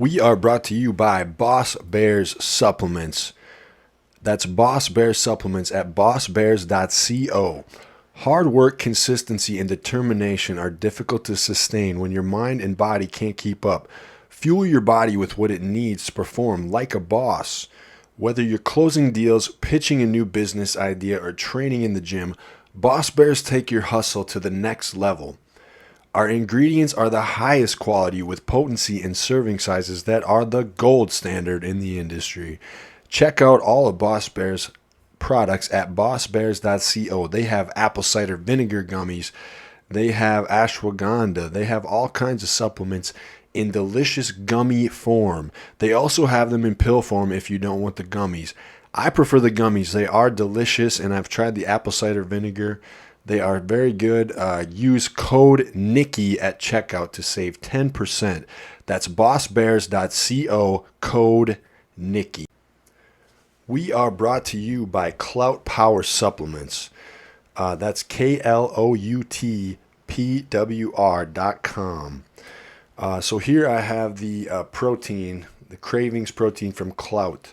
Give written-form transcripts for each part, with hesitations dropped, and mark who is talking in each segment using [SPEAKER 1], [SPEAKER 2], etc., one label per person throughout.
[SPEAKER 1] We are brought to you by Boss Bears Supplements. That's Boss Bears Supplements at bossbears.co. Hard work, consistency, and determination are difficult to sustain when your mind and body can't keep up. Fuel your body with what it needs to perform like a boss. Whether you're closing deals, pitching a new business idea, or training in the gym, Boss Bears take your hustle to the next level. Our ingredients are the highest quality with potency and serving sizes that are the gold standard in the industry. Check out all of Boss Bears products at bossbears.co. They have apple cider vinegar gummies. They have ashwagandha. They have all kinds of supplements in delicious gummy form. They also have them in pill form if you don't want the gummies. I prefer the gummies. They are delicious, and I've tried the apple cider vinegar. They are very good. Use code Nicky at checkout to save 10%. That's bossbears.co, code Nicky. We are brought to you by Clout Power Supplements. That's KLOUTPWR.com. So here I have the protein, the Cravings protein from Clout.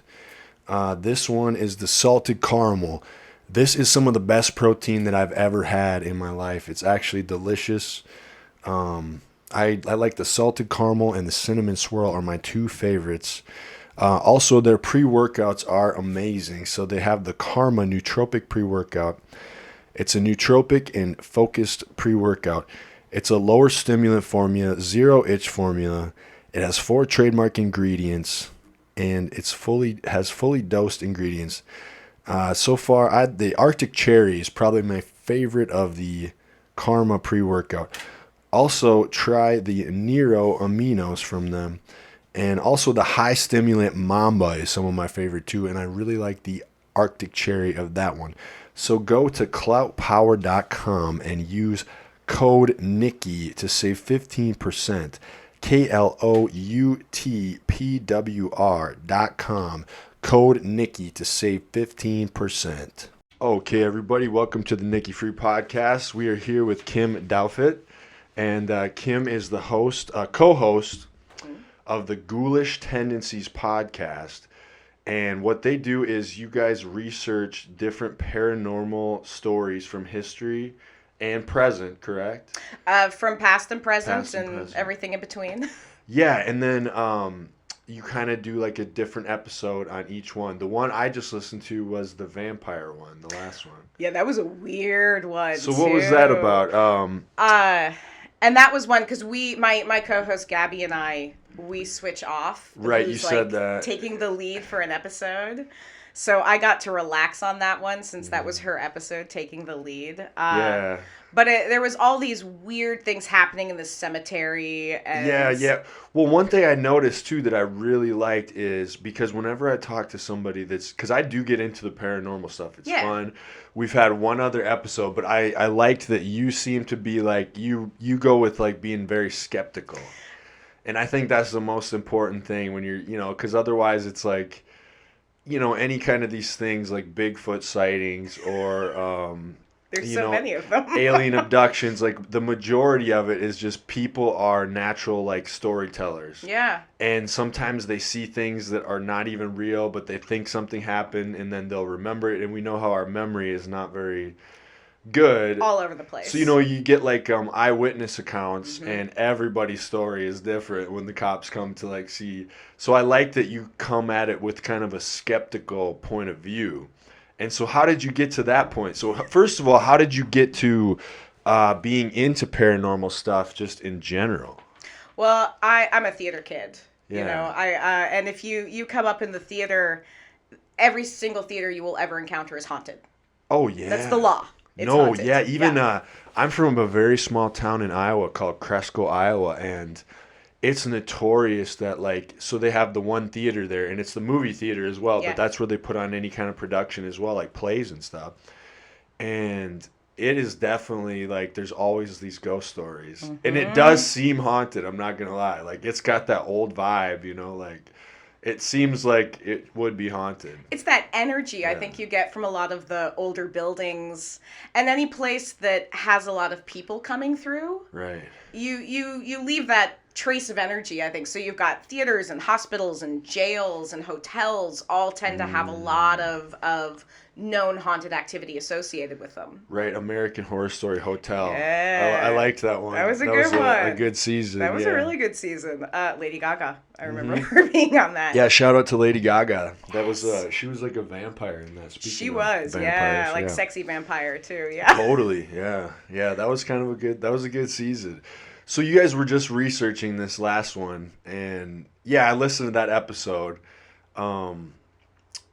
[SPEAKER 1] This one is the salted caramel. This is some of the best protein that I've ever had in my life. It's actually delicious. I like the salted caramel and the cinnamon swirl are my two favorites. Also, their pre-workouts are amazing. So they have the Karma Nootropic pre-workout. It's a nootropic and focused pre-workout. It's a lower stimulant formula, zero itch formula. It has 4 trademark ingredients, and has fully dosed ingredients. So far, the Arctic Cherry is probably my favorite of the Karma pre-workout. Also, try the Nero Aminos from them. And also the High Stimulant Mamba is some of my favorite too. And I really like the Arctic Cherry of that one. So go to cloutpower.com and use code Nicky to save 15%. KLOUTPWR.com. Code Nicky to save 15%. Okay, everybody, welcome to the Nicky Free Podcast. We are here with Kim Douthit, and Kim is the co-host of the Ghoulish Tendencies Podcast. And what they do is you guys research different paranormal stories from history and present, correct?
[SPEAKER 2] From past and present and everything in between.
[SPEAKER 1] Yeah, and then you kind of do like a different episode on each one. The one I just listened to was the vampire one, the last one.
[SPEAKER 2] Yeah, that was a weird one.
[SPEAKER 1] So what was that about?
[SPEAKER 2] And that was one because my co-host Gabby and I, we switch off.
[SPEAKER 1] Right, you said that.
[SPEAKER 2] Taking the lead for an episode. So I got to relax on that one since that was her episode, taking the lead.
[SPEAKER 1] Yeah.
[SPEAKER 2] But there was all these weird things happening in the cemetery. And
[SPEAKER 1] Yeah. Well, one thing I noticed, too, that I really liked is because whenever I talk to somebody because I do get into the paranormal stuff. It's fun. We've had one other episode, but I liked that you seem to be like, you go with like being very skeptical. And I think that's the most important thing when you're, because otherwise it's like, any kind of these things like Bigfoot sightings or,
[SPEAKER 2] there's so many of them.
[SPEAKER 1] alien abductions, like the majority of it is just people are natural like storytellers.
[SPEAKER 2] Yeah.
[SPEAKER 1] And sometimes they see things that are not even real, but they think something happened and then they'll remember it. And we know how our memory is not very good.
[SPEAKER 2] All over the place.
[SPEAKER 1] So, you get like eyewitness accounts and everybody's story is different when the cops come to like see. So I like that you come at it with kind of a skeptical point of view. And so how did you get to that point? So first of all, how did you get to being into paranormal stuff just in general?
[SPEAKER 2] Well, I'm a theater kid.
[SPEAKER 1] Yeah.
[SPEAKER 2] And if you come up in the theater, every single theater you will ever encounter is haunted.
[SPEAKER 1] Oh, yeah.
[SPEAKER 2] That's the law. It's
[SPEAKER 1] no,
[SPEAKER 2] haunted.
[SPEAKER 1] yeah. Even I'm from a very small town in Iowa called Cresco, Iowa, and it's notorious that so they have the one theater there, and it's the movie theater as well, but that's where they put on any kind of production as well, like plays and stuff. And it is definitely there's always these ghost stories. And it does seem haunted, I'm not going to lie. It's got that old vibe, it seems like it would be haunted.
[SPEAKER 2] It's that energy I think you get from a lot of the older buildings and any place that has a lot of people coming through.
[SPEAKER 1] Right.
[SPEAKER 2] you leave that trace of energy, I think. So you've got theaters and hospitals and jails and hotels all tend to have a lot of known haunted activity associated with them.
[SPEAKER 1] Right, American Horror Story Hotel.
[SPEAKER 2] Yeah.
[SPEAKER 1] I liked that one.
[SPEAKER 2] That was a good one.
[SPEAKER 1] A good season.
[SPEAKER 2] That was a really good season. Lady Gaga. I remember her being on that.
[SPEAKER 1] Yeah, shout out to Lady Gaga. That was she was like a vampire in that.
[SPEAKER 2] She was, sexy vampire too. Yeah.
[SPEAKER 1] Totally, yeah. That was kind of a good season. So you guys were just researching this last one, and I listened to that episode.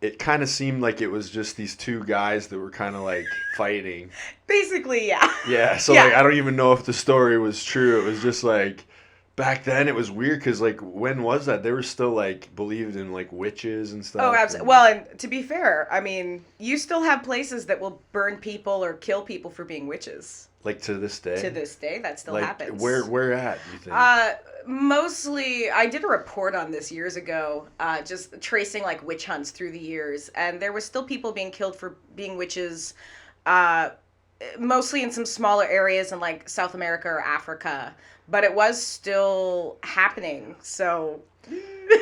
[SPEAKER 1] It kind of seemed like it was just these two guys that were kind of like fighting.
[SPEAKER 2] Basically, yeah.
[SPEAKER 1] Yeah, so like I don't even know if the story was true. It was just like back then it was weird because like when was that? They were still like believed in like witches and stuff.
[SPEAKER 2] Oh, absolutely. Well, and to be fair, I mean, you still have places that will burn people or kill people for being witches.
[SPEAKER 1] Like to this day?
[SPEAKER 2] To this day, that still happens.
[SPEAKER 1] Where at, you think?
[SPEAKER 2] Mostly, I did a report on this years ago, just tracing like witch hunts through the years, and there was still people being killed for being witches, mostly in some smaller areas in like South America or Africa, but it was still happening, so...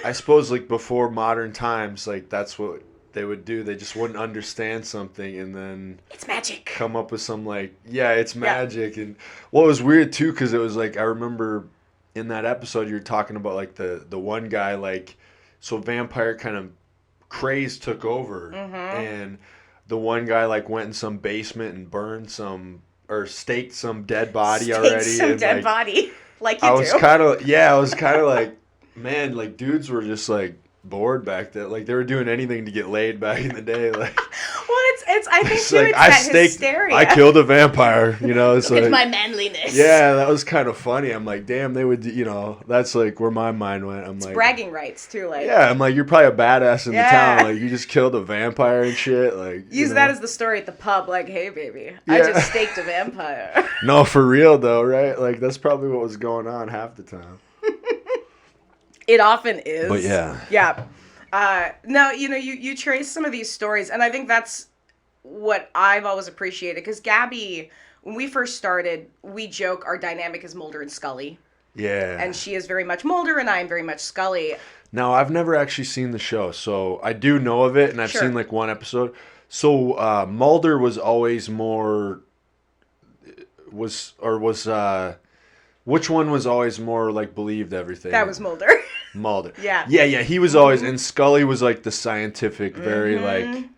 [SPEAKER 1] I suppose like before modern times, like that's what they would do. They just wouldn't understand something and then
[SPEAKER 2] it's magic,
[SPEAKER 1] come up with some like it's magic. And well, it was weird too because it was like I remember in that episode you were talking about like the one guy, like, so vampire kind of craze took over, and the one guy like went in some basement and burned staked some dead body
[SPEAKER 2] body like you
[SPEAKER 1] I
[SPEAKER 2] do.
[SPEAKER 1] was kind of like, man, like dudes were just like bored back then. Like they were doing anything to get laid back in the day. Like,
[SPEAKER 2] well, it's I think too,
[SPEAKER 1] like,
[SPEAKER 2] it's that hysteria.
[SPEAKER 1] I killed a vampire. You know, it's
[SPEAKER 2] Look
[SPEAKER 1] like
[SPEAKER 2] at my manliness.
[SPEAKER 1] Yeah, that was kind of funny. I'm like, damn, they would. You know, that's like where my mind went. I'm like
[SPEAKER 2] bragging rights too. Like
[SPEAKER 1] I'm like, you're probably a badass in the town. Like you just killed a vampire and shit. Like
[SPEAKER 2] use that as the story at the pub. Like, hey baby, I just staked a vampire.
[SPEAKER 1] No, for real though, right? Like that's probably what was going on half the time.
[SPEAKER 2] It often is.
[SPEAKER 1] But yeah.
[SPEAKER 2] No, you trace some of these stories, and I think that's what I've always appreciated. Because Gabby, when we first started, we joke our dynamic is Mulder and Scully.
[SPEAKER 1] Yeah.
[SPEAKER 2] And she is very much Mulder, and I am very much Scully.
[SPEAKER 1] Now, I've never actually seen the show, so I do know of it, and I've seen like one episode. So Mulder was always more... which one was always more like believed everything?
[SPEAKER 2] That was Mulder.
[SPEAKER 1] Mulder.
[SPEAKER 2] Yeah.
[SPEAKER 1] Yeah. He was always, and Scully was like the scientific, very like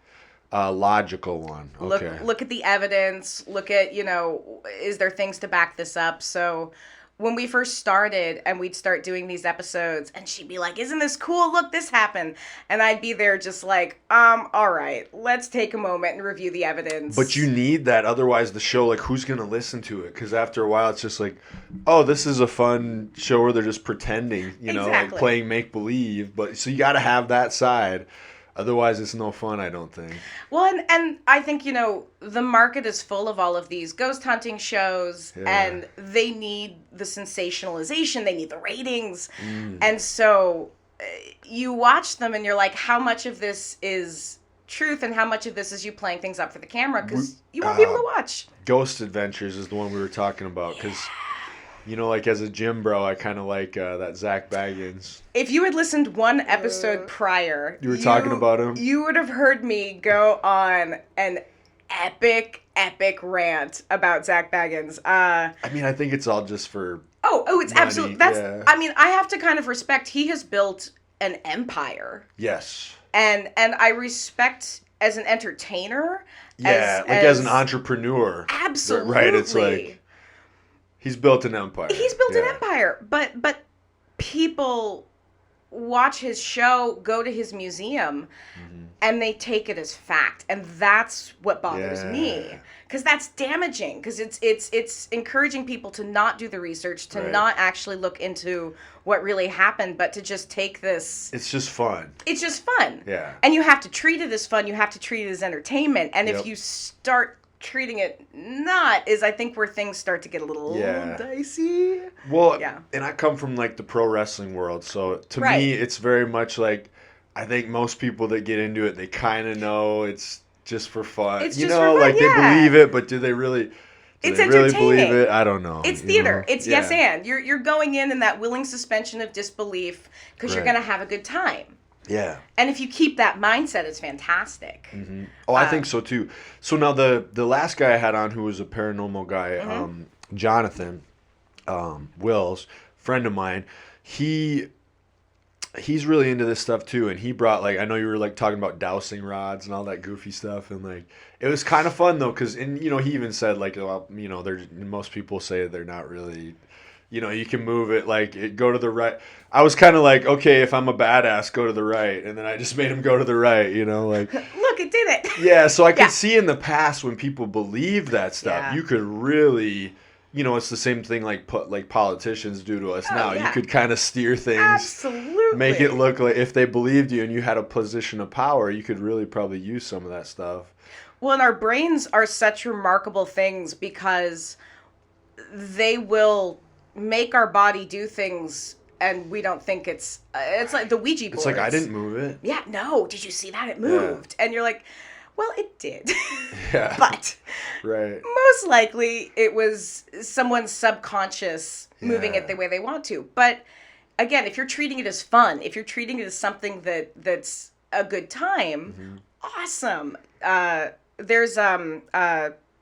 [SPEAKER 1] logical one. Okay.
[SPEAKER 2] Look at the evidence. Look at, is there things to back this up? So when we first started and we'd start doing these episodes and she'd be like, isn't this cool? Look, this happened. And I'd be there just like, all right, let's take a moment and review the evidence.
[SPEAKER 1] But you need that. Otherwise the show, like, who's going to listen to it? Because after a while it's just like, oh, this is a fun show where they're just pretending, like playing make-believe. But so you got to have that side. Otherwise, it's no fun, I don't think.
[SPEAKER 2] Well, and I think, the market is full of all of these ghost hunting shows, and they need the sensationalization, they need the ratings. And so you watch them and you're like, how much of this is truth and how much of this is you playing things up for the camera? Because you want people to watch.
[SPEAKER 1] Ghost Adventures is the one we were talking about, because... like as a gym bro, I kind of like that Zach Baggins. If
[SPEAKER 2] you had listened one episode prior...
[SPEAKER 1] You were talking about him?
[SPEAKER 2] You would have heard me go on an epic rant about Zach Baggins. I
[SPEAKER 1] think it's all just for
[SPEAKER 2] it's
[SPEAKER 1] money.
[SPEAKER 2] Absolutely... I have to kind of respect... He has built an empire.
[SPEAKER 1] Yes.
[SPEAKER 2] And I respect as an entertainer...
[SPEAKER 1] as an entrepreneur.
[SPEAKER 2] Absolutely.
[SPEAKER 1] Right, it's like... He's built an empire.
[SPEAKER 2] An empire. But people watch his show, go to his museum, and they take it as fact. And that's what bothers me. Because that's damaging. Because it's encouraging people to not do the research, to not actually look into what really happened, but to just take this...
[SPEAKER 1] It's just fun.
[SPEAKER 2] Yeah. And you have to treat it as fun. You have to treat it as entertainment. And if you start... treating it not is I think where things start to get a little dicey.
[SPEAKER 1] Well, and I come from like the pro wrestling world, so to me it's very much like I think most people that get into it, they kind of know it's just for fun. It's just for fun,
[SPEAKER 2] like
[SPEAKER 1] they believe it, but do Do
[SPEAKER 2] It's
[SPEAKER 1] they really
[SPEAKER 2] entertaining.
[SPEAKER 1] believe it? I don't know.
[SPEAKER 2] It's theater.
[SPEAKER 1] Know?
[SPEAKER 2] It's yes and. You're going in that willing suspension of disbelief because you're going to have a good time.
[SPEAKER 1] Yeah.
[SPEAKER 2] And if you keep that mindset, it's fantastic.
[SPEAKER 1] Mm-hmm. Oh, I think so too. So now the last guy I had on who was a paranormal guy, Jonathan Wills, friend of mine, he's really into this stuff too, and he brought, like, I know you were like talking about dowsing rods and all that goofy stuff, and like it was kind of fun though, because he even said, like, well, there's most people say they're not really, you can move it, like go to the right. I was kind of like, okay, if I'm a badass, go to the right, and then I just made him go to the right, like
[SPEAKER 2] look, it did it.
[SPEAKER 1] Yeah, so I could see in the past when people believed that stuff, you could really. It's the same thing like politicians do to us now. Yeah. You could kind of steer things.
[SPEAKER 2] Absolutely.
[SPEAKER 1] Make it look like if they believed you and you had a position of power, you could really probably use some of that stuff.
[SPEAKER 2] Well, and our brains are such remarkable things because they will make our body do things and we don't think it's like the Ouija board.
[SPEAKER 1] It's like, I didn't move it.
[SPEAKER 2] Yeah, no. Did you see that? It moved. Yeah. And you're like, well, it did.
[SPEAKER 1] Yeah.
[SPEAKER 2] But
[SPEAKER 1] right.
[SPEAKER 2] most likely it was someone's subconscious moving it the way they want to. But again, if you're treating it as fun, if you're treating it as something that's a good time, awesome. There's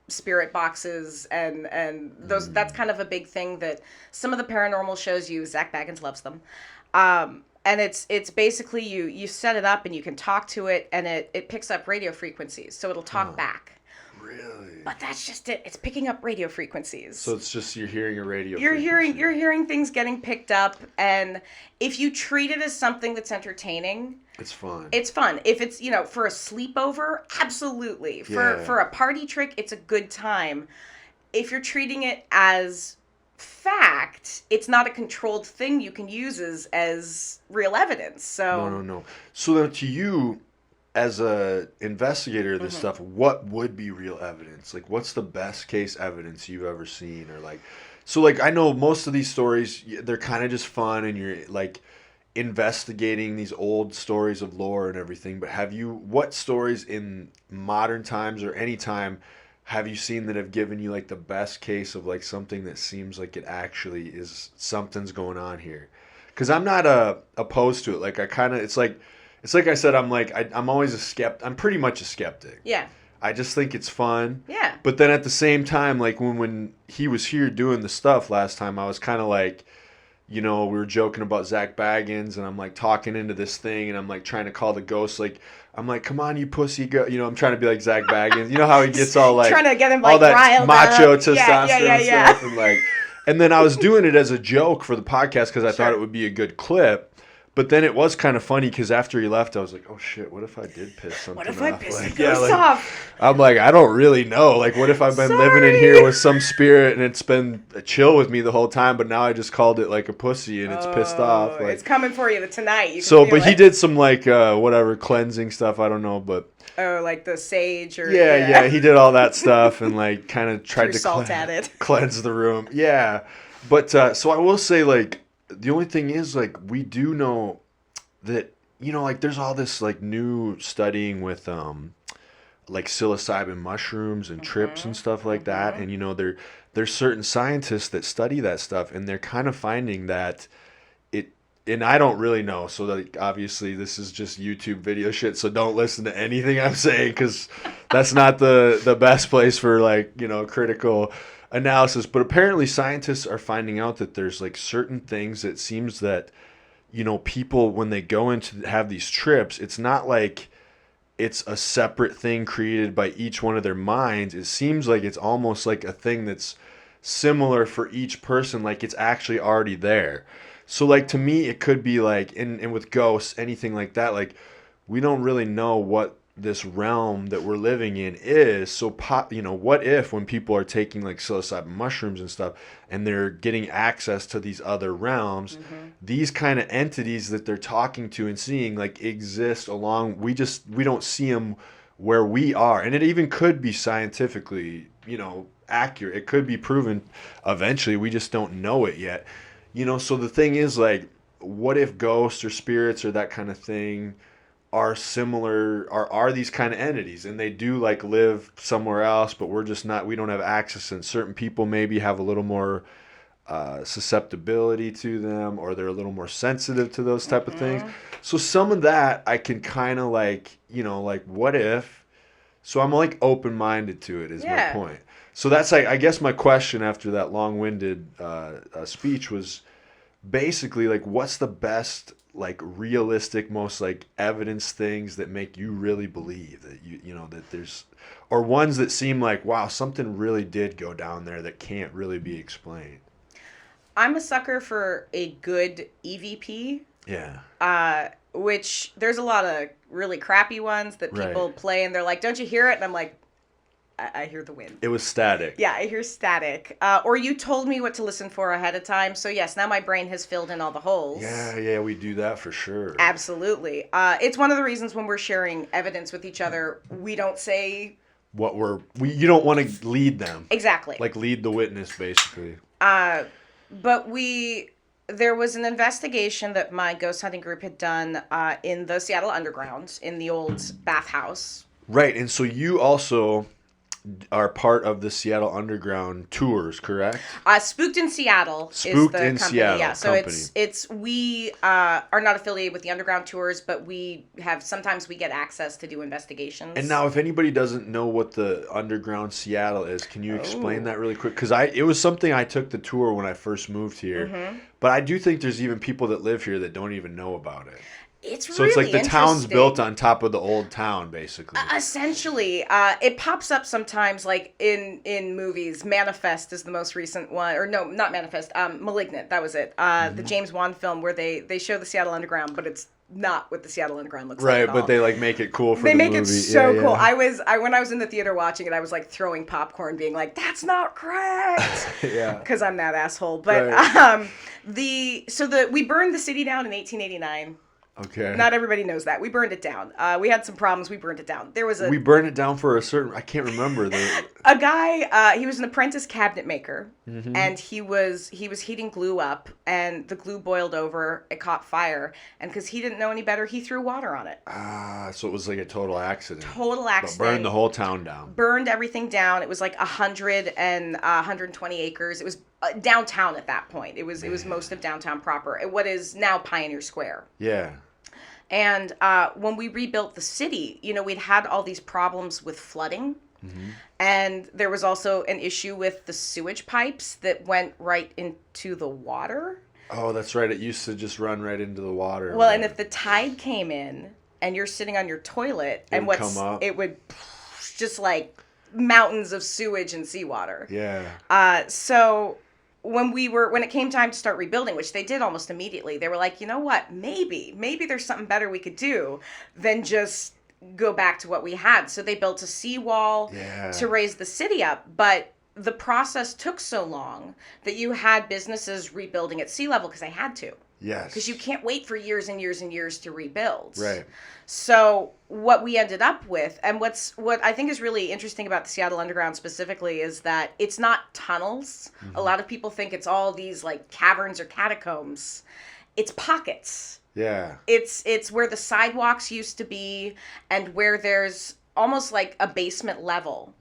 [SPEAKER 2] spirit boxes and those. That's kind of a big thing that some of the paranormal shows use. Zach Baggins loves them. And it's basically you set it up and you can talk to it and it picks up radio frequencies, so it'll talk back.
[SPEAKER 1] Really?
[SPEAKER 2] But that's just it. It's picking up radio frequencies.
[SPEAKER 1] So it's just you're hearing a radio
[SPEAKER 2] frequency. You're hearing things getting picked up, and if you treat it as something that's entertaining,
[SPEAKER 1] it's fun.
[SPEAKER 2] It's fun. If it's, for a sleepover, absolutely. For a party trick, it's a good time. If you're treating it as fact, it's not a controlled thing you can use as real evidence. So
[SPEAKER 1] No. So then, to you, as a investigator of this stuff, what would be real evidence? Like, what's the best case evidence you've ever seen? Or like, so like, I know most of these stories, they're kind of just fun, and you're like investigating these old stories of lore and everything. But what stories in modern times or any time have you seen that have given you like the best case of like something that seems like it actually is something's going on here? Because I'm not opposed to it. Like, I kind of, it's like I said, I'm always a skeptic. I'm pretty much a skeptic.
[SPEAKER 2] Yeah.
[SPEAKER 1] I just think it's fun.
[SPEAKER 2] Yeah.
[SPEAKER 1] But then at the same time, like when he was here doing the stuff last time, I was kind of like, we were joking about Zach Baggins, and I'm like talking into this thing, and I'm like trying to call the ghost, like, I'm like, come on, you pussy, go. I'm trying to be like Zach Baggins. You know how he gets all like
[SPEAKER 2] trying to get him like
[SPEAKER 1] all that
[SPEAKER 2] riled
[SPEAKER 1] macho
[SPEAKER 2] up.
[SPEAKER 1] testosterone stuff, and like, and then I was doing it as a joke for the podcast because I thought it would be a good clip. But then it was kind of funny because after he left, I was like, oh shit, what if I did piss something off?
[SPEAKER 2] What if I pissed the ghost off?
[SPEAKER 1] I'm like, I don't really know. Like, what if I've been living in here with some spirit and it's been a chill with me the whole time, but now I just called it like a pussy and it's pissed off. Like,
[SPEAKER 2] it's coming for you tonight. You
[SPEAKER 1] but he did some like whatever cleansing stuff. I don't know, but
[SPEAKER 2] like the sage or
[SPEAKER 1] yeah, he did all that stuff and like kind of tried to
[SPEAKER 2] salt at it.
[SPEAKER 1] Cleanse the room. Yeah, but so I will say, like, the only thing is, like, we do know that, like, there's all this, like, new studying with, like, psilocybin mushrooms and trips and stuff like that. And, there's certain scientists that study that stuff, and they're kind of finding that and I don't really know. So, like, obviously, this is just YouTube video shit, so don't listen to anything I'm saying because that's not the best place for, like, critical analysis. But apparently scientists are finding out that there's like certain things that seems that people, when they go into have these trips, it's not like it's a separate thing created by each one of their minds. It seems like it's almost like a thing that's similar for each person, like it's actually already there. So, like, to me, it could be like, and with ghosts, anything like that, like, we don't really know what this realm that we're living in is. So, what if when people are taking like psilocybin mushrooms and stuff and they're getting access to these other realms, these kind of entities that they're talking to and seeing, like, exist along, we don't see them where we are. And it even could be scientifically, accurate. It could be proven eventually. We just don't know it yet. So the thing is, like, what if ghosts or spirits or that kind of thing are similar, are these kind of entities, and they do like live somewhere else, but we don't have access, and certain people maybe have a little more susceptibility to them, or they're a little more sensitive to those type of things. So some of that I can kind of like, like what if, so I'm like open-minded to it is my point. So that's like, I guess my question after that long-winded speech was basically like, what's the best like realistic, most like evidence things that make you really believe that that there's, or ones that seem like, wow, something really did go down there that can't really be explained?
[SPEAKER 2] I'm a sucker for a good EVP.
[SPEAKER 1] Yeah.
[SPEAKER 2] Which there's a lot of really crappy ones that people play and they're like, don't you hear it? And I'm like, I hear the wind.
[SPEAKER 1] It was static.
[SPEAKER 2] Yeah, I hear static. Or you told me what to listen for ahead of time. So yes, now my brain has filled in all the holes.
[SPEAKER 1] Yeah, we do that for sure.
[SPEAKER 2] Absolutely. It's one of the reasons when we're sharing evidence with each other, we don't say
[SPEAKER 1] what you don't want to lead them.
[SPEAKER 2] Exactly.
[SPEAKER 1] Like lead the witness, basically.
[SPEAKER 2] But there was an investigation that my ghost hunting group had done in the Seattle Underground, in the old bathhouse.
[SPEAKER 1] Right, and so you also are part of the Seattle Underground tours, correct?
[SPEAKER 2] Spooked in Seattle is the company.
[SPEAKER 1] Seattle
[SPEAKER 2] yeah, so
[SPEAKER 1] company.
[SPEAKER 2] it's we are not affiliated with the Underground tours, but sometimes we get access to do investigations.
[SPEAKER 1] And now, if anybody doesn't know what the Underground Seattle is, can you explain that really quick? Because it was something I took the tour when I first moved here, but I do think there's even people that live here that don't even know about it.
[SPEAKER 2] So
[SPEAKER 1] it's like the town's built on top of the old town, basically.
[SPEAKER 2] Essentially, it pops up sometimes, like in movies. Manifest is the most recent one, or no, not Manifest. Malignant, that was it. The James Wan film where they show the Seattle Underground, but it's not what the Seattle Underground looks like.
[SPEAKER 1] Right, but they like make it cool for
[SPEAKER 2] the movie. They make it so cool.
[SPEAKER 1] Yeah.
[SPEAKER 2] When I was in the theater watching it, I was like throwing popcorn, being like, "That's not correct,"
[SPEAKER 1] yeah,
[SPEAKER 2] because I'm that asshole. But we burned the city down in 1889.
[SPEAKER 1] Okay.
[SPEAKER 2] Not everybody knows that. We burned it down. We had some problems. We burned it down.
[SPEAKER 1] We burned it down for I can't remember.
[SPEAKER 2] A guy, he was an apprentice cabinet maker, and he was heating glue up, and the glue boiled over. It caught fire, and because he didn't know any better, he threw water on it.
[SPEAKER 1] So it was like a total accident.
[SPEAKER 2] Total accident.
[SPEAKER 1] But burned the whole town down.
[SPEAKER 2] Burned everything down. It was like 120 acres. It was downtown at that point. It was most of downtown proper. What is now Pioneer Square.
[SPEAKER 1] Yeah.
[SPEAKER 2] And when we rebuilt the city, we'd had all these problems with flooding. And there was also an issue with the sewage pipes that went right into the water.
[SPEAKER 1] Oh, that's right. It used to just run right into the water.
[SPEAKER 2] Well, and if the tide came in and you're sitting on your toilet, it would just like mountains of sewage and seawater.
[SPEAKER 1] Yeah.
[SPEAKER 2] So when it came time to start rebuilding, which they did almost immediately, they were like, you know what, maybe there's something better we could do than just go back to what we had. So they built a seawall to raise the city up, but the process took so long that you had businesses rebuilding at sea level because they had to.
[SPEAKER 1] Yes.
[SPEAKER 2] Because you can't wait for years and years and years to rebuild.
[SPEAKER 1] Right.
[SPEAKER 2] So what we ended up with, and what I think is really interesting about the Seattle Underground specifically, is that it's not tunnels. A lot of people think it's all these like caverns or catacombs. It's pockets.
[SPEAKER 1] Yeah.
[SPEAKER 2] It's where the sidewalks used to be, and where there's almost like a basement level.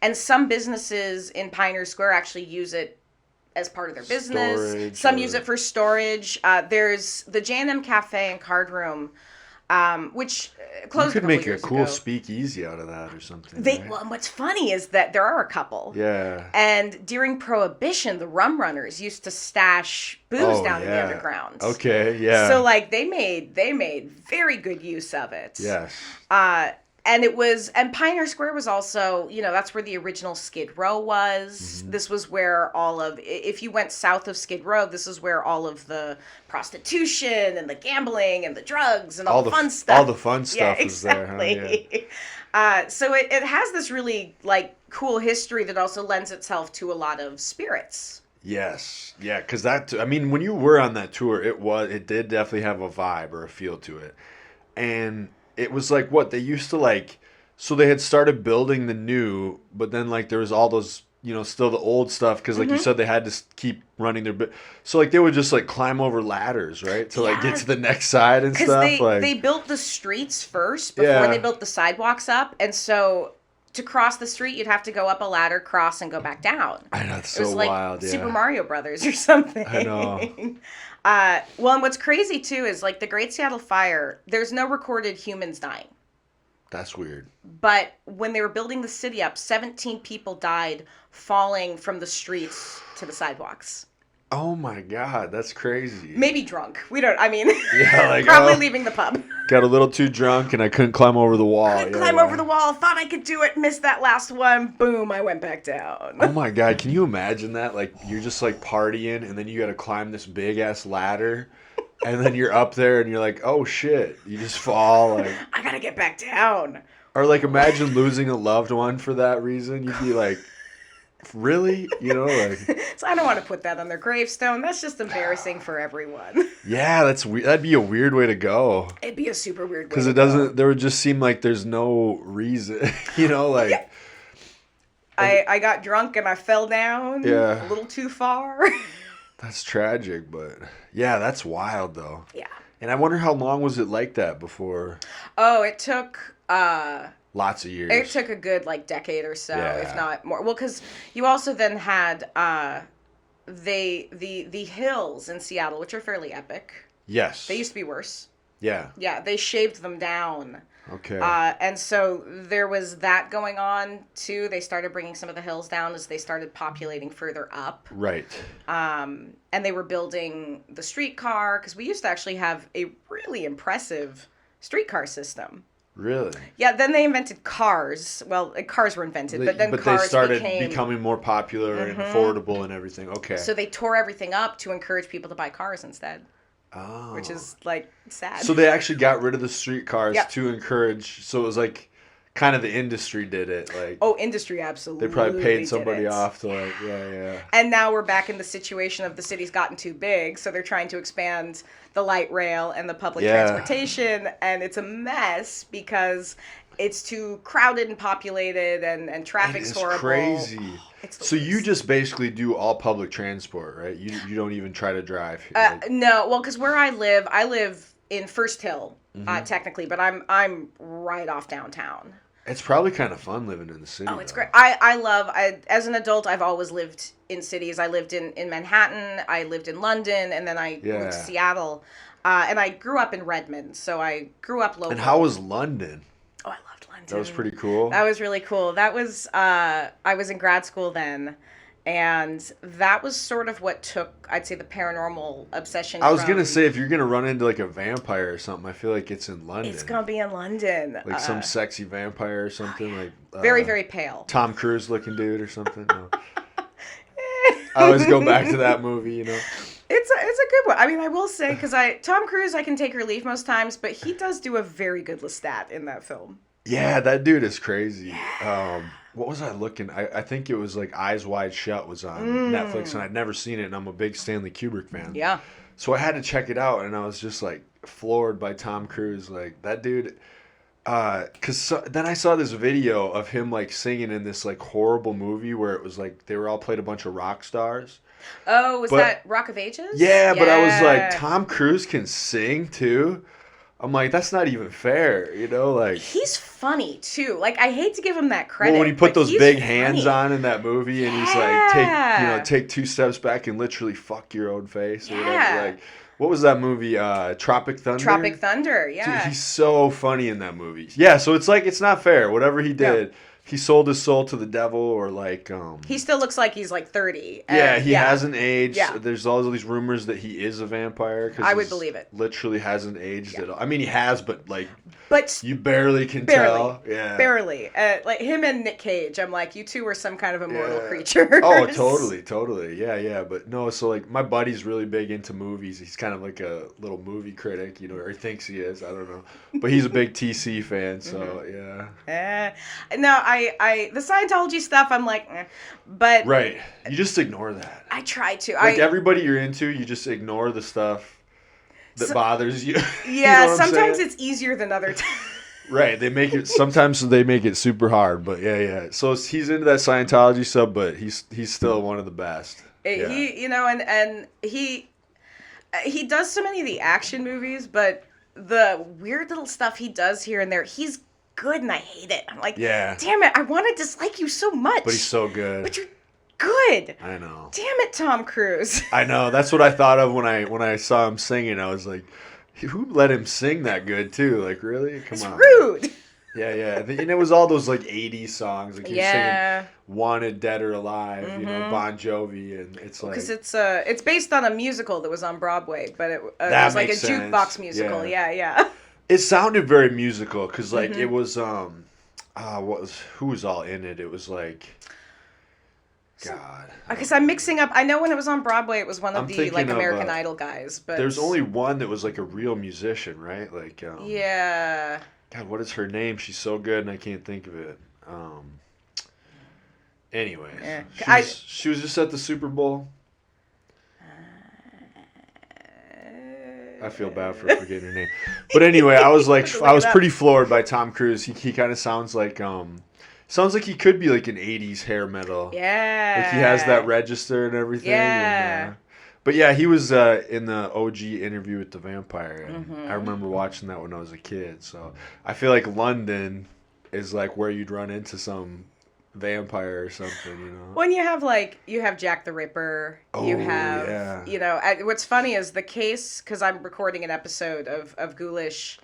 [SPEAKER 2] And some businesses in Pioneer Square actually use it as part of their business. Some use it for storage. There's the J&M Cafe and Card Room, which closed a couple years ago.
[SPEAKER 1] You could make a cool speakeasy out of that or something.
[SPEAKER 2] Well, and what's funny is that there are a couple.
[SPEAKER 1] Yeah.
[SPEAKER 2] And during Prohibition, the rum runners used to stash booze down in the underground.
[SPEAKER 1] Okay, yeah.
[SPEAKER 2] So like they made very good use of it.
[SPEAKER 1] Yes.
[SPEAKER 2] And Pioneer Square was also, that's where the original Skid Row was. This was where if you went south of Skid Row, this is where all of the prostitution and the gambling and the drugs and all the fun stuff.
[SPEAKER 1] All the fun stuff is there, huh?
[SPEAKER 2] Yeah. So it has this really like cool history that also lends itself to a lot of spirits.
[SPEAKER 1] Yes. Yeah, because when you were on that tour, it did definitely have a vibe or a feel to it. And it was like what they used to like. So they had started building the new, but then like there was all those still the old stuff because like you said they had to keep running their so like they would just like climb over ladders, right, to like get to the next side and stuff.
[SPEAKER 2] Because they built the streets first before they built the sidewalks up, and so to cross the street you'd have to go up a ladder, cross, and go back down.
[SPEAKER 1] I know, it's
[SPEAKER 2] it was
[SPEAKER 1] so
[SPEAKER 2] like
[SPEAKER 1] wild.
[SPEAKER 2] Super Mario Brothers or something.
[SPEAKER 1] I know.
[SPEAKER 2] Well, and what's crazy too is like the Great Seattle Fire. There's no recorded humans dying.
[SPEAKER 1] That's weird.
[SPEAKER 2] But when they were building the city up, 17 people died falling from the streets to the sidewalks.
[SPEAKER 1] Oh my God, that's crazy.
[SPEAKER 2] Maybe drunk. We don't,
[SPEAKER 1] like,
[SPEAKER 2] probably leaving the pub.
[SPEAKER 1] Got a little too drunk and I couldn't climb over the wall.
[SPEAKER 2] Over the wall, thought I could do it, missed that last one. Boom, I went back down.
[SPEAKER 1] Oh my God, can you imagine that? Like, you're just like partying and then you got to climb this big ass ladder. And then you're up there and you're like, oh shit. You just fall. Like,
[SPEAKER 2] I gotta get back down.
[SPEAKER 1] Or like imagine losing a loved one for that reason. You'd be like, really? Like.
[SPEAKER 2] So I don't want to put that on their gravestone. That's just embarrassing for everyone.
[SPEAKER 1] Yeah, that's weird. That'd be a weird way to go.
[SPEAKER 2] It'd be a super weird way
[SPEAKER 1] because it doesn't, there would just seem like there's no reason, like.
[SPEAKER 2] Yeah. I got drunk and I fell down a little too far.
[SPEAKER 1] That's tragic, but yeah, that's wild though.
[SPEAKER 2] Yeah.
[SPEAKER 1] And I wonder how long was it like that before?
[SPEAKER 2] Oh, it took
[SPEAKER 1] lots of years.
[SPEAKER 2] It took a good like decade or so, if not more. Well, because you also then had the hills in Seattle, which are fairly epic.
[SPEAKER 1] Yes.
[SPEAKER 2] They used to be worse.
[SPEAKER 1] Yeah.
[SPEAKER 2] Yeah, they shaved them down.
[SPEAKER 1] Okay.
[SPEAKER 2] And so there was that going on too. They started bringing some of the hills down as they started populating further up.
[SPEAKER 1] Right.
[SPEAKER 2] And they were building the streetcar because we used to actually have a really impressive streetcar system.
[SPEAKER 1] Really?
[SPEAKER 2] Yeah. Then they invented cars. Well, cars were invented, but cars
[SPEAKER 1] they started
[SPEAKER 2] became...
[SPEAKER 1] becoming more popular and affordable and everything. Okay.
[SPEAKER 2] So they tore everything up to encourage people to buy cars instead.
[SPEAKER 1] Oh.
[SPEAKER 2] Which is like sad.
[SPEAKER 1] So they actually got rid of the streetcars to encourage. So it was like kind of the industry did it. Like,
[SPEAKER 2] oh, industry absolutely.
[SPEAKER 1] They probably paid somebody off to like, yeah.
[SPEAKER 2] And now we're back in the situation of the city's gotten too big, so they're trying to expand the light rail and the public transportation, and it's a mess because it's too crowded and populated, and traffic's horrible.
[SPEAKER 1] Crazy. So you just basically do all public transport, right? You don't even try to drive.
[SPEAKER 2] No, well, because where I live in First Hill, technically, but I'm right off downtown.
[SPEAKER 1] It's probably kind of fun living in the city.
[SPEAKER 2] Oh, it's great. I as an adult, I've always lived in cities. I lived in Manhattan, I lived in London, and then I moved to Seattle. And I grew up in Redmond, so I grew up local.
[SPEAKER 1] And how was London?
[SPEAKER 2] Oh, I loved London.
[SPEAKER 1] That was pretty cool.
[SPEAKER 2] That was really cool. That was, I was in grad school then, and that was sort of what took, I'd say, the paranormal obsession.
[SPEAKER 1] I was going to say, if you're going to run into like a vampire or something, I feel like it's in London.
[SPEAKER 2] It's going to be in London.
[SPEAKER 1] Like some sexy vampire or something. Like
[SPEAKER 2] very, very pale.
[SPEAKER 1] Tom Cruise looking dude or something. No. I always go back to that movie,
[SPEAKER 2] It's a good one. I mean, I will say, because Tom Cruise, I can take or leave most times, but he does do a very good Lestat in that film.
[SPEAKER 1] Yeah, that dude is crazy. What was I looking? I think it was like Eyes Wide Shut was on Netflix, and I'd never seen it, and I'm a big Stanley Kubrick fan.
[SPEAKER 2] Yeah.
[SPEAKER 1] So I had to check it out, and I was just like floored by Tom Cruise. Like that dude. Then I saw this video of him like singing in this like horrible movie where it was like they were all played a bunch of rock stars.
[SPEAKER 2] Oh, was that Rock of Ages?
[SPEAKER 1] Yeah, but I was like, Tom Cruise can sing too. I'm like, that's not even fair, like.
[SPEAKER 2] He's funny too. Like, I hate to give him that credit.
[SPEAKER 1] Well, when he put those big hands
[SPEAKER 2] funny.
[SPEAKER 1] on in that movie, and he's like, take 2 steps back and literally fuck your own face or whatever. Like, what was that movie? Tropic Thunder.
[SPEAKER 2] Tropic Thunder, yeah.
[SPEAKER 1] Dude, he's so funny in that movie. Yeah, so it's like it's not fair. Whatever he did. Yeah. He sold his soul to the devil, or like
[SPEAKER 2] he still looks like he's like 30.
[SPEAKER 1] Yeah, he hasn't aged. Yeah. There's all these rumors that he is a vampire.
[SPEAKER 2] I would believe it.
[SPEAKER 1] Literally hasn't aged at all. I mean, he has, but like, you barely can
[SPEAKER 2] barely,
[SPEAKER 1] tell. Yeah,
[SPEAKER 2] barely. Like him and Nick Cage, I'm like, you two are some kind of immortal creatures.
[SPEAKER 1] Oh, totally. Yeah. But no, so like my buddy's really big into movies. He's kind of like a little movie critic, or he thinks he is. I don't know, but he's a big TC fan. So yeah.
[SPEAKER 2] No, I the Scientology stuff, I'm like, but
[SPEAKER 1] right, you just ignore that.
[SPEAKER 2] I try to.
[SPEAKER 1] Like everybody you're into, you just ignore the stuff that bothers you.
[SPEAKER 2] Yeah, sometimes it's easier than other times.
[SPEAKER 1] Right. Sometimes they make it super hard, but yeah. So he's into that Scientology stuff, but he's still one of the best. Yeah.
[SPEAKER 2] And he does so many of the action movies, but the weird little stuff he does here and there, he's good and I hate it. I'm like, damn it, I want to dislike you so much.
[SPEAKER 1] But he's so good.
[SPEAKER 2] But you're good.
[SPEAKER 1] I know.
[SPEAKER 2] Damn it, Tom Cruise.
[SPEAKER 1] I know. That's what I thought of when I saw him singing. I was like, who let him sing that good too? Like, really? Come on.
[SPEAKER 2] It's rude.
[SPEAKER 1] Yeah. And it was all those like 80s songs. Like he was singing Wanted, Dead or Alive, Bon Jovi, and it's like...
[SPEAKER 2] Because it's based on a musical that was on Broadway, but it was like a jukebox musical. Yeah.
[SPEAKER 1] It sounded very musical because like it was who was all in it? It was like... God.
[SPEAKER 2] Because I'm mixing up. I know when it was on Broadway, it was one of the like American Idol guys, but
[SPEAKER 1] there's only one that was like a real musician, right? Like
[SPEAKER 2] yeah.
[SPEAKER 1] God, what is her name? She's so good, and I can't think of it. Anyways, she was just at the Super Bowl. I feel bad for forgetting her name, but anyway, I was pretty floored by Tom Cruise. He kind of sounds like he could be like an 80s hair metal.
[SPEAKER 2] Yeah.
[SPEAKER 1] Like he has that register and everything.
[SPEAKER 2] Yeah.
[SPEAKER 1] And, but yeah, he was in the OG Interview with the Vampire. And I remember watching that when I was a kid. So I feel like London is like where you'd run into some vampire or something,
[SPEAKER 2] When you have Jack the Ripper. You have, what's funny is the case, because I'm recording an episode of Ghoulish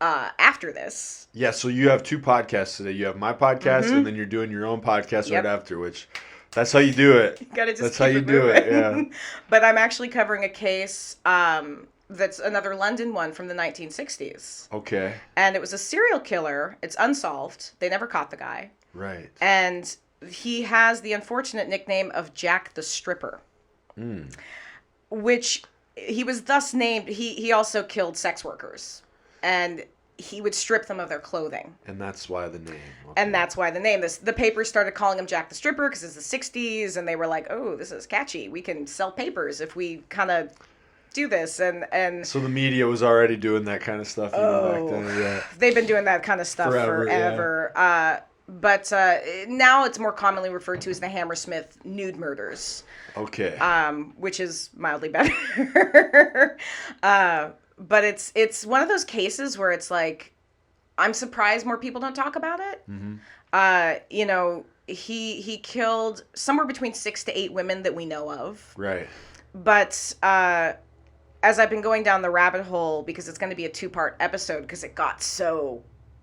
[SPEAKER 2] after this.
[SPEAKER 1] Yeah, so you have two podcasts today. You have my podcast, and then you're doing your own podcast right after, which that's how you do it.
[SPEAKER 2] You gotta just
[SPEAKER 1] that's how you do it, yeah.
[SPEAKER 2] But I'm actually covering a case that's another London one from the 1960s.
[SPEAKER 1] Okay.
[SPEAKER 2] And it was a serial killer. It's unsolved. They never caught the guy.
[SPEAKER 1] Right.
[SPEAKER 2] And he has the unfortunate nickname of Jack the Stripper. Which he was thus named. He also killed sex workers. And he would strip them of their clothing.
[SPEAKER 1] And that's why the name. Okay.
[SPEAKER 2] And that's why the name. The papers started calling him Jack the Stripper because it's the 60s. And they were like, oh, this is catchy. We can sell papers if we kind of do this. And
[SPEAKER 1] so the media was already doing that kind of stuff back then. Yeah.
[SPEAKER 2] They've been doing that kind of stuff forever. Yeah. But now it's more commonly referred to as the Hammersmith nude murders.
[SPEAKER 1] Okay.
[SPEAKER 2] Which is mildly better. But it's one of those cases where it's like, I'm surprised more people don't talk about it. He killed somewhere between 6 to 8 women that we know of.
[SPEAKER 1] Right.
[SPEAKER 2] But as I've been going down the rabbit hole, because it's going to be a 2-part episode, because it got so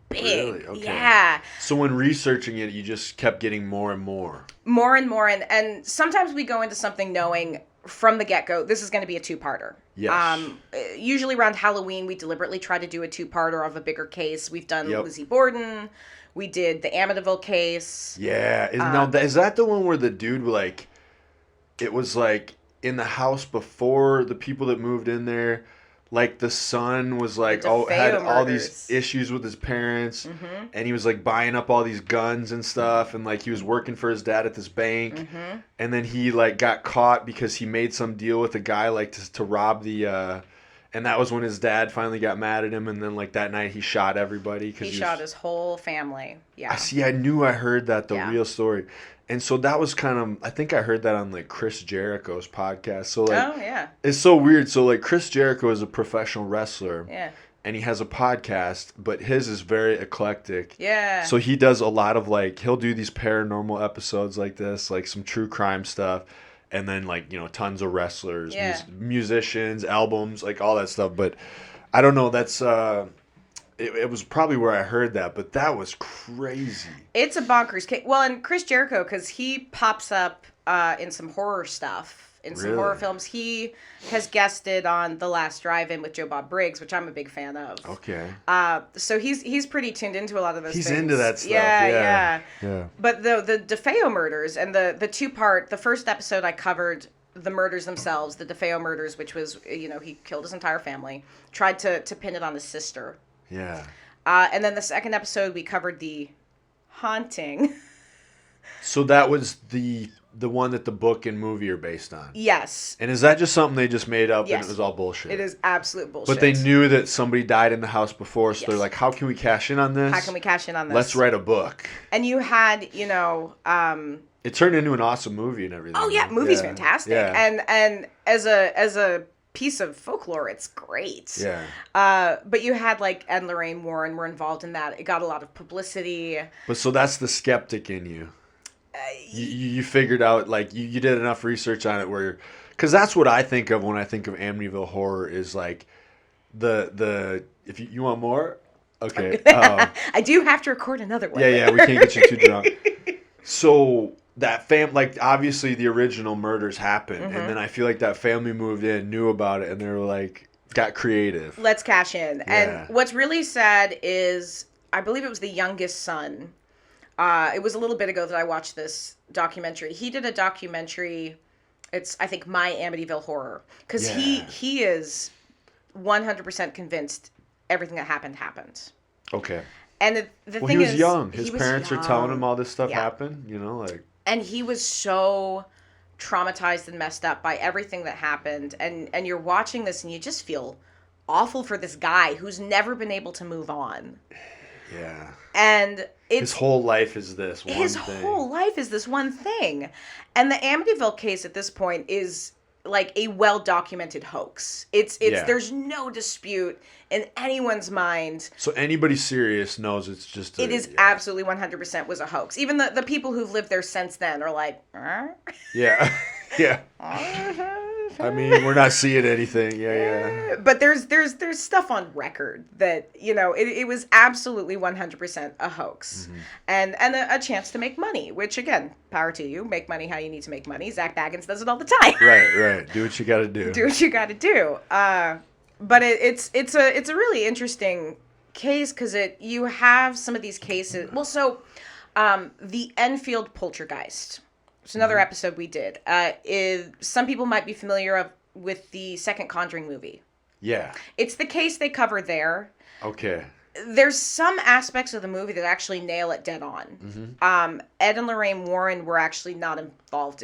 [SPEAKER 2] big.
[SPEAKER 1] Really? Okay.
[SPEAKER 2] Yeah.
[SPEAKER 1] So when researching it, you just kept getting more and more.
[SPEAKER 2] More and more. And sometimes we go into something knowing from the get-go, this is going to be a 2-parter.
[SPEAKER 1] Yes.
[SPEAKER 2] Usually around Halloween, we deliberately try to do a 2-parter of a bigger case. We've done Lizzie Borden. We did the Amityville case.
[SPEAKER 1] Yeah. Is that the one where the dude, like, it was, like, in the house before the people that moved in there, like, the son was, like, had all these issues with his parents, and he was, like, buying up all these guns and stuff, and, like, he was working for his dad at this bank, and then he, like, got caught because he made some deal with a guy, like, to rob the, and that was when his dad finally got mad at him, and then, like, that night he shot everybody.
[SPEAKER 2] He shot his whole family, yeah.
[SPEAKER 1] I knew I heard that, the real story. And so that was kind of, I think I heard that on, like, Chris Jericho's podcast. So, like, it's so weird. So, like, Chris Jericho is a professional wrestler.
[SPEAKER 2] Yeah.
[SPEAKER 1] And he has a podcast, but his is very eclectic.
[SPEAKER 2] Yeah.
[SPEAKER 1] So he does a lot of, like, he'll do these paranormal episodes like this, like some true crime stuff. And then, like, tons of wrestlers, musicians, albums, like, all that stuff. But I don't know, that's... It was probably where I heard that, but that was crazy.
[SPEAKER 2] It's a bonkers case. Well, and Chris Jericho, because he pops up in some horror stuff, in some horror films. He has guested on The Last Drive-In with Joe Bob Briggs, which I'm a big fan of.
[SPEAKER 1] Okay.
[SPEAKER 2] So he's pretty tuned into a lot of those things.
[SPEAKER 1] He's into that stuff.
[SPEAKER 2] Yeah. But the DeFeo murders and the 2-part, the first episode I covered the murders themselves, the DeFeo murders, which was, he killed his entire family, tried to pin it on his sister.
[SPEAKER 1] Yeah.
[SPEAKER 2] And then the second episode, we covered the haunting.
[SPEAKER 1] So that was the the one that the book and movie are based on.
[SPEAKER 2] Yes.
[SPEAKER 1] And is that just something they just made up
[SPEAKER 2] Yes.
[SPEAKER 1] and it was all bullshit?
[SPEAKER 2] It is absolute bullshit.
[SPEAKER 1] But they knew that somebody died in the house before, so
[SPEAKER 2] Yes.
[SPEAKER 1] they're like, how can we cash in on this?
[SPEAKER 2] How can we cash in on this?
[SPEAKER 1] Let's write a book.
[SPEAKER 2] And you had,
[SPEAKER 1] It turned into an awesome movie and everything.
[SPEAKER 2] oh yeah, movie's fantastic.
[SPEAKER 1] Yeah.
[SPEAKER 2] And as a piece of folklore, it's great.
[SPEAKER 1] Yeah.
[SPEAKER 2] But you had like Ed and Lorraine Warren were involved in that. It got a lot of publicity.
[SPEAKER 1] But so that's the skeptic in you. You figured out, like, you did enough research on it where, because that's what I think of when I think of Amityville Horror is like the if you want more, okay.
[SPEAKER 2] I do have to record another one.
[SPEAKER 1] Yeah, we can't get you too drunk. So that like obviously the original murders happened, and then I feel like that family moved in, knew about it, and they were like got creative.
[SPEAKER 2] Let's cash in.
[SPEAKER 1] Yeah.
[SPEAKER 2] And what's really sad is I believe it was the youngest son. It was a little bit ago that I watched this documentary. He did a documentary. It's, I think, My Amityville Horror. Because he is 100% convinced everything that happened.
[SPEAKER 1] Okay.
[SPEAKER 2] And the thing is...
[SPEAKER 1] he was young. His
[SPEAKER 2] he was
[SPEAKER 1] parents
[SPEAKER 2] young.
[SPEAKER 1] are telling him all this stuff happened, like...
[SPEAKER 2] And he was so traumatized and messed up by everything that happened. And you're watching this and you just feel awful for this guy who's never been able to move on.
[SPEAKER 1] Yeah.
[SPEAKER 2] And
[SPEAKER 1] his whole life is this one thing.
[SPEAKER 2] His whole life is this one thing. And the Amityville case at this point is like a well-documented hoax. It's there's no dispute in anyone's mind.
[SPEAKER 1] So anybody serious knows it's just
[SPEAKER 2] it is absolutely 100% was a hoax. Even the people who've lived there since then are like,
[SPEAKER 1] Yeah. Yeah. I mean, we're not seeing anything. Yeah.
[SPEAKER 2] But there's stuff on record that, it was absolutely 100% a hoax. And a chance to make money, which, again, power to you. Make money how you need to make money. Zach Baggins does it all the time.
[SPEAKER 1] Right. Do what you got to do.
[SPEAKER 2] Do what you got to do. But it's a really interesting case because you have some of these cases. Well, so the Enfield Poltergeist. It's another episode we did. Some people might be familiar with the second Conjuring movie.
[SPEAKER 1] Yeah.
[SPEAKER 2] It's the case they cover there.
[SPEAKER 1] Okay.
[SPEAKER 2] There's some aspects of the movie that actually nail it dead on. Ed and Lorraine Warren were actually not involved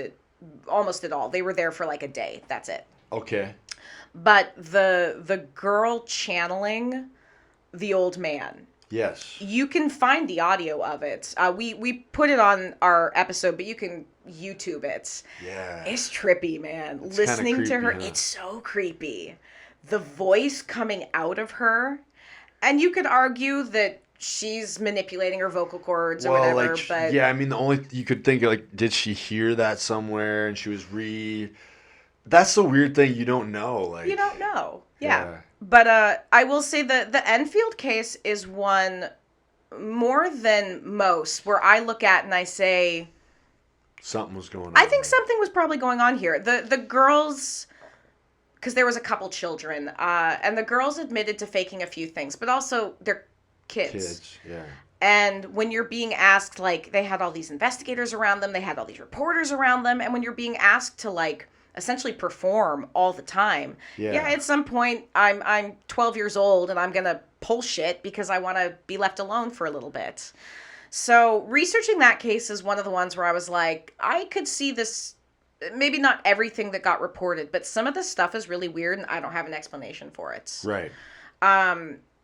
[SPEAKER 2] almost at all. They were there for like a day. That's it.
[SPEAKER 1] Okay.
[SPEAKER 2] But the girl channeling the old man.
[SPEAKER 1] Yes.
[SPEAKER 2] You can find the audio of it. We put it on our episode, but you can YouTube it.
[SPEAKER 1] Yeah.
[SPEAKER 2] It's trippy, man.
[SPEAKER 1] It's
[SPEAKER 2] Listening
[SPEAKER 1] creepy,
[SPEAKER 2] to her,
[SPEAKER 1] huh?
[SPEAKER 2] it's so creepy. The voice coming out of her, and you could argue that she's manipulating her vocal cords or whatever, but...
[SPEAKER 1] Yeah, I mean, you could think, like, did she hear that somewhere and she was That's the weird thing, you don't know. Like,
[SPEAKER 2] you don't know. Yeah. But I will say that the Enfield case is one more than most where I look at and I say...
[SPEAKER 1] Something was going on.
[SPEAKER 2] I think something was probably going on here. The girls... Because there was a couple children. And the girls admitted to faking a few things. But also, they're kids.
[SPEAKER 1] Yeah.
[SPEAKER 2] And when you're being asked, like, they had all these investigators around them. They had all these reporters around them. And when you're being asked to, like... essentially perform all the time. Yeah, at some point I'm 12 years old and I'm gonna pull shit because I want to be left alone for a little bit. So researching that case is one of the ones where I was like, I could see this, maybe not everything that got reported, but some of this stuff is really weird and I don't have an explanation for it.
[SPEAKER 1] Right.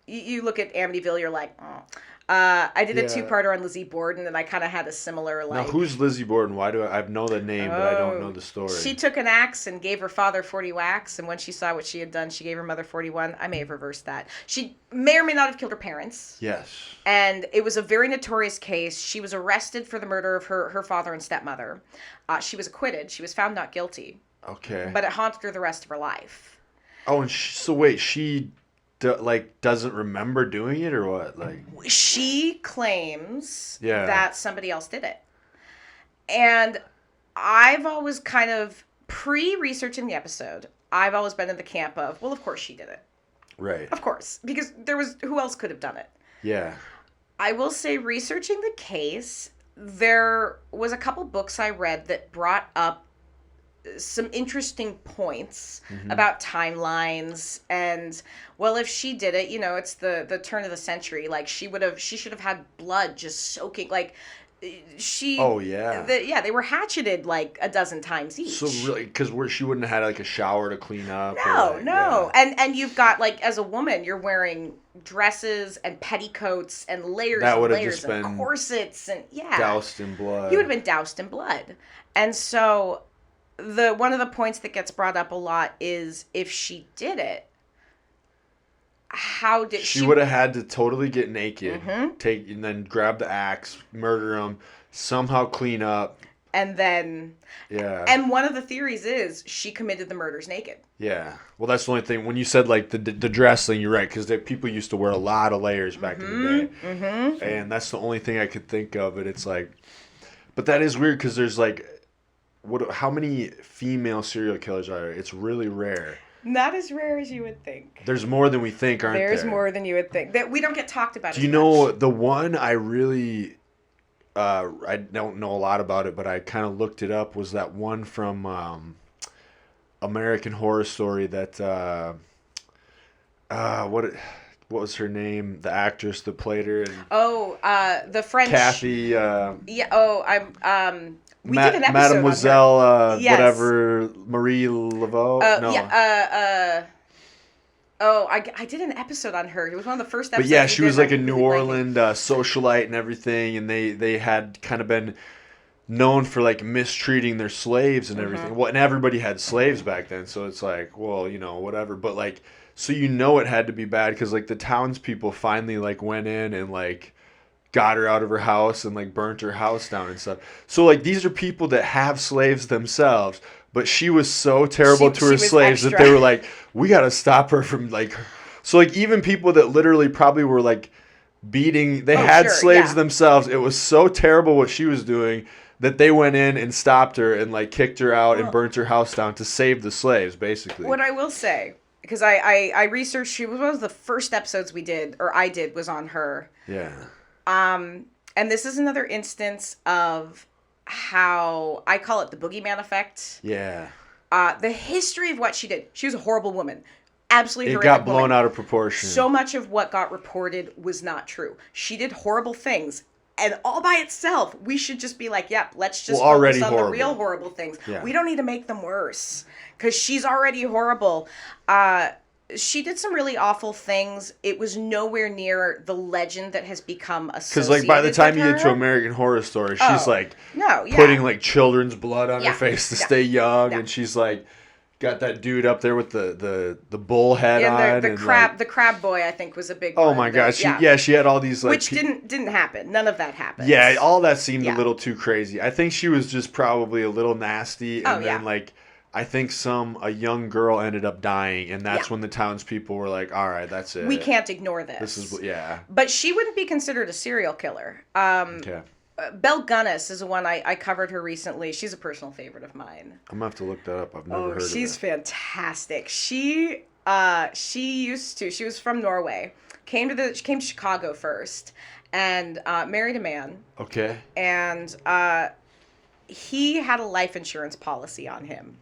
[SPEAKER 2] You look at Amityville, you're like, oh. I did a two-parter on Lizzie Borden, and I kind of had a similar, like...
[SPEAKER 1] Now, who's Lizzie Borden? Why do I know the name, but I don't know the story?
[SPEAKER 2] She took an axe and gave her father 40 whacks, and when she saw what she had done, she gave her mother 41. I may have reversed that. She may or may not have killed her parents.
[SPEAKER 1] Yes.
[SPEAKER 2] And it was a very notorious case. She was arrested for the murder of her father and stepmother. She was acquitted. She was found not guilty.
[SPEAKER 1] Okay.
[SPEAKER 2] But it haunted her the rest of her life.
[SPEAKER 1] Oh, and so wait, she... doesn't remember doing it or what? Like,
[SPEAKER 2] she claims that somebody else did it. And I've always kind of, pre-researching the episode, I've always been in the camp of, well, of course she did it.
[SPEAKER 1] Right.
[SPEAKER 2] Of course. Because who else could have done it?
[SPEAKER 1] Yeah.
[SPEAKER 2] I will say, researching the case, there was a couple books I read that brought up some interesting points about timelines and, well, if she did it, it's the turn of the century. Like, she should have had blood just soaking. Like,
[SPEAKER 1] Oh, yeah.
[SPEAKER 2] They were hatcheted like a dozen times each.
[SPEAKER 1] So really, because she wouldn't have had like a shower to clean up.
[SPEAKER 2] No,
[SPEAKER 1] like,
[SPEAKER 2] no.
[SPEAKER 1] Yeah.
[SPEAKER 2] And you've got, like, as a woman, you're wearing dresses and petticoats and layers
[SPEAKER 1] That
[SPEAKER 2] and
[SPEAKER 1] would have
[SPEAKER 2] layers
[SPEAKER 1] just
[SPEAKER 2] and
[SPEAKER 1] been
[SPEAKER 2] corsets and
[SPEAKER 1] doused in blood.
[SPEAKER 2] You would have been doused in blood. And so one of the points that gets brought up a lot is if she did it, how did
[SPEAKER 1] she would have had to totally get naked,
[SPEAKER 2] Mm-hmm.
[SPEAKER 1] and then grab the axe, murder him, somehow clean up.
[SPEAKER 2] And then,
[SPEAKER 1] yeah.
[SPEAKER 2] And one of the theories is she committed the murders naked.
[SPEAKER 1] Yeah. Well, that's the only thing. When you said like the dress thing, you're right, because people used to wear a lot of layers back in the day, and that's the only thing I could think of. And it's like, but that is weird because there's like, how many female serial killers are there? It's really rare.
[SPEAKER 2] Not as rare as you would think.
[SPEAKER 1] There's more than we think, aren't there?
[SPEAKER 2] There's more than you would think. That we don't get talked about.
[SPEAKER 1] Do you know the one I really? I don't know a lot about it, but I kind of looked it up. Was that one from American Horror Story? That what was her name? The actress that played her. And
[SPEAKER 2] the French.
[SPEAKER 1] Kathy.
[SPEAKER 2] Yeah. Oh, we did an episode
[SPEAKER 1] Mademoiselle,
[SPEAKER 2] on her. Yes.
[SPEAKER 1] whatever, Marie Laveau. No.
[SPEAKER 2] Yeah. I did an episode on her. It was one of the first episodes.
[SPEAKER 1] But yeah, she was like a New Orleans socialite and everything, and they had kind of been known for like mistreating their slaves and everything. Well, and everybody had slaves back then, so it's like, well, whatever. But like, so it had to be bad because like the townspeople finally like went in and like got her out of her house and like burnt her house down and stuff. So like these are people that have slaves themselves, but she was so terrible to her slaves that they were like, we got to stop her from like, so like even people that literally probably were like beating, they had slaves themselves. It was so terrible what she was doing that they went in and stopped her and like kicked her out and burnt her house down to save the slaves, basically.
[SPEAKER 2] What I will say, because I researched, she was one of the first episodes we did, or I did, was on her.
[SPEAKER 1] Yeah.
[SPEAKER 2] And this is another instance of how I call it the boogeyman effect.
[SPEAKER 1] Yeah.
[SPEAKER 2] The history of what she did. She was a horrible woman. Absolutely horrific.
[SPEAKER 1] It got blown out of proportion.
[SPEAKER 2] So much of what got reported was not true. She did horrible things. And all by itself, we should just be like, yep, let's just focus on the real horrible things. Yeah. We don't need to make them worse. Because she's already horrible. She did some really awful things. It was nowhere near the legend that has become associated.
[SPEAKER 1] Because like by the time you get to American Horror Story, she's like putting like children's blood on her face to stay young, and she's like got that dude up there with the bull head on.
[SPEAKER 2] The crab boy, I think, was a big
[SPEAKER 1] one.
[SPEAKER 2] Oh
[SPEAKER 1] my gosh, she had all these like
[SPEAKER 2] which didn't happen. None of that happened.
[SPEAKER 1] Yeah, all that seemed a little too crazy. I think she was just probably a little nasty, and then like. I think a young girl ended up dying, and that's when the townspeople were like, all right, that's it.
[SPEAKER 2] We can't ignore this.
[SPEAKER 1] This is, yeah.
[SPEAKER 2] But she wouldn't be considered a serial killer. Okay. Belle Gunnis is the one I covered her recently. She's a personal favorite of mine.
[SPEAKER 1] I'm going to have to look that up. I've never heard of her.
[SPEAKER 2] She's fantastic. She was from Norway. She came to Chicago first, and married a man.
[SPEAKER 1] Okay.
[SPEAKER 2] And he had a life insurance policy on him.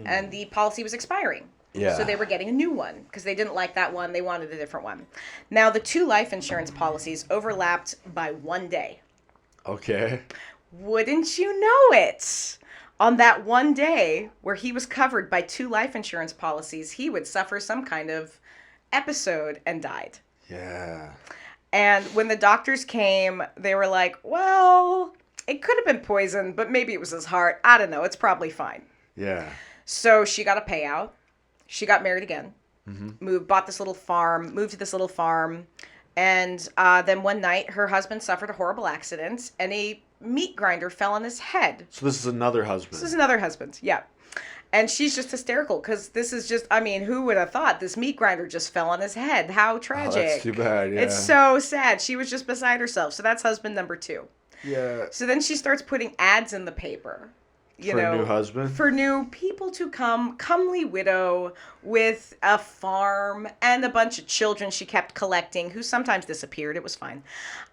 [SPEAKER 2] And the policy was expiring. Yeah. So they were getting a new one because they didn't like that one. They wanted a different one. Now, the two life insurance policies overlapped by 1 day.
[SPEAKER 1] Okay.
[SPEAKER 2] Wouldn't you know it? On that 1 day where he was covered by two life insurance policies, he would suffer some kind of episode and died.
[SPEAKER 1] Yeah.
[SPEAKER 2] And when the doctors came, they were like, well, it could have been poison, but maybe it was his heart. I don't know. It's probably fine.
[SPEAKER 1] Yeah.
[SPEAKER 2] So she got a payout. She got married again. Moved to this little farm. And then one night, her husband suffered a horrible accident, and a meat grinder fell on his head.
[SPEAKER 1] So this is another husband.
[SPEAKER 2] Yeah. And she's just hysterical because this is just, who would have thought this meat grinder just fell on his head? How tragic.
[SPEAKER 1] Oh, that's too bad, yeah.
[SPEAKER 2] It's so sad. She was just beside herself. So that's husband number 2.
[SPEAKER 1] Yeah.
[SPEAKER 2] So then she starts putting ads in the paper.
[SPEAKER 1] For a new husband?
[SPEAKER 2] For new people to come, comely widow with a farm and a bunch of children she kept collecting who sometimes disappeared. It was fine.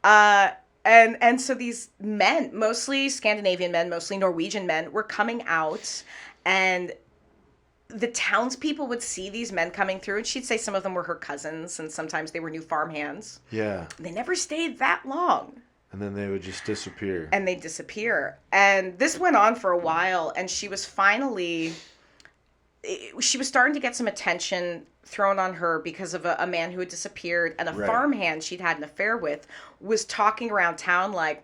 [SPEAKER 2] And so these men, mostly Scandinavian men, mostly Norwegian men, were coming out, and the townspeople would see these men coming through, and she'd say some of them were her cousins, and sometimes they were new farmhands.
[SPEAKER 1] Yeah.
[SPEAKER 2] They never stayed that long.
[SPEAKER 1] And then they would just disappear.
[SPEAKER 2] And they disappear. And this went on for a while, and she was starting to get some attention thrown on her because of a man who had disappeared, and a farmhand she'd had an affair with was talking around town like,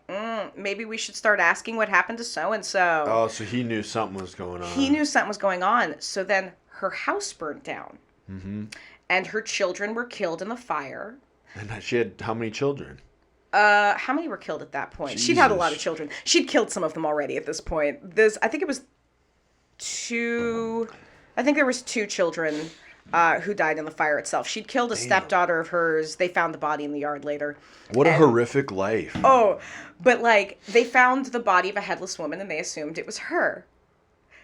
[SPEAKER 2] maybe we should start asking what happened to so-and-so.
[SPEAKER 1] Oh, so he knew something was going on.
[SPEAKER 2] He knew something was going on. So then her house burned down.
[SPEAKER 1] Mm-hmm.
[SPEAKER 2] And her children were killed in the fire.
[SPEAKER 1] And she had how many children?
[SPEAKER 2] How many were killed at that point?
[SPEAKER 1] Jesus.
[SPEAKER 2] She'd had a lot of children. She'd killed some of them already at this point. I think there was two children who died in the fire itself. She'd killed a stepdaughter of hers. They found the body in the yard later.
[SPEAKER 1] What a horrific life.
[SPEAKER 2] Oh, but like they found the body of a headless woman and they assumed it was her.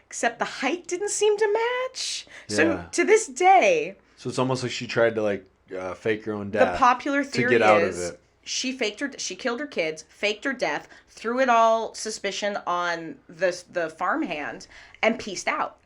[SPEAKER 2] Except the height didn't seem to match. So to this day...
[SPEAKER 1] So it's almost like she tried to like fake her own death.
[SPEAKER 2] The popular theory
[SPEAKER 1] to get out
[SPEAKER 2] is
[SPEAKER 1] of it.
[SPEAKER 2] She killed her kids, faked her death, threw it all suspicion on the farmhand, and pieced out.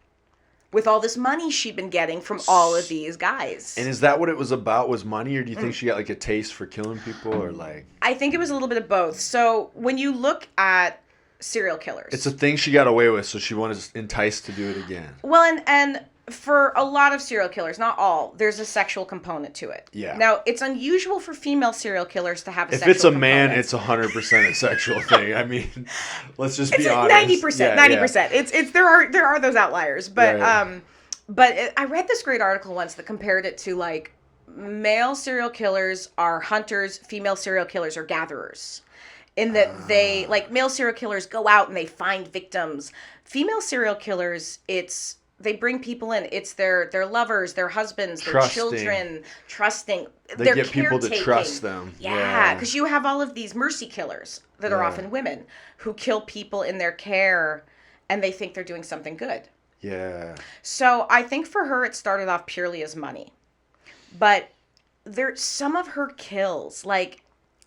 [SPEAKER 2] With all this money she'd been getting from all of these guys.
[SPEAKER 1] And is that what it was about, was money? Or do you think she got like a taste for killing people? Or like...
[SPEAKER 2] I think it was a little bit of both. So when you look at serial killers...
[SPEAKER 1] It's a thing she got away with, so she was enticed to do it again.
[SPEAKER 2] Well, and for a lot of serial killers, not all, there's a sexual component to it.
[SPEAKER 1] Yeah.
[SPEAKER 2] Now, it's unusual for female serial killers to have a
[SPEAKER 1] sexual
[SPEAKER 2] sexual
[SPEAKER 1] component.
[SPEAKER 2] If
[SPEAKER 1] it's a man, it's 100% a sexual thing. I mean, let's just be
[SPEAKER 2] honest. 90%. 90%. It's there are those outliers, but I read this great article once that compared it to like male serial killers are hunters, female serial killers are gatherers. In that they, like, male serial killers go out and they find victims. Female serial killers, they bring people in. It's their lovers, their husbands, their children, trusting.
[SPEAKER 1] They get people to trust them.
[SPEAKER 2] Yeah, because you have all of these mercy killers that are often women who kill people in their care and they think they're doing something good.
[SPEAKER 1] Yeah.
[SPEAKER 2] So I think for her it started off purely as money. But some of her kills, like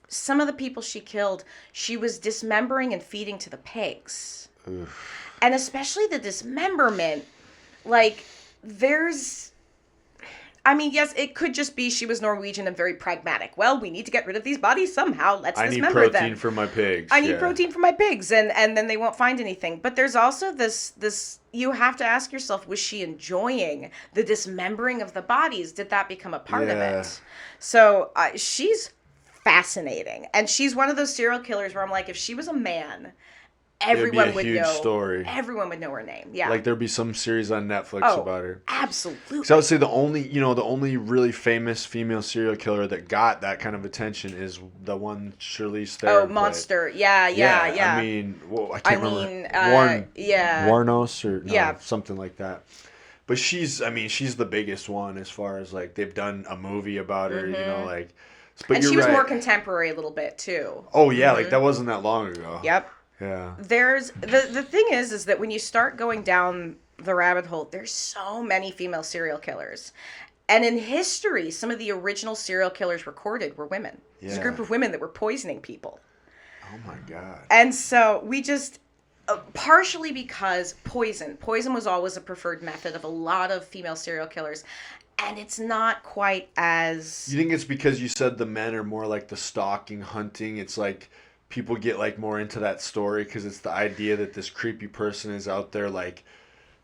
[SPEAKER 2] some of the people she killed, she was dismembering and feeding to the pigs. Oof. And especially the dismemberment, like yes, it could just be she was Norwegian and very pragmatic. Well, we need to get rid of these bodies somehow. Let's dismember them.
[SPEAKER 1] I need protein for my pigs.
[SPEAKER 2] I need protein for my pigs, and then they won't find anything. But there's also this you have to ask yourself, was she enjoying the dismembering of the bodies? Did that become a part of it? So she's fascinating. And she's one of those serial killers where I'm like, if she was a man... Everyone would know. Story. Everyone would know her name. Yeah.
[SPEAKER 1] Like there'd be some series on Netflix about her.
[SPEAKER 2] Absolutely.
[SPEAKER 1] So I would say the only really famous female serial killer that got that kind of attention is the one Charlize Theron played.
[SPEAKER 2] Monster. Yeah.
[SPEAKER 1] I mean, I can't remember. Warnos or something like that. But she's the biggest one as far as like they've done a movie about her. Mm-hmm. But
[SPEAKER 2] she was more contemporary a little bit too.
[SPEAKER 1] Oh yeah, like that wasn't that long ago.
[SPEAKER 2] Yep.
[SPEAKER 1] Yeah.
[SPEAKER 2] There's the thing is that when you start going down the rabbit hole, there's so many female serial killers. And in history, some of the original serial killers recorded were women. Yeah. There's a group of women that were poisoning people.
[SPEAKER 1] Oh my God.
[SPEAKER 2] And so we just partially because poison was always a preferred method of a lot of female serial killers. And it's not quite as...
[SPEAKER 1] You think it's because you said the men are more like the stalking, hunting? It's like people get like more into that story because it's the idea that this creepy person is out there like,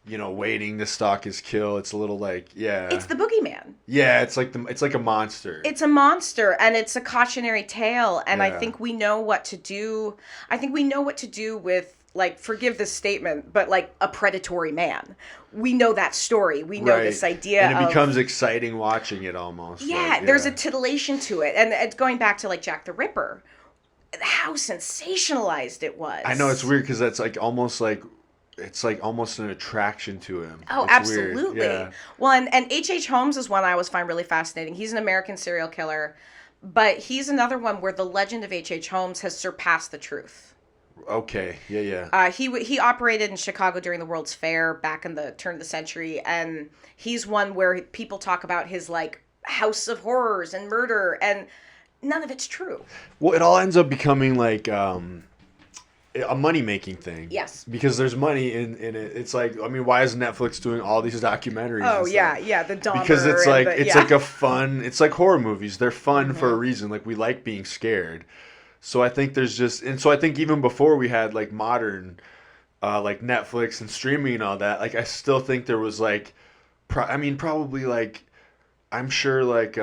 [SPEAKER 1] waiting to stalk his kill. It's a little like,
[SPEAKER 2] It's the boogeyman.
[SPEAKER 1] Yeah, it's like a monster.
[SPEAKER 2] It's a monster and it's a cautionary tale. And I think we know what to do. I think we know what to do with, like, forgive this statement, but like a predatory man. We know that story. We know this idea
[SPEAKER 1] and it becomes exciting watching it almost.
[SPEAKER 2] Yeah, there's a titillation to it. And it's going back to like Jack the Ripper. How sensationalized it was.
[SPEAKER 1] I know, it's weird because that's like almost like it's like almost an attraction to him.
[SPEAKER 2] Oh,
[SPEAKER 1] it's
[SPEAKER 2] absolutely.
[SPEAKER 1] Weird. Yeah.
[SPEAKER 2] Well, and H.H. Holmes is one I always find really fascinating. He's an American serial killer, but he's another one where the legend of H.H. Holmes has surpassed the truth.
[SPEAKER 1] Okay. Yeah.
[SPEAKER 2] He operated in Chicago during the World's Fair back in the turn of the century, and he's one where people talk about his like house of horrors and murder, and none of it's true.
[SPEAKER 1] Well, it all ends up becoming like a money-making thing.
[SPEAKER 2] Yes.
[SPEAKER 1] Because there's money in it. It's like, I mean, why is Netflix doing all these documentaries?
[SPEAKER 2] Oh, yeah, the Dahmer.
[SPEAKER 1] Because it's like, like a fun, it's like horror movies. They're fun for a reason. Like, we like being scared. So I think there's just, and so I think even before we had like modern, like Netflix and streaming and all that, like I still think there was like, probably like, I'm sure like,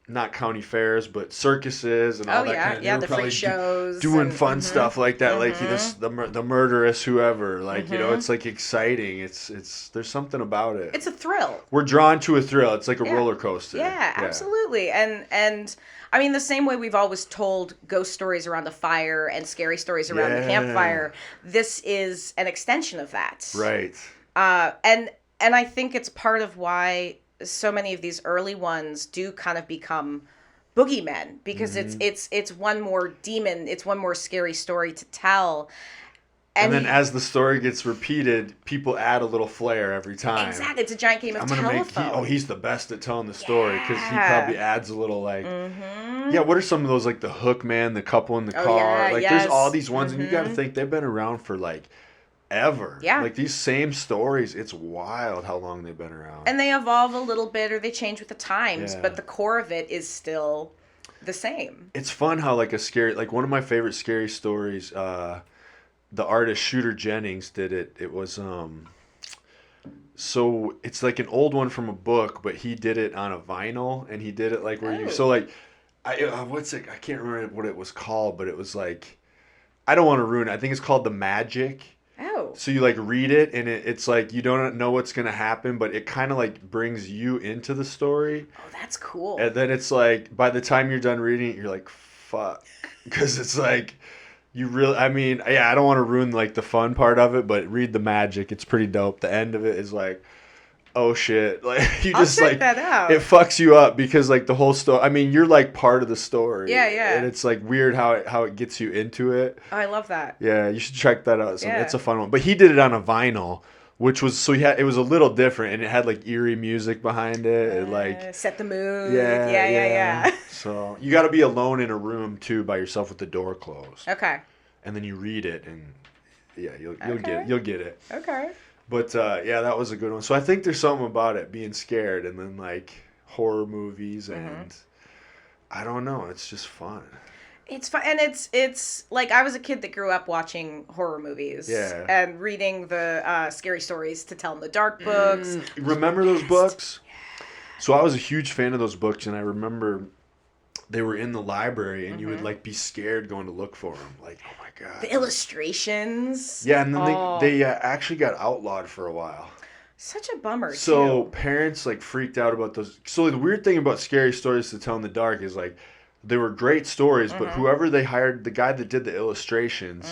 [SPEAKER 1] not county fairs, but circuses and all that kind of.
[SPEAKER 2] Yeah,
[SPEAKER 1] they were
[SPEAKER 2] the freak shows,
[SPEAKER 1] doing
[SPEAKER 2] and,
[SPEAKER 1] fun stuff like that, like the murderous whoever, like it's like exciting. It's there's something about it.
[SPEAKER 2] It's a thrill.
[SPEAKER 1] We're drawn to a thrill. It's like a roller coaster.
[SPEAKER 2] Yeah, absolutely. And I mean, the same way we've always told ghost stories around the fire and scary stories around the campfire, this is an extension of that.
[SPEAKER 1] Right.
[SPEAKER 2] And I think it's part of why so many of these early ones do kind of become boogeymen, because it's one more demon, it's one more scary story to tell.
[SPEAKER 1] And then as the story gets repeated, people add a little flair every time.
[SPEAKER 2] Exactly. It's a giant game of telephone.
[SPEAKER 1] He's the best at telling the story, because he probably adds a little like, yeah, what are some of those, like the hook man, the couple in the car? There's all these ones, and you got to think they've been around for like ever.
[SPEAKER 2] Yeah.
[SPEAKER 1] Like these same stories, it's wild how long they've been around.
[SPEAKER 2] And they evolve a little bit, or they change with the times, but the core of it is still the same.
[SPEAKER 1] It's fun how like one of my favorite scary stories, the artist Shooter Jennings did it. It was so it's like an old one from a book, but he did it on a vinyl, and he did it like where I can't remember what it was called, but it was like, I don't want to ruin it. I think it's called The Magic.
[SPEAKER 2] Oh.
[SPEAKER 1] So you like read it, and it's like you don't know what's gonna happen, but it kind of like brings you into the story.
[SPEAKER 2] Oh, that's cool.
[SPEAKER 1] And then it's like by the time you're done reading it, you're like, fuck, because it's like you really. I mean, yeah, I don't want to ruin like the fun part of it, but read The Magic. It's pretty dope. The end of it is like, oh shit, like you just
[SPEAKER 2] I'll check that out.
[SPEAKER 1] It fucks you up, because like the whole story, I mean, you're like part of the story.
[SPEAKER 2] Yeah.
[SPEAKER 1] And it's like weird how it gets you into it.
[SPEAKER 2] Oh, I love that.
[SPEAKER 1] Yeah, you should check that out. It's a fun one. But he did it on a vinyl, which was, so it was a little different, and it had like eerie music behind it. It like
[SPEAKER 2] set the mood.
[SPEAKER 1] Yeah. So you got to be alone in a room too, by yourself with the door closed.
[SPEAKER 2] Okay.
[SPEAKER 1] And then you read it, and you'll get it.
[SPEAKER 2] Okay.
[SPEAKER 1] But that was a good one. So I think there's something about it, being scared, and then like horror movies, and I don't know, it's just fun.
[SPEAKER 2] It's fun, and it's like, I was a kid that grew up watching horror movies, and reading the scary stories to tell in the dark books.
[SPEAKER 1] Remember those books? Yeah. So I was a huge fan of those books, and I remember they were in the library, and you would like be scared going to look for them. Like, oh my god,
[SPEAKER 2] the illustrations.
[SPEAKER 1] Yeah, and then they actually got outlawed for a while.
[SPEAKER 2] Such a bummer.
[SPEAKER 1] So parents like freaked out about those. So the weird thing about scary stories to tell in the dark is like, they were great stories, but whoever they hired, the guy that did the illustrations,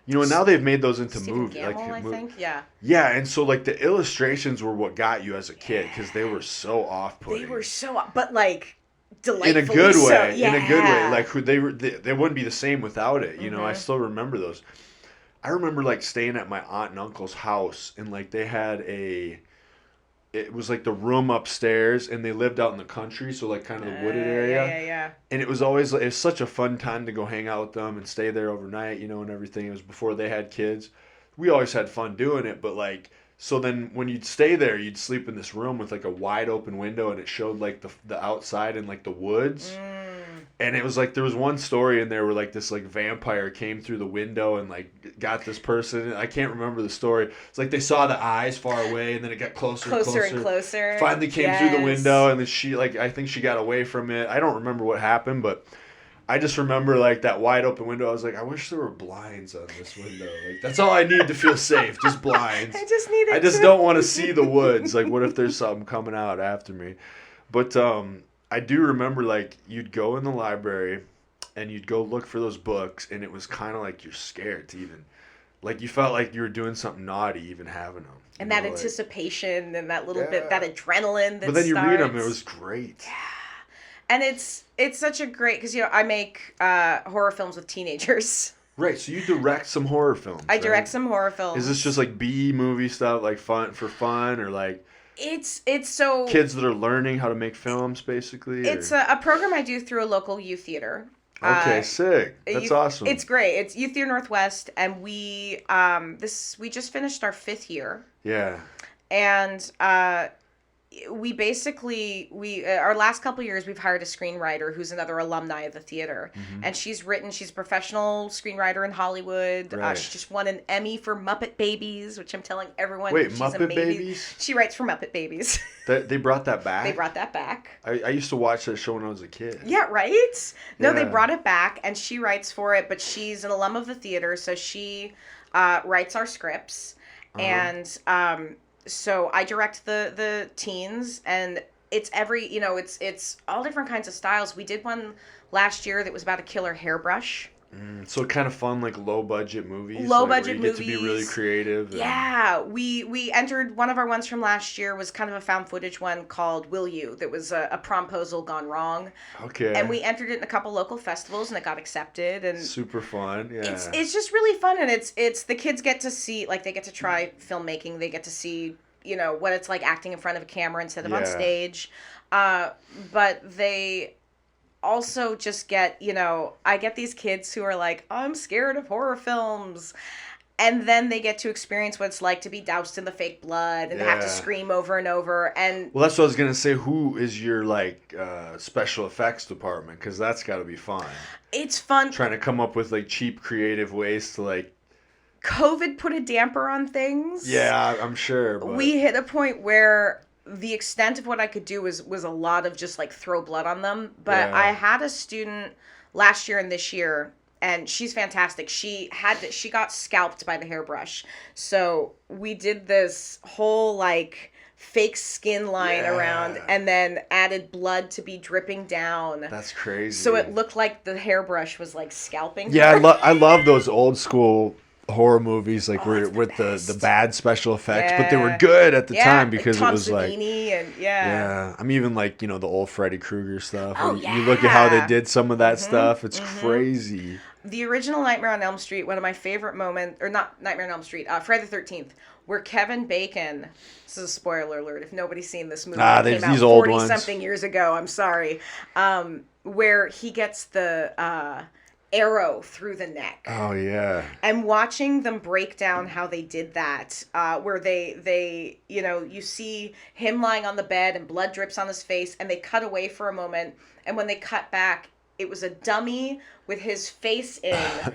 [SPEAKER 1] now they've made those into movies.
[SPEAKER 2] I think.
[SPEAKER 1] Yeah, and so like the illustrations were what got you as a kid, because they were so off-putting.
[SPEAKER 2] They were but like delightfully
[SPEAKER 1] in a good way.
[SPEAKER 2] So, yeah.
[SPEAKER 1] In a good way. Like they wouldn't be the same without it. You know, I still remember those. I remember like staying at my aunt and uncle's house, and like they had it was like the room upstairs, and they lived out in the country, so like kind of the wooded area.
[SPEAKER 2] Yeah.
[SPEAKER 1] And it was always like, it was such a fun time to go hang out with them and stay there overnight, and everything. It was before they had kids. We always had fun doing it, but like, so then when you'd stay there, you'd sleep in this room with like a wide open window, and it showed like the outside and like the woods. And it was like, there was one story in there where like this like vampire came through the window and like got this person. I can't remember the story. It's like they saw the eyes far away, and then it got closer and closer. Finally came through the window, and then she like, I think she got away from it. I don't remember what happened, but I just remember like that wide open window. I was like, I wish there were blinds on this window. Like, that's all I need to feel safe, just blinds. I just don't want to see the woods. Like, what if there's something coming out after me? But I do remember like you'd go in the library and you'd go look for those books, and it was kind of like you're scared to even, like you felt like you were doing something naughty even having them.
[SPEAKER 2] And that anticipation and that little bit, that adrenaline that
[SPEAKER 1] But then you read them, it was great.
[SPEAKER 2] Yeah. And it's such a great, because I make horror films with teenagers.
[SPEAKER 1] Right, so you direct some horror films.
[SPEAKER 2] I direct some horror films.
[SPEAKER 1] Is this just like B movie stuff, like fun, or like?
[SPEAKER 2] It's so
[SPEAKER 1] kids that are learning how to make films, basically.
[SPEAKER 2] It's a program I do through a local youth theater.
[SPEAKER 1] Okay, sick. That's awesome.
[SPEAKER 2] It's great. It's Youth Theater Northwest, and we just finished our 5th year.
[SPEAKER 1] Yeah.
[SPEAKER 2] And we basically our last couple of years we've hired a screenwriter who's another alumni of the theater, and she's a professional screenwriter in Hollywood.
[SPEAKER 1] Right.
[SPEAKER 2] She just won an Emmy for Muppet Babies, which I'm telling everyone.
[SPEAKER 1] Wait,
[SPEAKER 2] she's
[SPEAKER 1] Muppet
[SPEAKER 2] amazing.
[SPEAKER 1] Babies?
[SPEAKER 2] She writes for Muppet Babies.
[SPEAKER 1] They brought that back?
[SPEAKER 2] They brought that back.
[SPEAKER 1] I used to watch that show when I was a kid.
[SPEAKER 2] Yeah, right? No, they
[SPEAKER 1] Yeah.
[SPEAKER 2] brought it back, and she writes for it, but she's an alum of the theater, so she writes our scripts, and so I direct the teens, and it's it's all different kinds of styles. We did one last year that was about a killer hairbrush.
[SPEAKER 1] So kind of fun, like low budget movies.
[SPEAKER 2] Low
[SPEAKER 1] like,
[SPEAKER 2] budget
[SPEAKER 1] where you get to be really
[SPEAKER 2] movies.
[SPEAKER 1] creative. And...
[SPEAKER 2] Yeah, we entered one of our ones from last year was kind of a found footage one called Will You, that was a promposal gone wrong.
[SPEAKER 1] Okay.
[SPEAKER 2] And we entered it in a couple local festivals, and it got accepted. And
[SPEAKER 1] super fun. Yeah.
[SPEAKER 2] it's just really fun, and it's the kids get to see, like, they get to try filmmaking. They get to see what it's like acting in front of a camera instead of on stage. But they also just get, I get these kids who are like, I'm scared of horror films. And then they get to experience what it's like to be doused in the fake blood, and they have to scream over and over. And
[SPEAKER 1] well, that's what I was going to say. Who is your, special effects department? Because that's got to be fun.
[SPEAKER 2] it's fun.
[SPEAKER 1] Trying to come up with, cheap, creative ways to,
[SPEAKER 2] COVID put a damper on things.
[SPEAKER 1] Yeah, I'm sure. But...
[SPEAKER 2] We hit a point where the extent of what I could do was a lot of just throw blood on them. But I had a student last year and this year, and she's fantastic. She got scalped by the hairbrush. So we did this whole fake skin line around, and then added blood to be dripping down.
[SPEAKER 1] That's crazy.
[SPEAKER 2] So it looked like the hairbrush was scalping her.
[SPEAKER 1] Yeah, I love those old school horror movies with the bad special effects, but they were good at the time because
[SPEAKER 2] Tom
[SPEAKER 1] it was
[SPEAKER 2] Savini and
[SPEAKER 1] I'm even the old Freddy Krueger stuff.
[SPEAKER 2] Oh,
[SPEAKER 1] You look at how they did some of that
[SPEAKER 2] Mm-hmm.
[SPEAKER 1] stuff, it's crazy.
[SPEAKER 2] The original Nightmare on Elm Street, one of my favorite moments, or not Nightmare on Elm Street, Friday the 13th, where Kevin Bacon, this is a spoiler alert if nobody's seen this movie, it came out
[SPEAKER 1] these old
[SPEAKER 2] 40-something years ago, I'm sorry, where he gets the arrow through the neck.
[SPEAKER 1] Oh, yeah.
[SPEAKER 2] And watching them break down how they did that, where they you see him lying on the bed and blood drips on his face, and they cut away for a moment, and when they cut back, it was a dummy with his face in,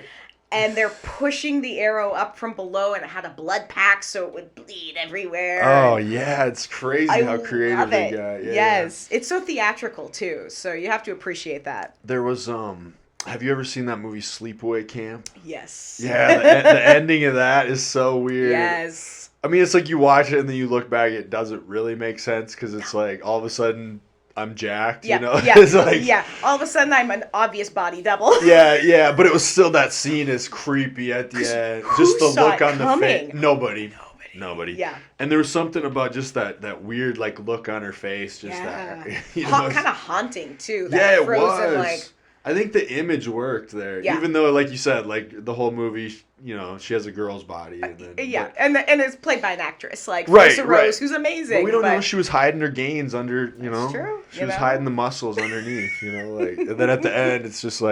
[SPEAKER 2] and they're pushing the arrow up from below, and it had a blood pack so it would bleed everywhere.
[SPEAKER 1] Oh, yeah, it's crazy how creative
[SPEAKER 2] love
[SPEAKER 1] they
[SPEAKER 2] it.
[SPEAKER 1] got. Yeah,
[SPEAKER 2] yes, it's so theatrical, too, so you have to appreciate that.
[SPEAKER 1] There was, have you ever seen that movie Sleepaway Camp?
[SPEAKER 2] Yes.
[SPEAKER 1] Yeah, the ending of that is so weird.
[SPEAKER 2] Yes.
[SPEAKER 1] I mean, it's you watch it and then you look back, it doesn't really make sense because it's all of a sudden I'm jacked,
[SPEAKER 2] Yeah,
[SPEAKER 1] Yeah. It's
[SPEAKER 2] yeah. All of a sudden, I'm an obvious body double.
[SPEAKER 1] Yeah, but it was still, that scene is creepy at the end. Just the
[SPEAKER 2] saw
[SPEAKER 1] look
[SPEAKER 2] it
[SPEAKER 1] on the face.
[SPEAKER 2] coming?
[SPEAKER 1] Nobody.
[SPEAKER 2] Yeah.
[SPEAKER 1] And there was something about just that weird look on her face, just that.
[SPEAKER 2] Kind of haunting too. That
[SPEAKER 1] Yeah, it
[SPEAKER 2] frozen,
[SPEAKER 1] was. I think the image worked there.
[SPEAKER 2] Yeah.
[SPEAKER 1] Even though, like you said, the whole movie, she has a girl's body. And then,
[SPEAKER 2] and it's played by an actress,
[SPEAKER 1] Right,
[SPEAKER 2] Felissa Rose,
[SPEAKER 1] right.
[SPEAKER 2] who's amazing.
[SPEAKER 1] But we don't know if she was hiding her gains under,
[SPEAKER 2] That's true,
[SPEAKER 1] She was hiding the muscles underneath, and then at the end, it's just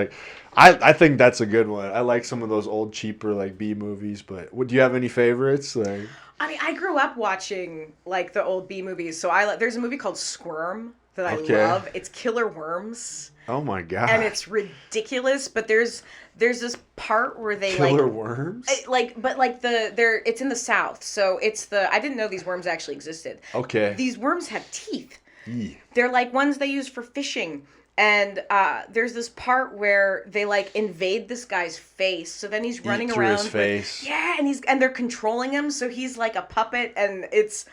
[SPEAKER 1] I think that's a good one. I like some of those old, cheaper, B movies, but do you have any favorites?
[SPEAKER 2] I mean, I grew up watching, the old B movies, so there's a movie called Squirm that I love. It's killer worms.
[SPEAKER 1] Oh my god!
[SPEAKER 2] And it's ridiculous, but there's this part where they
[SPEAKER 1] killer worms.
[SPEAKER 2] It's in the South, so I didn't know these worms actually existed.
[SPEAKER 1] Okay.
[SPEAKER 2] These worms have teeth.
[SPEAKER 1] Eee.
[SPEAKER 2] They're ones they use for fishing, and there's this part where they invade this guy's face. So then he's running around
[SPEAKER 1] his face.
[SPEAKER 2] and they're controlling him, so he's like a puppet, and it's.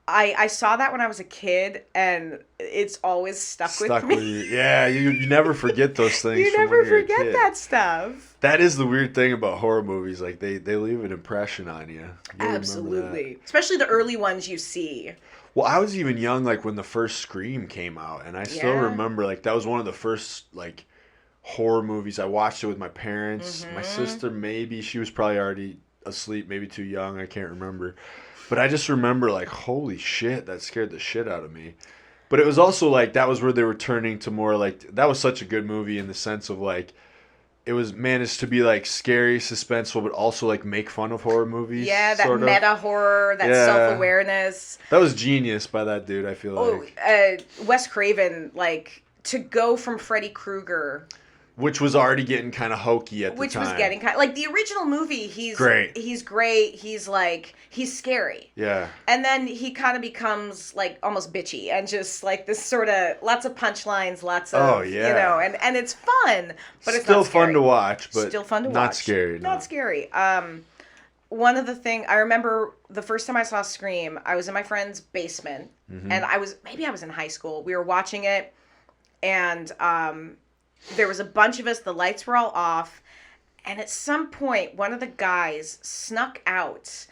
[SPEAKER 2] I saw that when I was a kid, and it's always stuck with me.
[SPEAKER 1] You. Yeah, you never forget those things.
[SPEAKER 2] You never forget that stuff.
[SPEAKER 1] That is the weird thing about horror movies. They leave an impression on you.
[SPEAKER 2] Absolutely. Especially the early ones you see.
[SPEAKER 1] Well, I was even young, when the first Scream came out, and I still remember, that was one of the first, horror movies. I watched it with my parents. Mm-hmm. My sister, maybe, she was probably already asleep, maybe too young, I can't remember. But I just remember, holy shit, that scared the shit out of me. But it was also, that was where they were turning to more, that was such a good movie in the sense of, it was managed to be like scary, suspenseful, but also like make fun of horror movies.
[SPEAKER 2] Yeah, that meta horror, that self-awareness.
[SPEAKER 1] That was genius by that dude, I feel like.
[SPEAKER 2] Wes Craven, like, to go from Freddy Krueger,
[SPEAKER 1] which was already getting kind of hokey at the time.
[SPEAKER 2] Which was getting kind of... Like, the original movie, he's great. He's great. He's, like... He's scary.
[SPEAKER 1] Yeah.
[SPEAKER 2] And then he kind of becomes, like, almost bitchy. And just, like, this sort of... Lots of punchlines, lots of... Oh, yeah. You know, and it's fun, but it's
[SPEAKER 1] still
[SPEAKER 2] not scary.
[SPEAKER 1] Fun to watch, but
[SPEAKER 2] still fun to
[SPEAKER 1] not
[SPEAKER 2] watch.
[SPEAKER 1] Scary.
[SPEAKER 2] Not scary. One of the things... I remember the first time I saw Scream, I was in my friend's basement. Mm-hmm. And I was... Maybe I was in high school. We were watching it. And, there was a bunch of us, the lights were all off, and at some point, one of the guys snuck out,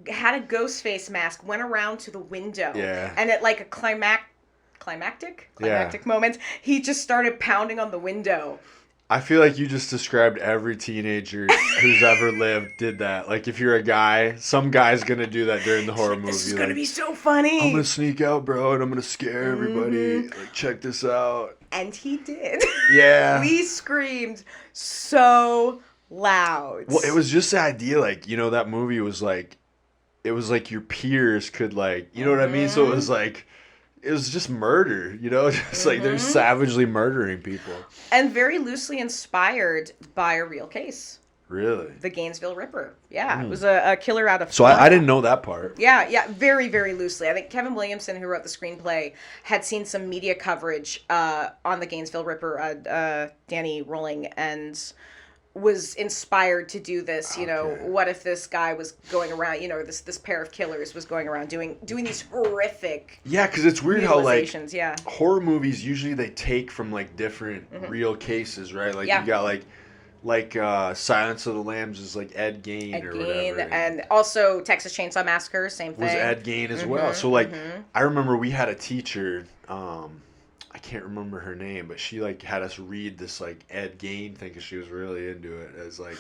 [SPEAKER 2] had a ghost face mask, went around to the window, and at like a climactic moment, he just started pounding on the window.
[SPEAKER 1] I feel like you just described every teenager who's ever lived did that. Like, if you're a guy, some guy's going to do that during the horror movie.
[SPEAKER 2] This is going to be so funny.
[SPEAKER 1] I'm going to sneak out, bro, and I'm going to scare everybody. Like, check this out.
[SPEAKER 2] And he did.
[SPEAKER 1] Yeah.
[SPEAKER 2] We screamed so loud.
[SPEAKER 1] Well, it was just the idea, like, you know, that movie was like, it was like your peers could, like, you know what I mean? So it was like... It was just murder, you know? Just like they're savagely murdering people.
[SPEAKER 2] And very loosely inspired by a real case.
[SPEAKER 1] Really?
[SPEAKER 2] The Gainesville Ripper. Yeah, it was a killer out of
[SPEAKER 1] So I didn't know that part.
[SPEAKER 2] Yeah, very, very loosely. I think Kevin Williamson, who wrote the screenplay, had seen some media coverage on the Gainesville Ripper, Danny Rolling, and was inspired to do this. You know, what if this guy was going around, you know, this pair of killers was going around doing these horrific
[SPEAKER 1] because it's weird how, like,
[SPEAKER 2] horror
[SPEAKER 1] movies, usually they take from, like, different real cases, right? Like, you got, like Silence of the Lambs is, like, Ed Gein or whatever.
[SPEAKER 2] And also Texas Chainsaw Massacre, same thing.
[SPEAKER 1] Was Ed Gein as well. So, like, I remember we had a teacher, I can't remember her name, but she, like, had us read this, like, Ed Gein thing because she was really into it. As like,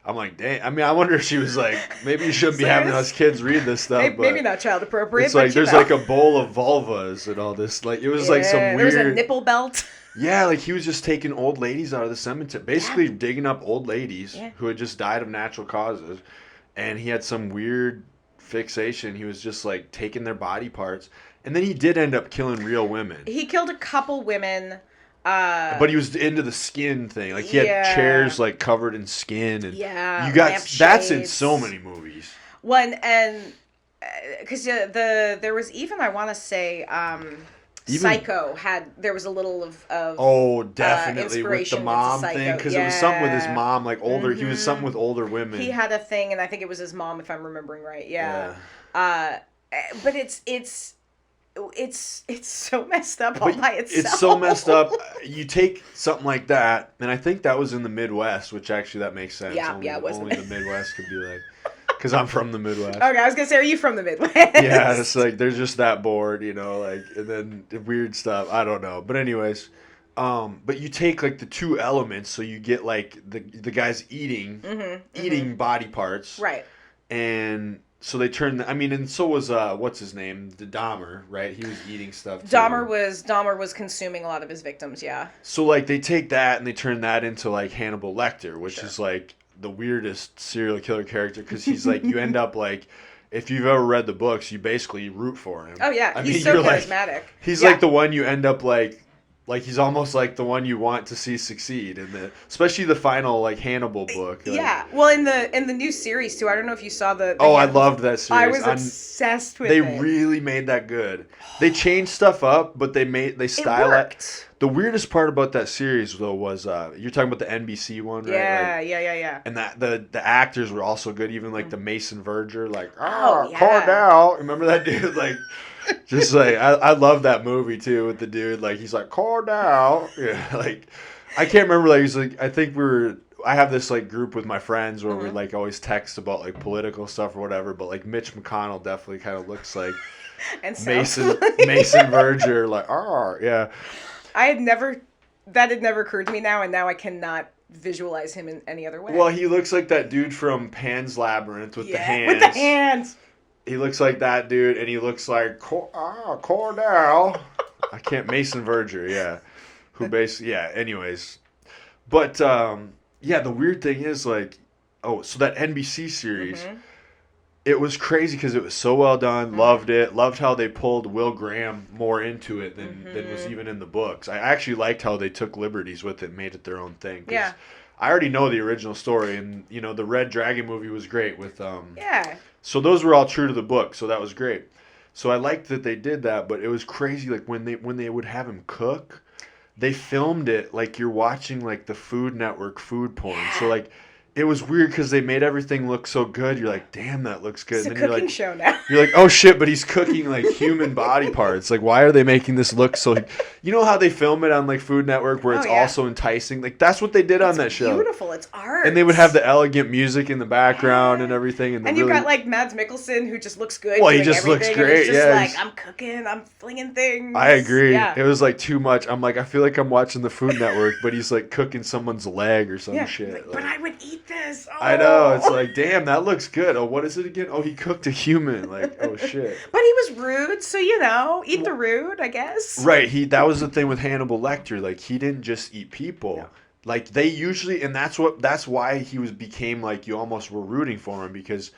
[SPEAKER 1] I'm like, dang. I mean, I wonder if she was like, maybe you shouldn't be having us kids read this stuff.
[SPEAKER 2] Maybe not child appropriate.
[SPEAKER 1] It's like there's like a bowl of vulvas and all this. Like, it was like some weird.
[SPEAKER 2] There was a nipple belt.
[SPEAKER 1] Yeah, like he was just taking old ladies out of the cemetery, basically digging up old ladies who had just died of natural causes, and he had some weird fixation. He was just like taking their body parts. And then he did end up killing real women.
[SPEAKER 2] He killed a couple women.
[SPEAKER 1] But he was into the skin thing. Like, he had chairs, like, covered in skin. And you got that's in so many movies.
[SPEAKER 2] And because there was even, I want to say, Psycho there was a little of
[SPEAKER 1] definitely with the mom thing, because it was something with his mom, like older. He was something with older women.
[SPEAKER 2] He had a thing, and I think it was his mom, if I'm remembering right. But it's so messed up all by itself.
[SPEAKER 1] It's so messed up. You take something like that, and I think that was in the Midwest, which actually that makes sense. Only the Midwest could be like, because I'm from the Midwest.
[SPEAKER 2] Okay, I was gonna say, are you from the Midwest?
[SPEAKER 1] Yeah, it's like they're just that bored, you know, like, and then the weird stuff. I don't know, but anyways, but you take like the two elements, so you get like the guys eating body parts,
[SPEAKER 2] right,
[SPEAKER 1] and. So they turned. And so was what's his name, the Dahmer, right? He was eating stuff too.
[SPEAKER 2] Dahmer was consuming a lot of his victims, yeah.
[SPEAKER 1] So like they take that and they turn that into like Hannibal Lecter, which is like the weirdest serial killer character, because he's like, you end up like, if you've ever read the books, you basically root for him.
[SPEAKER 2] Oh yeah, he's so charismatic.
[SPEAKER 1] Like, he's like the one you end up like he's almost like the one you want to see succeed in especially the final like Hannibal book. Like,
[SPEAKER 2] yeah, well, in the new series too. I don't know if you saw the
[SPEAKER 1] I loved that series.
[SPEAKER 2] I was obsessed with it.
[SPEAKER 1] They really made that good. They changed stuff up, but they styled it. The weirdest part about that series though was you're talking about the NBC one, right?
[SPEAKER 2] Yeah.
[SPEAKER 1] And that the actors were also good. Even like the Mason Verger, like
[SPEAKER 2] yeah.
[SPEAKER 1] Cordell. Remember that dude? Like. Just like I love that movie too with the dude, like he's like Cordell. Yeah, like I can't remember, like he's like, I think I have this like group with my friends where we like always text about like political stuff or whatever, but like Mitch McConnell definitely kind of looks like
[SPEAKER 2] and
[SPEAKER 1] Mason Verger, like yeah.
[SPEAKER 2] That had never occurred to me now, and now I cannot visualize him in any other way.
[SPEAKER 1] Well, he looks like that dude from Pan's Labyrinth with the hands.
[SPEAKER 2] With the hands.
[SPEAKER 1] He looks like that dude, and he looks like Cordell. I can't, Mason Verger, yeah. Who basically, yeah, anyways. But, yeah, the weird thing is like, so that NBC series, it was crazy because it was so well done. Loved it. Loved how they pulled Will Graham more into it than was even in the books. I actually liked how they took liberties with it and made it their own thing.
[SPEAKER 2] Yeah.
[SPEAKER 1] I already know the original story, and the Red Dragon movie was great with
[SPEAKER 2] Yeah.
[SPEAKER 1] So those were all true to the book, so that was great. So I liked that they did that, but it was crazy. Like when they would have him cook, they filmed it like you're watching like the Food Network food porn.
[SPEAKER 2] Yeah.
[SPEAKER 1] So like it was weird because they made everything look so good. You're like, damn, that looks good.
[SPEAKER 2] It's
[SPEAKER 1] and
[SPEAKER 2] a
[SPEAKER 1] then
[SPEAKER 2] cooking show now.
[SPEAKER 1] You're like, oh shit, but he's cooking like human body parts. Like, why are they making this look so? You know how they film it on like Food Network where it's also enticing? Like that's what they did on that show.
[SPEAKER 2] Beautiful, it's art.
[SPEAKER 1] And they would have the elegant music in the background and everything.
[SPEAKER 2] And you've got like Mads Mikkelsen who just looks good.
[SPEAKER 1] Well, he just looks great.
[SPEAKER 2] He's just like, I'm cooking, I'm flinging things.
[SPEAKER 1] I agree.
[SPEAKER 2] Yeah.
[SPEAKER 1] It was like too much. I'm like, I feel like I'm watching the Food Network, but he's like cooking someone's leg or some shit.
[SPEAKER 2] Like, but I would eat this. Oh.
[SPEAKER 1] I know. It's like, damn, that looks good. Oh, what is it again? Oh, he cooked a human. Like, oh shit.
[SPEAKER 2] But he was rude, so eat the rude, I guess.
[SPEAKER 1] Right. That was the thing with Hannibal Lecter. Like, he didn't just eat people.
[SPEAKER 2] No.
[SPEAKER 1] Like they usually, and that's why he became like you almost were rooting for him, because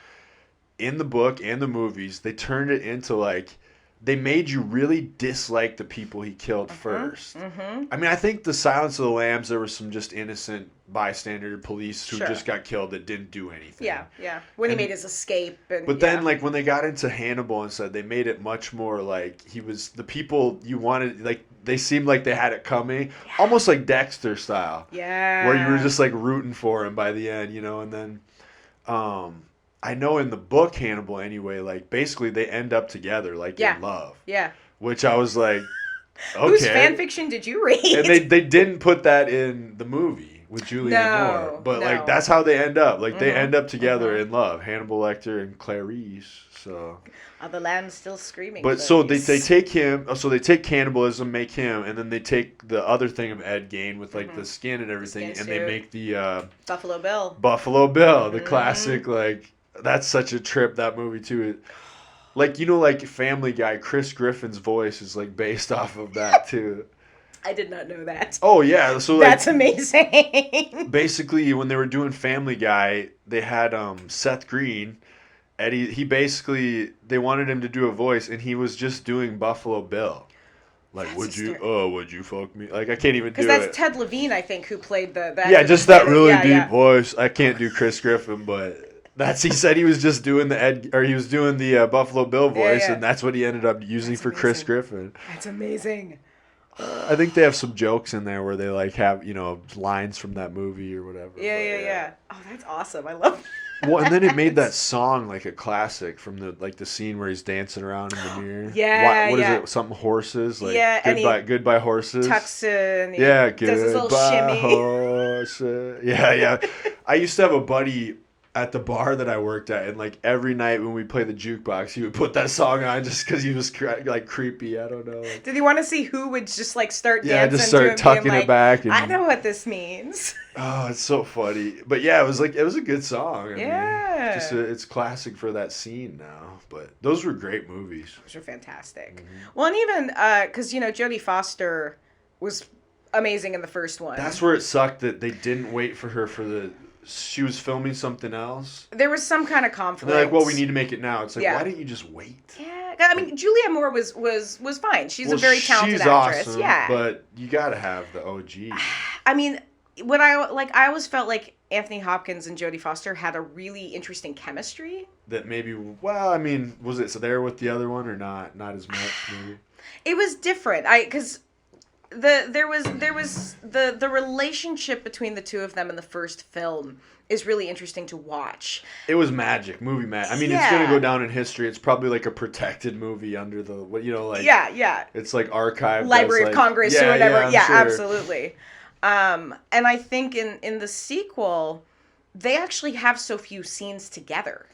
[SPEAKER 1] in the book and the movies they turned it into like they made you really dislike the people he killed first. I mean, I think the Silence of the Lambs, there was some just innocent bystander police who just got killed that didn't do anything.
[SPEAKER 2] Yeah. When he made his escape.
[SPEAKER 1] But then, like, when they got into Hannibal and said, they made it much more like he was the people you wanted, like, they seemed like they had it coming. Almost like Dexter style.
[SPEAKER 2] Yeah.
[SPEAKER 1] Where you were just, like, rooting for him by the end, and then, I know in the book Hannibal anyway, like, basically they end up together, like, in love.
[SPEAKER 2] Yeah.
[SPEAKER 1] Which I was like, okay.
[SPEAKER 2] Whose fan fiction did you read?
[SPEAKER 1] And they didn't put that in the movie with Julianne Moore. But, like, that's how they end up. Like, they end up together in love. Hannibal Lecter and Clarice. So.
[SPEAKER 2] Are the lambs still screaming?
[SPEAKER 1] But so they take him. So they take cannibalism, make him, and then they take the other thing of Ed Gein with, like, the skin and everything, and they make the
[SPEAKER 2] Buffalo Bill.
[SPEAKER 1] Buffalo Bill, the classic, like, that's such a trip, that movie, too. Like, like Family Guy, Chris Griffin's voice is, like, based off of that, too.
[SPEAKER 2] I did not know that.
[SPEAKER 1] Oh, yeah. So, like,
[SPEAKER 2] that's amazing.
[SPEAKER 1] Basically, when they were doing Family Guy, they had Seth Green. Eddie, they wanted him to do a voice, and he was just doing Buffalo Bill. Like, would you fuck me? Like, I can't even do it.
[SPEAKER 2] Because that's Ted Levine, I think, who played the...
[SPEAKER 1] just that really deep voice. I can't do Chris Griffin, but... he said he was just doing the Buffalo Bill voice, and that's what he ended up using for Chris Griffin.
[SPEAKER 2] That's amazing.
[SPEAKER 1] I think they have some jokes in there where they like have lines from that movie or whatever.
[SPEAKER 2] Yeah. Oh, that's awesome. I love that.
[SPEAKER 1] Well, and then it made that song like a classic from the scene where he's dancing around in the mirror.
[SPEAKER 2] Yeah,
[SPEAKER 1] what is it? Something horses? Like, goodbye horses.
[SPEAKER 2] Tucks in.
[SPEAKER 1] Yeah,
[SPEAKER 2] does his little shimmy.
[SPEAKER 1] Horses. Yeah. I used to have a buddy at the bar that I worked at, and like every night when we play the jukebox, he would put that song on just because he was like creepy. I don't know.
[SPEAKER 2] Did he want to see who would just like start dancing?
[SPEAKER 1] Yeah, just start tucking it back. And,
[SPEAKER 2] I know what this means.
[SPEAKER 1] Oh, it's so funny. But yeah, it was a good song. I
[SPEAKER 2] mean,
[SPEAKER 1] it's classic for that scene now. But those were great movies.
[SPEAKER 2] Those were fantastic. Well, and even because Jodie Foster was amazing in the first one.
[SPEAKER 1] That's where it sucked that they didn't wait for her she was filming something else.
[SPEAKER 2] There was some kind of conflict.
[SPEAKER 1] And they're like, well, we need to make it now. It's like, why didn't you just wait?
[SPEAKER 2] Yeah. I mean, Julianne Moore was fine. She's a very talented actress.
[SPEAKER 1] Awesome,
[SPEAKER 2] yeah.
[SPEAKER 1] But you got to have the OG.
[SPEAKER 2] I mean, I always felt like Anthony Hopkins and Jodie Foster had a really interesting chemistry.
[SPEAKER 1] That maybe, was it there with the other one or not? Not as much, maybe?
[SPEAKER 2] It was different. Because... There was the relationship between the two of them in the first film is really interesting to watch.
[SPEAKER 1] It was magic, movie magic. I mean, it's gonna go down in history. It's probably like a protected movie under the It's like archived,
[SPEAKER 2] Library of Congress or whatever.
[SPEAKER 1] Yeah, sure.
[SPEAKER 2] Absolutely. And I think in the sequel, they actually have so few scenes together.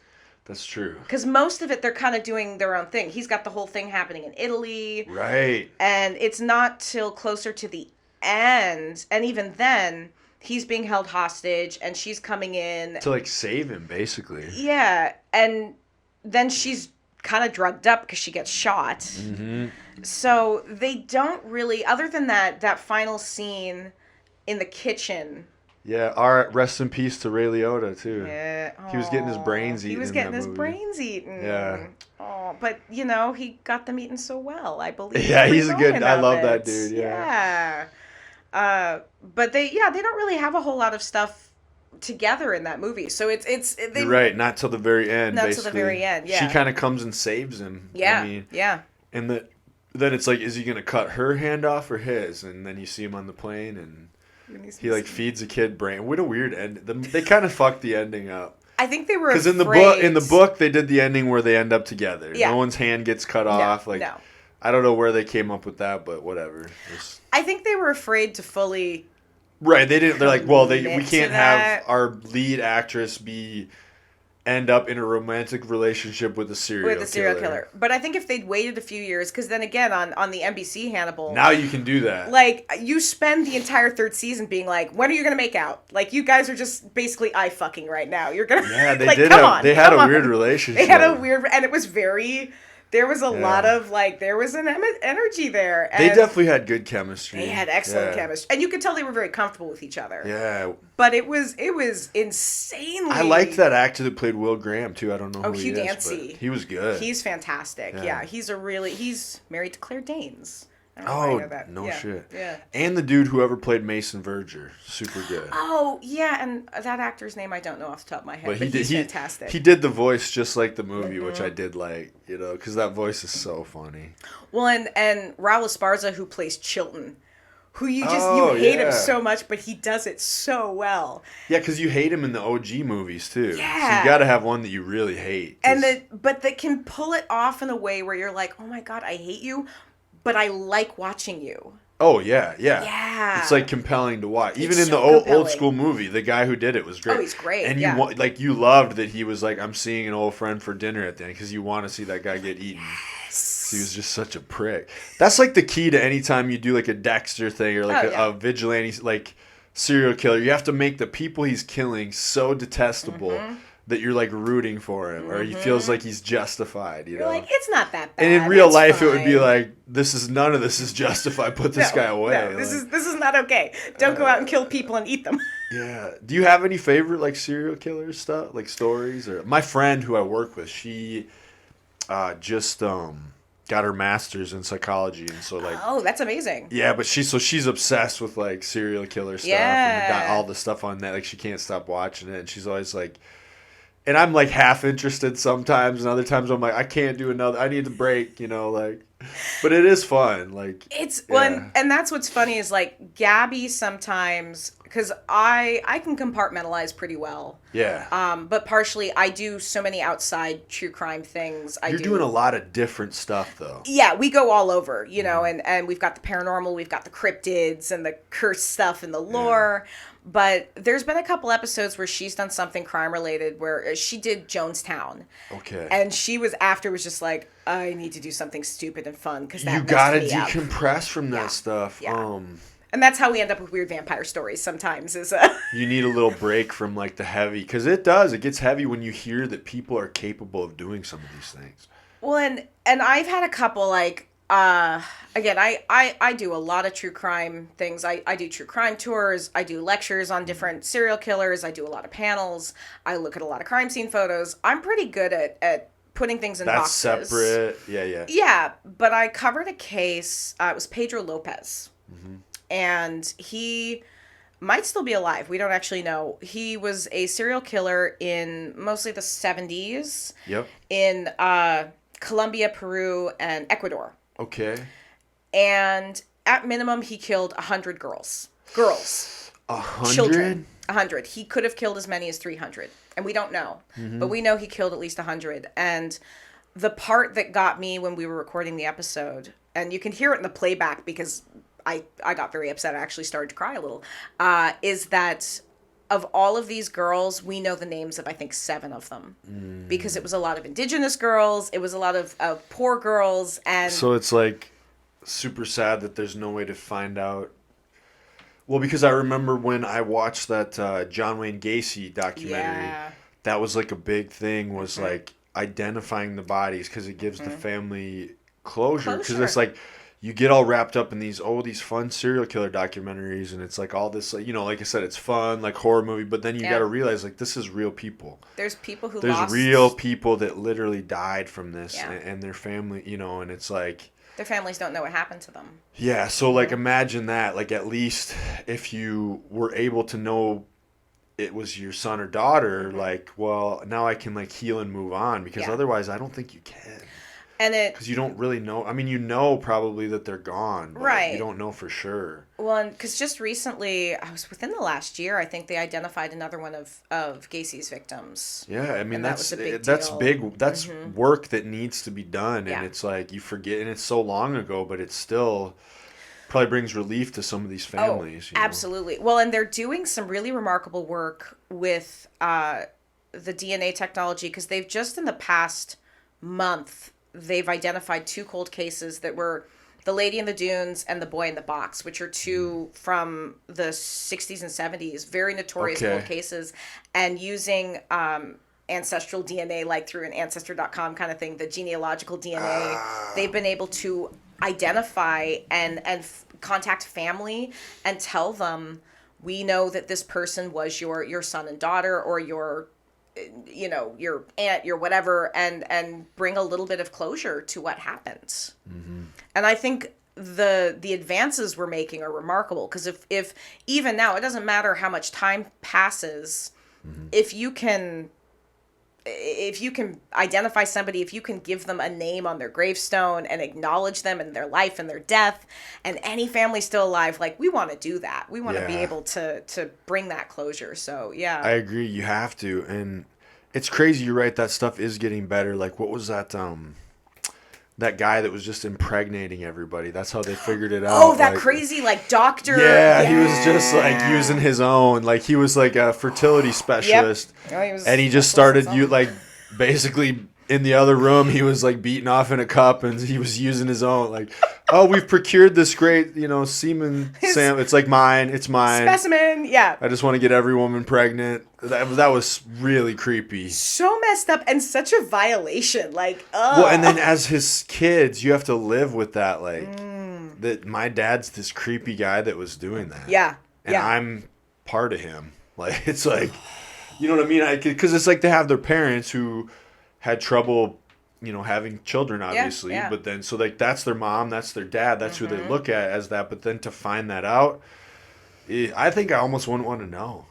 [SPEAKER 1] That's true.
[SPEAKER 2] Because most of it, they're kind of doing their own thing. He's got the whole thing happening in Italy.
[SPEAKER 1] Right.
[SPEAKER 2] And it's not till closer to the end. And even then, he's being held hostage and she's coming in.
[SPEAKER 1] To, like, save him, basically.
[SPEAKER 2] Yeah. And then she's kind of drugged up because she gets shot.
[SPEAKER 1] Mm-hmm.
[SPEAKER 2] So they don't really, other than that final scene in the kitchen
[SPEAKER 1] Yeah, rest in peace to Ray Liotta, too.
[SPEAKER 2] Yeah.
[SPEAKER 1] He was getting his brains eaten
[SPEAKER 2] He was
[SPEAKER 1] in
[SPEAKER 2] getting
[SPEAKER 1] that
[SPEAKER 2] his
[SPEAKER 1] movie.
[SPEAKER 2] brains eaten.
[SPEAKER 1] Yeah.
[SPEAKER 2] Oh, but he got them eaten so well. I believe.
[SPEAKER 1] Yeah,
[SPEAKER 2] every
[SPEAKER 1] he's a good...
[SPEAKER 2] moment
[SPEAKER 1] I
[SPEAKER 2] of
[SPEAKER 1] love
[SPEAKER 2] it.
[SPEAKER 1] that dude, yeah.
[SPEAKER 2] But they don't really have a whole lot of stuff together in that movie. So
[SPEAKER 1] You're right, not till the very end,
[SPEAKER 2] not
[SPEAKER 1] basically.
[SPEAKER 2] till the very end, yeah.
[SPEAKER 1] She kind of comes and saves him.
[SPEAKER 2] Yeah,
[SPEAKER 1] I mean,
[SPEAKER 2] yeah.
[SPEAKER 1] and then it's like, is he going to cut her hand off or his? And then you see him on the plane, and he, like, feeds a kid brain. What a weird end. They kind of fucked the ending up.
[SPEAKER 2] I think they were
[SPEAKER 1] because in the book they did the ending where they end up together. Yeah. No one's hand gets cut off. No. I don't know where they came up with that, but whatever.
[SPEAKER 2] I think they were afraid to fully.
[SPEAKER 1] Right, they didn't. They're like, well, we can't have our lead actress end up in a romantic relationship with a serial killer.
[SPEAKER 2] But I think if they'd waited a few years, because then again on the NBC Hannibal,
[SPEAKER 1] now you can do that.
[SPEAKER 2] Like, you spend the entire third season being like, when are you gonna make out? Like, you guys are just basically eye fucking right now. You're gonna
[SPEAKER 1] they
[SPEAKER 2] like,
[SPEAKER 1] did. They had a weird relationship.
[SPEAKER 2] They had a weird, and it was very. There was a lot of, there was an energy there. And
[SPEAKER 1] they definitely had good chemistry.
[SPEAKER 2] They had excellent chemistry. And you could tell they were very comfortable with each other.
[SPEAKER 1] Yeah.
[SPEAKER 2] But it was insanely...
[SPEAKER 1] I liked that actor that played Will Graham, too. I don't know who he
[SPEAKER 2] Hugh
[SPEAKER 1] is,
[SPEAKER 2] Dancy.
[SPEAKER 1] But he was good.
[SPEAKER 2] He's fantastic. Yeah. He's married to Claire Danes.
[SPEAKER 1] Oh, no shit. Yeah. And the dude whoever played Mason Verger. Super good.
[SPEAKER 2] Oh, yeah. And that actor's name I don't know off the top of my head. But he's fantastic.
[SPEAKER 1] He did the voice just like the movie, which I did like, because that voice is so funny.
[SPEAKER 2] Well, and Raul Esparza, who plays Chilton, who you hate him so much, but he does it so well. Yeah,
[SPEAKER 1] because you hate him in the OG movies, too. Yeah. So you got to have one that you really hate.
[SPEAKER 2] But that can pull it off in a way where you're like, oh my God, I hate you. But I like watching you.
[SPEAKER 1] Oh, yeah. It's like compelling to watch. Even in the old school movie, the guy who did it was great.
[SPEAKER 2] Oh, he's great.
[SPEAKER 1] And you loved that he was like, I'm seeing an old friend for dinner at the end because you want to see that guy get eaten. Yes. He was just such a prick. That's like the key to any time you do like a Dexter thing or like a vigilante like serial killer. You have to make the people he's killing so detestable that you're like rooting for him, or he feels like he's justified. You're
[SPEAKER 2] like, it's not that bad.
[SPEAKER 1] And in real life, fine. It would be like, none of this is justified. Put this guy away.
[SPEAKER 2] No, this is not okay. Don't go out and kill people and eat them.
[SPEAKER 1] Yeah. Do you have any favorite like serial killer stuff, like stories? Or my friend who I work with, she just got her master's in psychology, and so like.
[SPEAKER 2] Oh, that's amazing.
[SPEAKER 1] Yeah, but she's obsessed with like serial killer stuff and all the stuff on that. Like she can't stop watching it, and she's always like. And I'm like half interested sometimes, and other times I'm like, I can't do another. I need to break, like. But it is fun, like.
[SPEAKER 2] It's one, and that's what's funny is like Gabby sometimes, because I can compartmentalize pretty well.
[SPEAKER 1] Yeah.
[SPEAKER 2] But partially I do so many outside true crime things.
[SPEAKER 1] You're doing a lot of different stuff though.
[SPEAKER 2] Yeah, we go all over, and we've got the paranormal, we've got the cryptids and the cursed stuff and the lore. Yeah. But there's been a couple episodes where she's done something crime related where she did Jonestown.
[SPEAKER 1] Okay.
[SPEAKER 2] And she was just like, I need to do something stupid and fun because that
[SPEAKER 1] you gotta decompress from that stuff.
[SPEAKER 2] Yeah. And that's how we end up with weird vampire stories sometimes.
[SPEAKER 1] You need a little break from like the heavy, because it gets heavy when you hear that people are capable of doing some of these things.
[SPEAKER 2] Well, and I've had a couple like. Again, I do a lot of true crime things. I do true crime tours. I do lectures on different serial killers. I do a lot of panels. I look at a lot of crime scene photos. I'm pretty good at putting things in boxes.
[SPEAKER 1] That's separate. Yeah.
[SPEAKER 2] Yeah, but I covered a case. It was Pedro Lopez. Mm-hmm. And he might still be alive. We don't actually know. He was a serial killer in mostly the 70s.
[SPEAKER 1] Yep.
[SPEAKER 2] In Colombia, Peru, and Ecuador.
[SPEAKER 1] Okay.
[SPEAKER 2] And at minimum, he killed 100 girls.
[SPEAKER 1] 100?
[SPEAKER 2] Children. 100. He could have killed as many as 300. And we don't know. Mm-hmm. But we know he killed at least 100. And the part that got me when we were recording the episode, and you can hear it in the playback because I got very upset. I actually started to cry a little, is that of all of these girls, we know the names of, I think, 7 of them. Because it was a lot of indigenous girls. It was a lot of poor girls. And
[SPEAKER 1] so it's like super sad that there's no way to find out. Well, because I remember when I watched that John Wayne Gacy documentary, that was like a big thing, was like identifying the bodies, because it gives the family closure. Because it's like, you get all wrapped up in these fun serial killer documentaries, and it's like all this, like, like I said, it's fun, like horror movie, but then you got to realize, like, this is real people.
[SPEAKER 2] There's people who
[SPEAKER 1] There's real people that literally died from this, and their family, and it's like...
[SPEAKER 2] Their families don't know what happened to them.
[SPEAKER 1] Yeah, so, like, imagine that. Like, at least if you were able to know it was your son or daughter, like, well, now I can, like, heal and move on, because otherwise I don't think you can.
[SPEAKER 2] And
[SPEAKER 1] because you don't really know. I mean, probably that they're gone, but
[SPEAKER 2] right?
[SPEAKER 1] You don't know for sure.
[SPEAKER 2] Well, because just recently, I was within the last year, I think they identified another one of Gacy's victims.
[SPEAKER 1] Yeah, I mean that's
[SPEAKER 2] big.
[SPEAKER 1] That's work that needs to be done, and it's like you forget, and it's so long ago, but it's still probably brings relief to some of these families.
[SPEAKER 2] Absolutely. Well, and they're doing some really remarkable work with the DNA technology, because they've just in the past month. They've identified 2 cold cases that were the lady in the dunes and the boy in the box, which are 2 from the 60s and 70s, very notorious cold cases, and using ancestral DNA, like through an ancestor.com kind of thing, the genealogical DNA, they've been able to identify and contact family and tell them, we know that this person was your son and daughter, or your aunt, your whatever, and bring a little bit of closure to what happens. Mm-hmm. And I think the advances we're making are remarkable, because if even now, it doesn't matter how much time passes, if you can identify somebody, if you can give them a name on their gravestone and acknowledge them and their life and their death, and any family still alive, like, we want to do that. We want to be able to bring that closure. So, yeah.
[SPEAKER 1] I agree. You have to. And it's crazy. You're right. That stuff is getting better. Like, what was that that guy that was just impregnating everybody? That's how they figured it out.
[SPEAKER 2] Oh, that crazy, like, doctor.
[SPEAKER 1] Yeah, he was just, like, using his own. Like, he was, like, a fertility specialist.
[SPEAKER 2] Yep.
[SPEAKER 1] And he just started, basically in the other room, he was, like, beating off in a cup, and he was using his own. Like, oh, we've procured this great, semen sample. It's, like, mine. It's mine.
[SPEAKER 2] Specimen, yeah.
[SPEAKER 1] I just want to get every woman pregnant. That was really creepy.
[SPEAKER 2] So messed up, and such a violation. Like,
[SPEAKER 1] well, and then as his kids, you have to live with that, like, that my dad's this creepy guy that was doing that.
[SPEAKER 2] Yeah.
[SPEAKER 1] And I'm part of him. Like, it's like, you know what I mean? Because it's like they have their parents who had trouble, having children, obviously.
[SPEAKER 2] Yeah.
[SPEAKER 1] But then, so, like, that's their mom, that's their dad, that's who they look at as that. But then to find that out, I think I almost wouldn't want to know.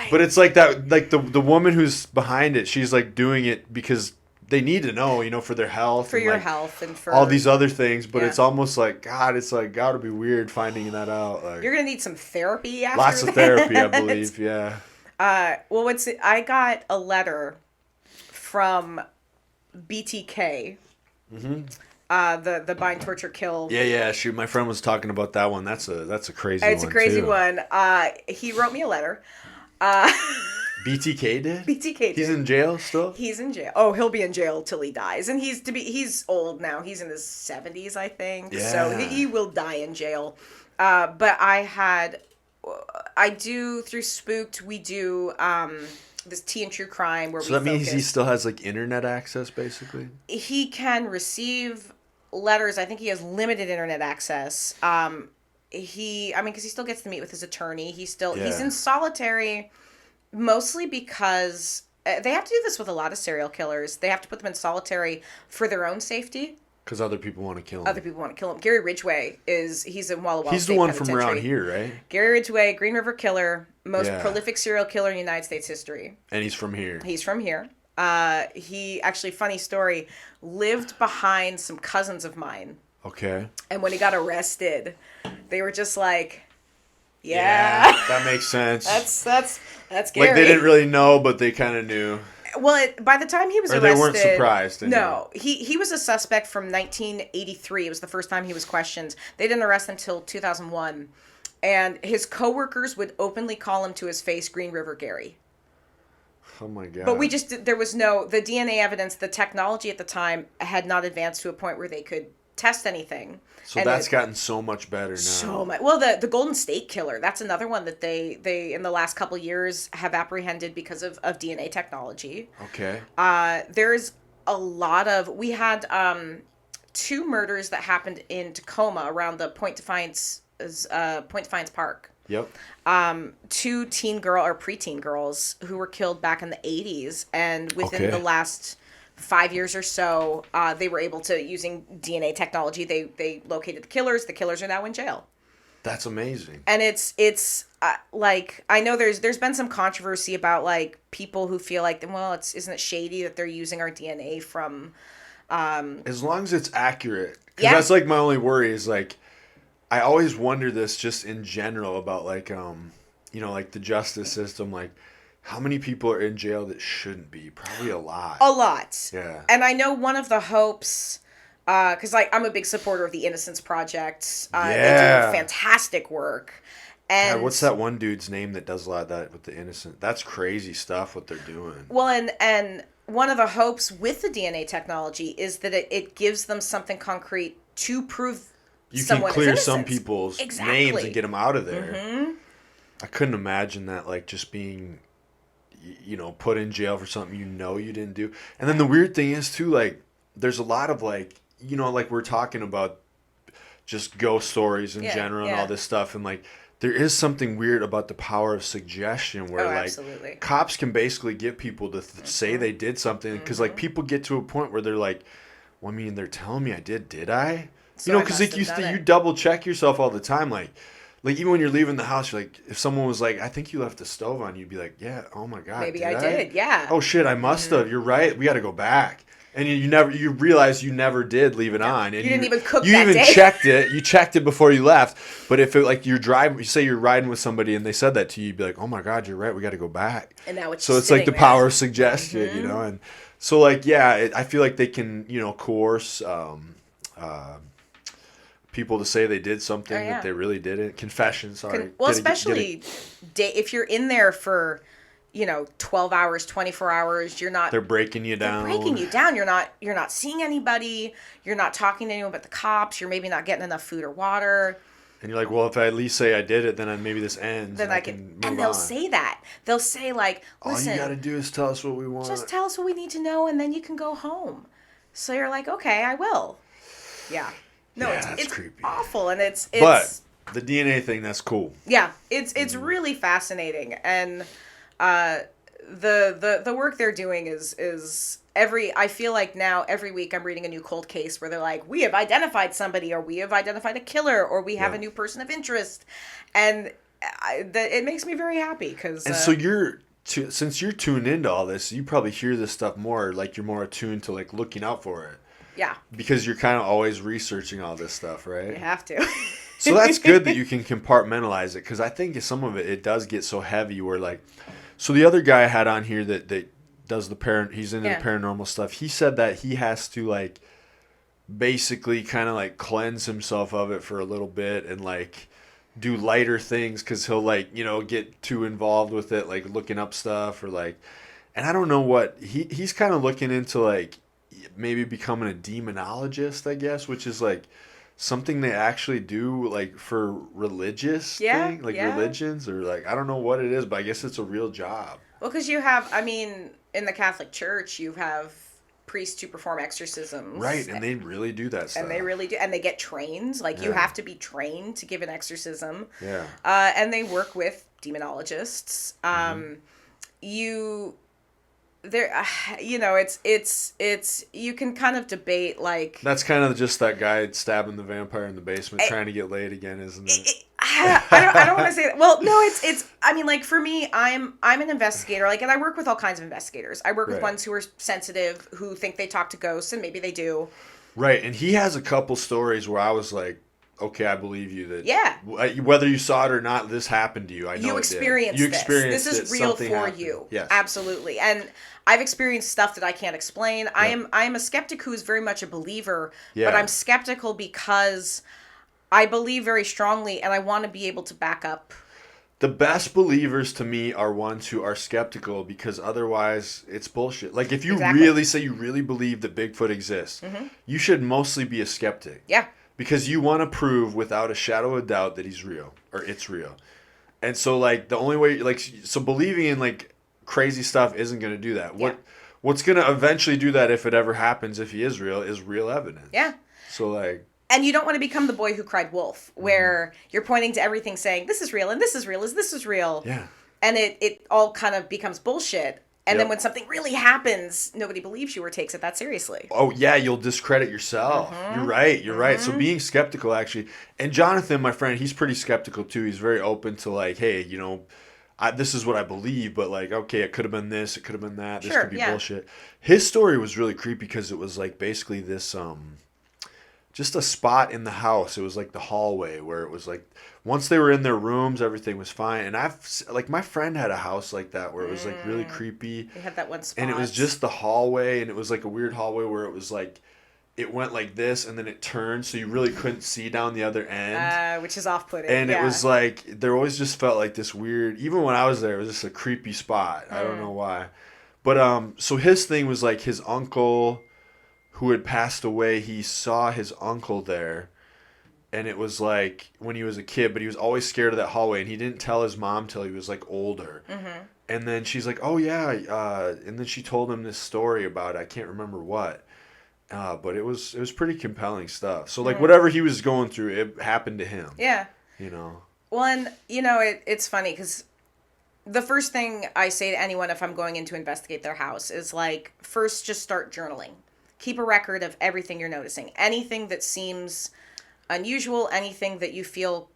[SPEAKER 1] But it's like that, like the woman who's behind it, she's, like, doing it because they need to know, for their health.
[SPEAKER 2] For your health and for...
[SPEAKER 1] all these other things. But it's almost like, God, it's like, gotta be weird finding that out. Like,
[SPEAKER 2] you're going to need some therapy after
[SPEAKER 1] lots of therapy, I believe, yeah.
[SPEAKER 2] Well, I got a letter from BTK, the Bind, Torture, Kill.
[SPEAKER 1] Yeah. Shoot, my friend was talking about that one. That's a crazy one.
[SPEAKER 2] It's a crazy one. He wrote me a letter.
[SPEAKER 1] BTK did?
[SPEAKER 2] BTK did.
[SPEAKER 1] He's in jail still?
[SPEAKER 2] He's in jail. Oh, he'll be in jail till he dies. And he's old now. He's in his 70s, I think. Yeah. So he will die in jail. But I do, through Spooked, we do this Tea and True Crime where
[SPEAKER 1] so that means he still has, like, internet access, basically?
[SPEAKER 2] He can receive letters. I think he has limited internet access. Because he still gets to meet with his attorney. He's in solitary, mostly because they have to do this with a lot of serial killers. They have to put them in solitary for their own safety.
[SPEAKER 1] Because other people want to kill him.
[SPEAKER 2] Gary Ridgway he's in Walla Walla.
[SPEAKER 1] He's the one from around here, right?
[SPEAKER 2] Gary Ridgway, Green River Killer, most prolific serial killer in United States history.
[SPEAKER 1] And he's from here.
[SPEAKER 2] He actually, funny story, lived behind some cousins of mine.
[SPEAKER 1] Okay.
[SPEAKER 2] And when he got arrested, they were just like,
[SPEAKER 1] yeah, that makes sense.
[SPEAKER 2] That's
[SPEAKER 1] Like,
[SPEAKER 2] Gary.
[SPEAKER 1] they didn't really know, but they kind of knew.
[SPEAKER 2] Well, by the time he was arrested...
[SPEAKER 1] Or they weren't surprised.
[SPEAKER 2] No. He was a suspect from 1983. It was the first time he was questioned. They didn't arrest him until 2001. And his coworkers would openly call him to his face Green River Gary.
[SPEAKER 1] Oh, my God.
[SPEAKER 2] But there was no... The DNA evidence, the technology at the time had not advanced to a point where they could test anything.
[SPEAKER 1] So that's gotten so much better now.
[SPEAKER 2] So much. Well, the Golden State Killer, that's another one that they in the last couple of years have apprehended because of DNA technology.
[SPEAKER 1] Okay.
[SPEAKER 2] There's a lot of... We had two murders that happened in Tacoma around the Point Defiance Park.
[SPEAKER 1] Yep.
[SPEAKER 2] Two preteen girls who were killed back in the 80s, and within the last 5 years or so, they were able to, using DNA technology, they located the killers. The killers are now in jail.
[SPEAKER 1] That's amazing.
[SPEAKER 2] And it's like, I know there's been some controversy about like people who feel like, well, isn't it shady that they're using our DNA from
[SPEAKER 1] as long as it's accurate. Because that's like my only worry is like, I always wonder this just in general about like like the justice system, like how many people are in jail that shouldn't be? Probably a lot.
[SPEAKER 2] A lot.
[SPEAKER 1] Yeah.
[SPEAKER 2] And I know one of the hopes, because like I'm a big supporter of the Innocence Project. They do fantastic work. And
[SPEAKER 1] what's that one dude's name that does a lot of that with the innocent? That's crazy stuff what they're doing.
[SPEAKER 2] Well, and one of the hopes with the DNA technology is that it gives them something concrete to prove
[SPEAKER 1] you can clear some
[SPEAKER 2] innocence.
[SPEAKER 1] people's names and get them out of there. Mm-hmm. I couldn't imagine that, like, just being, put in jail for something you didn't do. And then the weird thing is, too, like, there's a lot of, like, like we're talking about just ghost stories in general and all this stuff. And, like, there is something weird about the power of suggestion where,
[SPEAKER 2] absolutely.
[SPEAKER 1] Cops can basically get people to say they did something. Because, like, people get to a point where they're like, well, I mean, they're telling me I did I?
[SPEAKER 2] So
[SPEAKER 1] because like you double check yourself all the time, like even when you're leaving the house, you're like, if someone was like, I think you left the stove on, you'd be like, yeah, oh my god,
[SPEAKER 2] maybe I did, yeah.
[SPEAKER 1] Oh shit, I must have. You're right. We got to go back. And you realize you never did leave it on, and
[SPEAKER 2] you didn't even cook.
[SPEAKER 1] You
[SPEAKER 2] that
[SPEAKER 1] even
[SPEAKER 2] day.
[SPEAKER 1] checked it. You checked it before you left. But if it like you say you're riding with somebody and they said that to you, you'd be like, oh my god, you're right. We got to go back.
[SPEAKER 2] And now it's
[SPEAKER 1] so it's like the power of suggestion, and so like I feel like they can coerce people to say they did something that they really didn't. Confession, sorry.
[SPEAKER 2] Especially if you're in there for 12 hours, 24 hours, they're
[SPEAKER 1] breaking you down.
[SPEAKER 2] You're not seeing anybody. You're not talking to anyone but the cops. You're maybe not getting enough food or water.
[SPEAKER 1] And you're like, well, if I at least say I did it, then maybe this ends.
[SPEAKER 2] Then I can move on. They'll say that. They'll say like, listen.
[SPEAKER 1] All you got to do is tell us what we want.
[SPEAKER 2] Just tell us what we need to know, and then you can go home. So you're like, okay, I will. Yeah. No, it's
[SPEAKER 1] creepy.
[SPEAKER 2] Awful, and it's.
[SPEAKER 1] But the DNA thing, that's cool.
[SPEAKER 2] Yeah, it's really fascinating, and the work they're doing is I feel like now every week I'm reading a new cold case where they're like, we have identified somebody, or we have identified a killer, or we have a new person of interest, and it makes me very happy because.
[SPEAKER 1] And so since you're tuned into all this, you probably hear this stuff more. Like you're more attuned to like looking out for it.
[SPEAKER 2] Yeah.
[SPEAKER 1] Because you're kind of always researching all this stuff, right?
[SPEAKER 2] You have to.
[SPEAKER 1] So that's good that you can compartmentalize it, because I think some of it does get so heavy where like, so the other guy I had on here that does he's into the paranormal stuff. He said that he has to like basically kind of like cleanse himself of it for a little bit and like do lighter things, because he'll like get too involved with it, like looking up stuff or like, and I don't know what he's kind of looking into, like maybe becoming a demonologist, I guess, which is like something they actually do like for religious thing, like religions, or like I don't know what it is, but I guess it's a real job.
[SPEAKER 2] Well, because you have, I mean, in the Catholic Church, you have priests who perform exorcisms.
[SPEAKER 1] Right, and they really do that stuff.
[SPEAKER 2] And they really do, and they get trained. Like you have to be trained to give an exorcism.
[SPEAKER 1] Yeah.
[SPEAKER 2] And they work with demonologists. It's you can kind of debate like
[SPEAKER 1] that's kind of just that guy stabbing the vampire in the basement trying to get laid again, isn't it?
[SPEAKER 2] I don't want to say that. Well, no, it's I mean, like for me, I'm an investigator, like, and I work with all kinds of investigators. I work with ones who are sensitive, who think they talk to ghosts, and maybe they do. Right,
[SPEAKER 1] and he has a couple stories where I was like, okay, I believe you that whether you saw it or not, this happened to you. I know
[SPEAKER 2] you experienced this. This is real for
[SPEAKER 1] happened.
[SPEAKER 2] you.
[SPEAKER 1] Yes.
[SPEAKER 2] Absolutely. And I've experienced stuff that I can't explain. Yeah. I am a skeptic who is very much a believer, but I'm skeptical because I believe very strongly and I want to be able to back up.
[SPEAKER 1] The best believers to me are ones who are skeptical, because otherwise it's bullshit. Like if you really say you really believe that Bigfoot exists, you should mostly be a skeptic.
[SPEAKER 2] Yeah.
[SPEAKER 1] Because you want to prove without a shadow of doubt that he's real or it's real. And so like the only way, like, so believing in like crazy stuff isn't going to do that. What's going to eventually do that, if it ever happens, if he is real evidence.
[SPEAKER 2] Yeah.
[SPEAKER 1] So like.
[SPEAKER 2] And you don't want to become the boy who cried wolf, where you're pointing to everything saying, this is real, and this is real, this is real.
[SPEAKER 1] Yeah.
[SPEAKER 2] And it all kind of becomes bullshit. And
[SPEAKER 1] Yep.
[SPEAKER 2] then when something really happens, nobody believes you or takes it that seriously.
[SPEAKER 1] Oh, yeah, you'll discredit yourself. You're right. You're right. So being skeptical, actually. And Jonathan, my friend, he's pretty skeptical, too. He's very open to, like, hey, you know, this is what I believe, but, like, okay, it could have been this, it could have been that. This could be bullshit. His story was really creepy because it was, like, basically this, just a spot in the house. It was like the hallway where it was like once they were in their rooms, everything was fine. And like my friend had a house like that where it was like really creepy.
[SPEAKER 2] They had that one spot.
[SPEAKER 1] And it was just the hallway, and it was like a weird hallway where it was like it went like this and then it turned so you really couldn't see down the other end.
[SPEAKER 2] Which is off-putting.
[SPEAKER 1] And it was like there always just felt like this weird, even when I was there, it was just a creepy spot. I don't know why. But so his thing was like his uncle who had passed away, he saw his uncle there, and it was like when he was a kid, but he was always scared of that hallway, and he didn't tell his mom till he was like older. And then she's like, oh yeah, and then she told him this story about it. I can't remember what, but it was pretty compelling stuff. So like whatever he was going through, it happened to him.
[SPEAKER 2] Yeah.
[SPEAKER 1] You know.
[SPEAKER 2] Well, and you know, it's funny because the first thing I say to anyone if I'm going in to investigate their house is like, first just start journaling. Keep a record of everything you're noticing. Anything that seems unusual, anything that you feel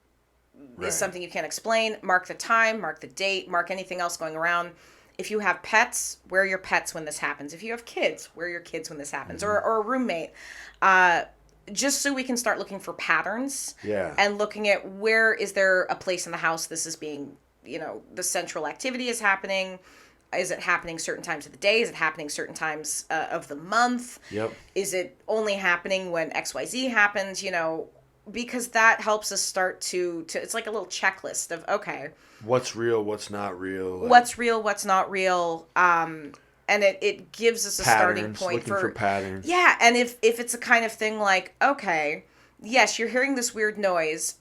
[SPEAKER 2] is something you can't explain, mark the time, mark the date, mark anything else going around. If you have pets, where are your pets when this happens? If you have kids, where are your kids when this happens? Or a roommate. Just so we can start looking for patterns.
[SPEAKER 1] Yeah.
[SPEAKER 2] And looking at where is there a place in the house this is being, you know, the central activity is happening. Is it happening certain times of the day? Is it happening certain times of the month?
[SPEAKER 1] Yep.
[SPEAKER 2] Is it only happening when XYZ happens? You know, because that helps us start to it's like a little checklist of, okay.
[SPEAKER 1] What's real, what's not real. Like,
[SPEAKER 2] what's real, what's not real. And it gives us a starting point
[SPEAKER 1] looking for patterns.
[SPEAKER 2] Yeah, and if it's a kind of thing like, okay, yes, you're hearing this weird noise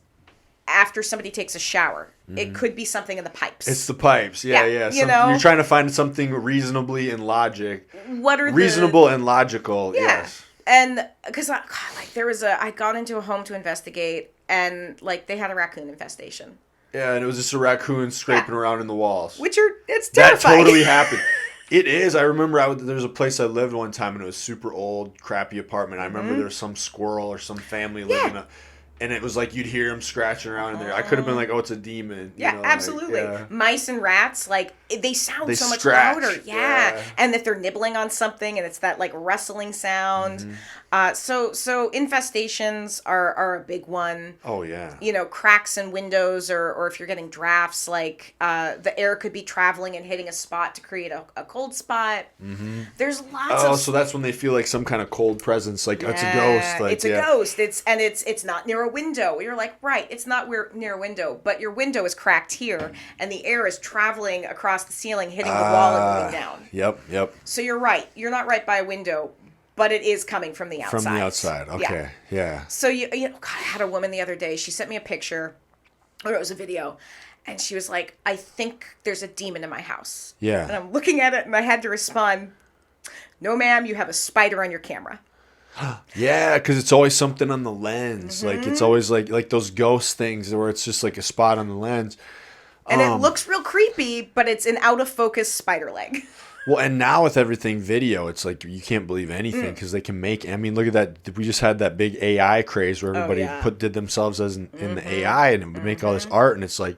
[SPEAKER 2] after somebody takes a shower. It could be something in the pipes.
[SPEAKER 1] It's the pipes. Yeah.
[SPEAKER 2] You know?
[SPEAKER 1] You're trying to find something reasonably in logic.
[SPEAKER 2] What are
[SPEAKER 1] reasonable and logical?
[SPEAKER 2] Yeah.
[SPEAKER 1] Yes.
[SPEAKER 2] And because I got into a home to investigate, and like they had a raccoon infestation.
[SPEAKER 1] Yeah, and it was just a raccoon scraping around in the walls.
[SPEAKER 2] It's terrifying.
[SPEAKER 1] That totally happened. It is. I remember there was a place I lived one time, and it was super old, crappy apartment. I remember there was some squirrel or some family living in a. And it was like you'd hear them scratching around in there. I could have been like, oh, it's a demon.
[SPEAKER 2] Yeah,
[SPEAKER 1] you know,
[SPEAKER 2] absolutely.
[SPEAKER 1] Like, yeah.
[SPEAKER 2] Mice and rats, like, they sound so much
[SPEAKER 1] scratch.
[SPEAKER 2] louder. Yeah. And if they're nibbling on something and it's that, like, rustling sound. So infestations are a big one.
[SPEAKER 1] Oh, yeah.
[SPEAKER 2] You know, cracks in windows or if you're getting drafts, like, the air could be traveling and hitting a spot to create a cold spot. There's lots of...
[SPEAKER 1] Oh, so that's when they feel like some kind of cold presence. Like, it's a ghost. Like,
[SPEAKER 2] it's a ghost. It's not near a window. You're like, right, it's not near a window, but your window is cracked here, and the air is traveling across the ceiling, hitting the wall and moving down.
[SPEAKER 1] Yep.
[SPEAKER 2] So you're right. You're not right by a window, but it is coming from the outside.
[SPEAKER 1] From the outside, okay, yeah.
[SPEAKER 2] So you know, God, I had a woman the other day. She sent me a picture, or it was a video, and she was like, "I think there's a demon in my house."
[SPEAKER 1] Yeah.
[SPEAKER 2] And I'm looking at it, and I had to respond, "No, ma'am, you have a spider on your camera."
[SPEAKER 1] Yeah, because it's always something on the lens. Like it's always like those ghost things where it's just like a spot on the lens.
[SPEAKER 2] And it looks real creepy, but it's an out of focus spider leg.
[SPEAKER 1] Well, and now with everything video, it's like you can't believe anything because they can make. I mean, look at that. We just had that big AI craze where everybody did themselves as in the AI and would make all this art, and it's like.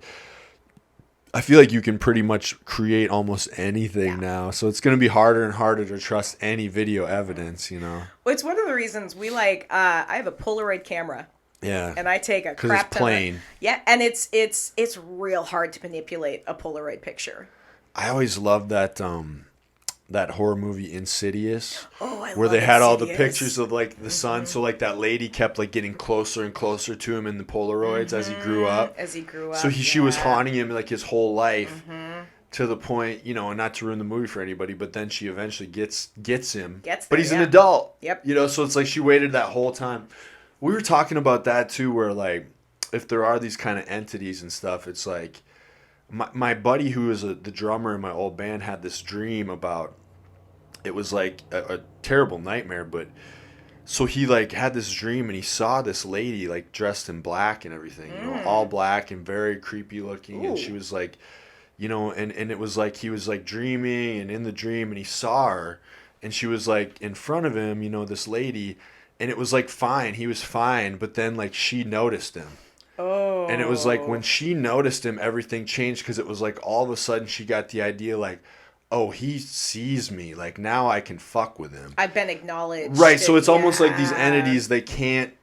[SPEAKER 1] I feel like you can pretty much create almost anything now. So it's going to be harder and harder to trust any video evidence, you know?
[SPEAKER 2] Well, it's one of the reasons we like, I have a Polaroid camera.
[SPEAKER 1] Yeah.
[SPEAKER 2] And I take a crap
[SPEAKER 1] ton. Because it's plain.
[SPEAKER 2] Yeah, and it's real hard to manipulate a Polaroid picture.
[SPEAKER 1] I always loved that that horror movie Insidious.
[SPEAKER 2] Oh, I love
[SPEAKER 1] where they had all the
[SPEAKER 2] Insidious.
[SPEAKER 1] pictures of like the sun. So like that lady kept like getting closer and closer to him in the Polaroids as he grew up. So she was haunting him like his whole life to the point, you know, and not to ruin the movie for anybody, but then she eventually gets him. But he's an adult.
[SPEAKER 2] Yep.
[SPEAKER 1] You know, so it's like she waited that whole time. We were talking about that too, where like if there are these kind of entities and stuff, it's like my buddy who was the drummer in my old band had this dream about. It was like a terrible nightmare, but So he like had this dream and he saw this lady like dressed in black and everything, you know, all black and very creepy looking.
[SPEAKER 2] Ooh.
[SPEAKER 1] And she was like, you know, and it was like he was like dreaming and in the dream and he saw her and she was like in front of him, you know, this lady, and it was like fine. He was fine. But then like she noticed him.
[SPEAKER 2] Oh.
[SPEAKER 1] And it was like when she noticed him, everything changed because it was like all of a sudden she got the idea like, oh, he sees me. Like, now I can fuck with him.
[SPEAKER 2] I've been acknowledged.
[SPEAKER 1] Right, so it's almost like these entities, they can't,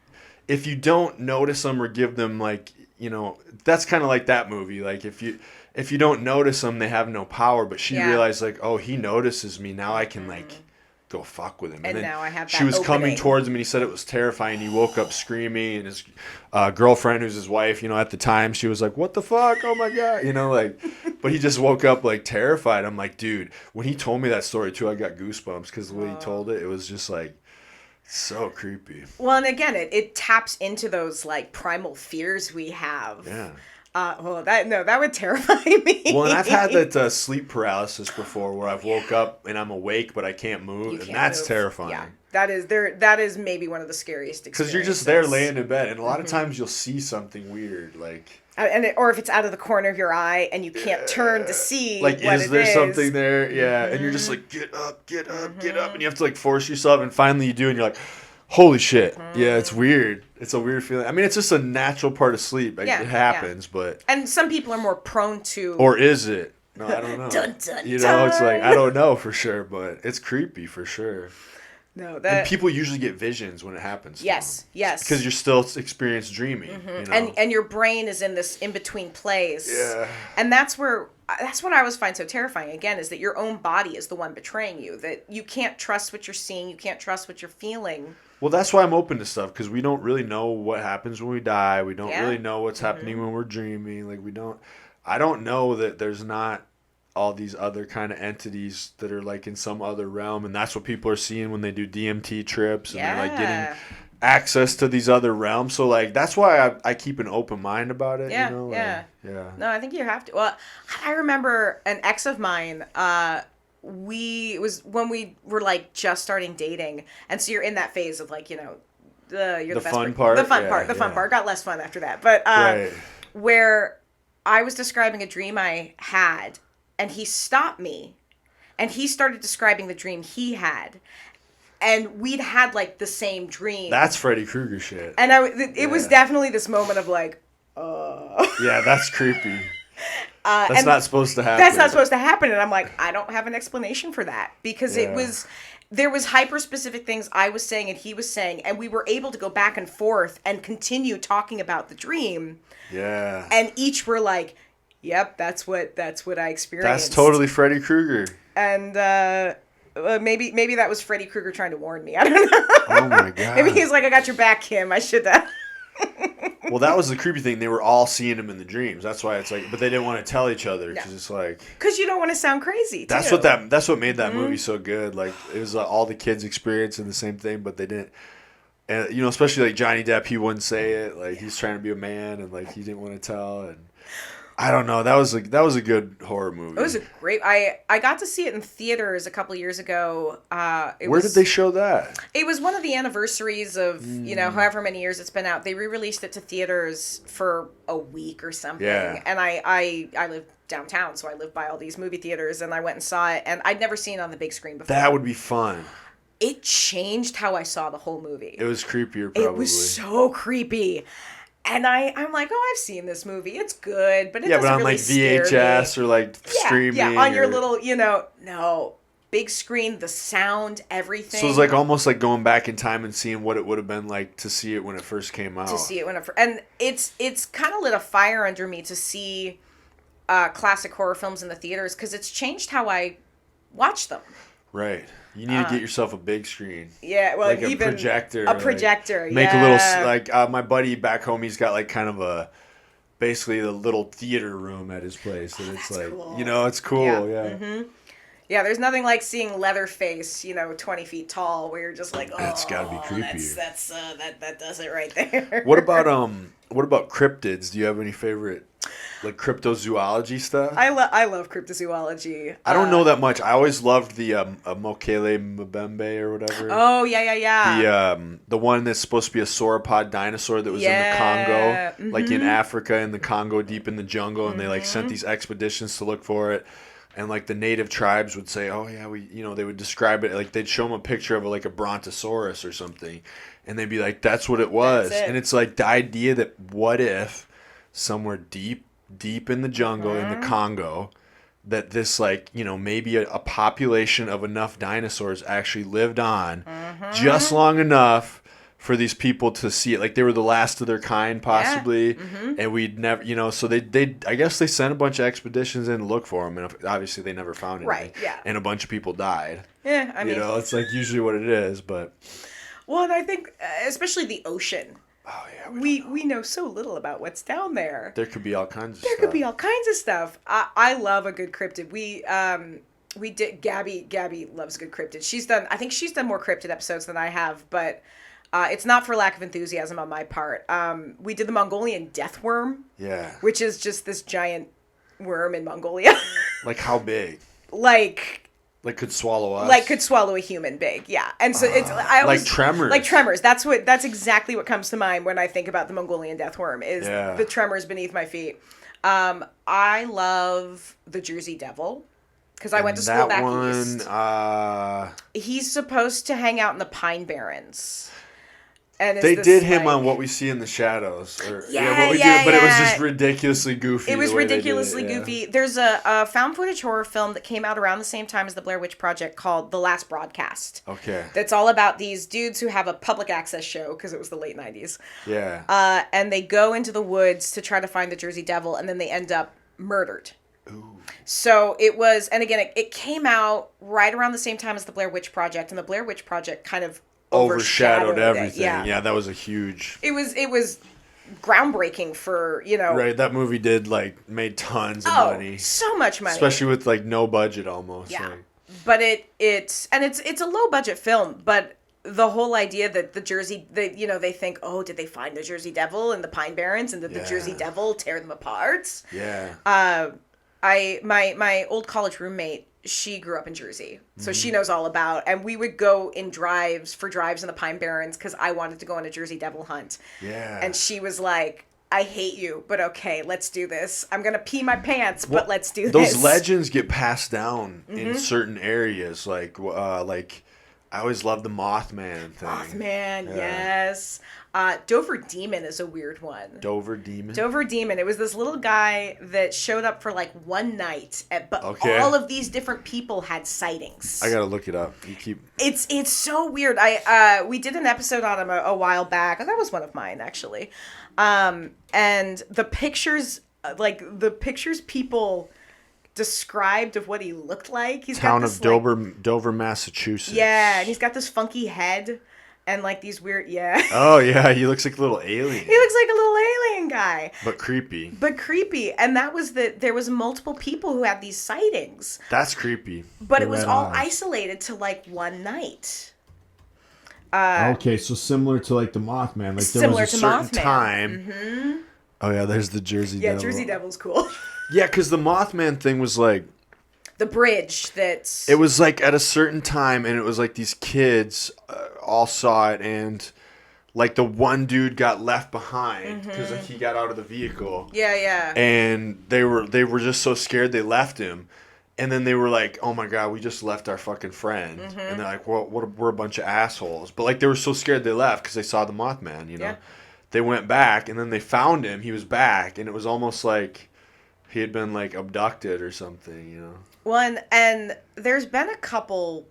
[SPEAKER 1] if you don't notice them or give them, like, you know, that's kind of like that movie. Like, if you don't notice them, they have no power. But she realized, like, oh, he notices me. Now I can, like, go fuck with him.
[SPEAKER 2] And then now I have that
[SPEAKER 1] she was
[SPEAKER 2] opening.
[SPEAKER 1] coming towards him, and he said it was terrifying. He woke up screaming, and his girlfriend, who's his wife, you know, at the time, she was like, what the fuck? Oh, my God. You know, like, but he just woke up, like, terrified. I'm like, dude, when he told me that story, too, I got goosebumps because the way he told it, it was just, like, so creepy.
[SPEAKER 2] Well, and again, it taps into those, like, primal fears we have.
[SPEAKER 1] Yeah.
[SPEAKER 2] That would terrify me.
[SPEAKER 1] Well, and I've had that sleep paralysis before where I've woke up and I'm awake, but I can't move. And that's terrifying.
[SPEAKER 2] Yeah. That is maybe one of the scariest experiences.
[SPEAKER 1] Because you're just there laying in bed, and a lot of times you'll see something weird, like...
[SPEAKER 2] or if it's out of the corner of your eye and you can't turn to see
[SPEAKER 1] like,
[SPEAKER 2] what
[SPEAKER 1] is there something there? Yeah, and you're just like, get up, get up, get up, and you have to, like, force yourself, and finally you do, and you're like... Holy shit. Yeah, it's weird. It's a weird feeling. I mean, it's just a natural part of sleep. Like, it happens, but...
[SPEAKER 2] And some people are more prone to...
[SPEAKER 1] Or is it? No, I don't know.
[SPEAKER 2] Dun, dun,
[SPEAKER 1] you know, it's like, I don't know for sure, but it's creepy for sure.
[SPEAKER 2] No,
[SPEAKER 1] and people usually get visions when it happens.
[SPEAKER 2] Yes.
[SPEAKER 1] Because you're still experiencing dreaming. You know?
[SPEAKER 2] And your brain is in this in-between place.
[SPEAKER 1] Yeah.
[SPEAKER 2] And that's what I always find so terrifying, again, is that your own body is the one betraying you. That you can't trust what you're seeing. You can't trust what you're feeling.
[SPEAKER 1] Well, that's why I'm open to stuff, because we don't really know what happens when we die. We don't really know what's happening when we're dreaming. Like, I don't know that there's not all these other kind of entities that are like in some other realm, and that's what people are seeing when they do DMT trips, and they're like getting access to these other realms. So like that's why I keep an open mind about it.
[SPEAKER 2] Yeah,
[SPEAKER 1] you know? Yeah.
[SPEAKER 2] No, I think you have to. Well, I remember an ex of mine. It was when we were like just starting dating, and so you're in that phase of like, you know, you're the best
[SPEAKER 1] fun part.
[SPEAKER 2] The fun part got less fun after that, but where I was describing a dream I had. And he stopped me, and he started describing the dream he had, and we'd had like the same dream.
[SPEAKER 1] That's Freddy Krueger shit.
[SPEAKER 2] And it was definitely this moment of like,
[SPEAKER 1] yeah, that's creepy. That's not supposed to happen.
[SPEAKER 2] That's not supposed to happen, and I'm like, I don't have an explanation for that because there was hyper specific things I was saying and he was saying, and we were able to go back and forth and continue talking about the dream.
[SPEAKER 1] Yeah.
[SPEAKER 2] And each were like, yep, that's what I experienced.
[SPEAKER 1] That's totally Freddy Krueger.
[SPEAKER 2] And maybe that was Freddy Krueger trying to warn me. I don't know.
[SPEAKER 1] Oh my God.
[SPEAKER 2] Maybe he's like, I got your back, Kim. I should have.
[SPEAKER 1] Well, that was the creepy thing. They were all seeing him in the dreams. That's why it's like, but they didn't want to tell each other because it's like.
[SPEAKER 2] Because you don't want to sound crazy.
[SPEAKER 1] That's what made that movie so good. Like it was all the kids experiencing the same thing, but they didn't. And you know, especially like Johnny Depp, he wouldn't say it. Like he's trying to be a man, and like he didn't want to tell. And I don't know. That was a good horror movie.
[SPEAKER 2] It was a great. I got to see it in theaters a couple years ago.
[SPEAKER 1] Where did they show that?
[SPEAKER 2] It was one of the anniversaries of however many years it's been out. They re-released it to theaters for a week or something.
[SPEAKER 1] Yeah.
[SPEAKER 2] And I live downtown, so I live by all these movie theaters, and I went and saw it, and I'd never seen it on the big screen before.
[SPEAKER 1] That would be fun.
[SPEAKER 2] It changed how I saw the whole movie.
[SPEAKER 1] It was creepier, probably.
[SPEAKER 2] It was so creepy. And I'm like, oh, I've seen this movie. It's good, but it doesn't
[SPEAKER 1] on
[SPEAKER 2] really
[SPEAKER 1] like
[SPEAKER 2] scare
[SPEAKER 1] VHS
[SPEAKER 2] me.
[SPEAKER 1] or like streaming.
[SPEAKER 2] Yeah, on your little, big screen, the sound, everything.
[SPEAKER 1] So it was like almost like going back in time and seeing what it would have been like to see it when it first came out.
[SPEAKER 2] And it's kind of lit a fire under me to see classic horror films in the theaters because it's changed how I watch them.
[SPEAKER 1] Right. You need to get yourself a big screen.
[SPEAKER 2] Yeah, well,
[SPEAKER 1] like
[SPEAKER 2] even
[SPEAKER 1] a projector.
[SPEAKER 2] A projector,
[SPEAKER 1] make a little, my buddy back home, he's got like kind of basically a little theater room at his place. And it's like,
[SPEAKER 2] cool.
[SPEAKER 1] It's cool, yeah.
[SPEAKER 2] Mm-hmm. Yeah, there's nothing like seeing Leatherface, 20 feet tall, where you're just like, oh,
[SPEAKER 1] that's gotta be creepy.
[SPEAKER 2] That does it right there.
[SPEAKER 1] What about cryptids? Do you have any favorite Like cryptozoology stuff.
[SPEAKER 2] I love cryptozoology.
[SPEAKER 1] I don't know that much. I always loved the Mokele Mbembe or whatever.
[SPEAKER 2] Oh yeah.
[SPEAKER 1] The one that's supposed to be a sauropod dinosaur that was in the Congo, like in Africa, in the Congo, deep in the jungle, and they like sent these expeditions to look for it. And like the native tribes would say, "Oh yeah, they would describe it like they'd show them a picture of like a brontosaurus or something, and they'd be like, "That's what it was." And it's like the idea that what if somewhere deep in the jungle in the Congo, that this like maybe a population of enough dinosaurs actually lived on just long enough for these people to see it, like they were the last of their kind possibly, and we'd never, so they I guess they sent a bunch of expeditions in to look for them, and obviously they never found anything,
[SPEAKER 2] right? Yeah,
[SPEAKER 1] and a bunch of people died.
[SPEAKER 2] Yeah, I mean,
[SPEAKER 1] it's like usually what it is, but
[SPEAKER 2] and I think especially the ocean.
[SPEAKER 1] Oh yeah,
[SPEAKER 2] we know so little about what's down there.
[SPEAKER 1] There could be all kinds of
[SPEAKER 2] stuff. There could be all kinds of stuff. I love a good cryptid. We did. Gabby loves a good cryptid. I think she's done more cryptid episodes than I have, but it's not for lack of enthusiasm on my part. We did the Mongolian death worm.
[SPEAKER 1] Yeah.
[SPEAKER 2] Which is just this giant worm in Mongolia.
[SPEAKER 1] Like how big?
[SPEAKER 2] Like
[SPEAKER 1] could swallow us.
[SPEAKER 2] Like could swallow a human big, yeah. And so it's
[SPEAKER 1] like tremors.
[SPEAKER 2] Like tremors. That's exactly what comes to mind when I think about the Mongolian death worm is the tremors beneath my feet. I love the Jersey Devil because I went to school back east. He's supposed to hang out in the Pine Barrens. And
[SPEAKER 1] they did him on What We See in the Shadows. But it was just ridiculously goofy.
[SPEAKER 2] It was ridiculously goofy. There's a found footage horror film that came out around the same time as the Blair Witch Project called The Last Broadcast.
[SPEAKER 1] Okay.
[SPEAKER 2] That's all about these dudes who have a public access show because it was the late 90s.
[SPEAKER 1] Yeah.
[SPEAKER 2] And they go into the woods to try to find the Jersey Devil, and then they end up murdered.
[SPEAKER 1] Ooh.
[SPEAKER 2] So it was, and again, it came out right around the same time as the Blair Witch Project, and the Blair Witch Project kind of overshadowed
[SPEAKER 1] everything. Yeah, that was a huge.
[SPEAKER 2] It was groundbreaking for
[SPEAKER 1] Right, that movie made tons of money.
[SPEAKER 2] So much money,
[SPEAKER 1] especially with no budget almost.
[SPEAKER 2] Yeah, but it's a low budget film, but the whole idea that the Jersey, they think, oh, did they find the Jersey Devil in the Pine Barrens, and did the Jersey Devil tear them apart?
[SPEAKER 1] Yeah.
[SPEAKER 2] My old college roommate, she grew up in Jersey, so she knows all about, and we would go in drives in the Pine Barrens because I wanted to go on a Jersey Devil hunt.
[SPEAKER 1] Yeah.
[SPEAKER 2] And she was like, I hate you, but okay, let's do this. I'm going to pee my pants, but let's do this.
[SPEAKER 1] Those legends get passed down in certain areas, like I always loved the Mothman thing.
[SPEAKER 2] Mothman, yes. Dover Demon is a weird one.
[SPEAKER 1] Dover Demon?
[SPEAKER 2] Dover Demon. It was this little guy that showed up for one night, but all of these different people had sightings.
[SPEAKER 1] I gotta look it up.
[SPEAKER 2] It's so weird. We did an episode on him a while back. That was one of mine, actually. And the pictures, people described of what he looked like. He's
[SPEAKER 1] Town
[SPEAKER 2] got this,
[SPEAKER 1] of Dover, Massachusetts.
[SPEAKER 2] Yeah, and he's got this funky head and these weird,
[SPEAKER 1] Oh yeah, he looks like a little alien.
[SPEAKER 2] He looks like a little alien guy.
[SPEAKER 1] But creepy.
[SPEAKER 2] And that was there was multiple people who had these sightings.
[SPEAKER 1] That's creepy.
[SPEAKER 2] But it was all isolated to one night.
[SPEAKER 1] Okay, so similar to the Mothman. There was a certain time. Mm-hmm. Oh yeah, there's the Jersey Devil.
[SPEAKER 2] Yeah, Jersey Devil's cool.
[SPEAKER 1] Yeah, because the Mothman thing was
[SPEAKER 2] the bridge that's...
[SPEAKER 1] It was at a certain time, and it was these kids all saw it, and the one dude got left behind because he got out of the vehicle.
[SPEAKER 2] Yeah.
[SPEAKER 1] And they were just so scared they left him. And then they were like, oh my God, we just left our fucking friend. Mm-hmm. And they're like, well, we're a bunch of assholes. But they were so scared they left because they saw the Mothman, Yeah. They went back, and then they found him. He was back, and it was almost like he had been abducted or something,
[SPEAKER 2] Well, and there's been a couple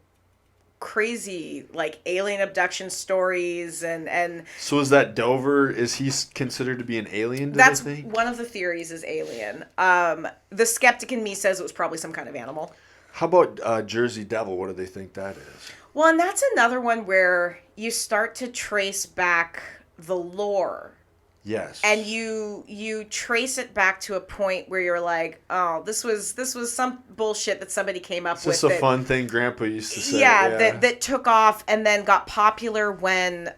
[SPEAKER 2] crazy alien abduction stories and
[SPEAKER 1] So is that Dover? Is he considered to be an alien?
[SPEAKER 2] That's one of the theories is alien. The skeptic in me says it was probably some kind of animal.
[SPEAKER 1] How about Jersey Devil? What do they think that is?
[SPEAKER 2] Well, and that's another one where you start to trace back the lore.
[SPEAKER 1] Yes.
[SPEAKER 2] And you trace it back to a point where you're like, oh, this was some bullshit that somebody came up with.
[SPEAKER 1] It's just a fun thing Grandpa used to say.
[SPEAKER 2] Yeah, that took off and then got popular when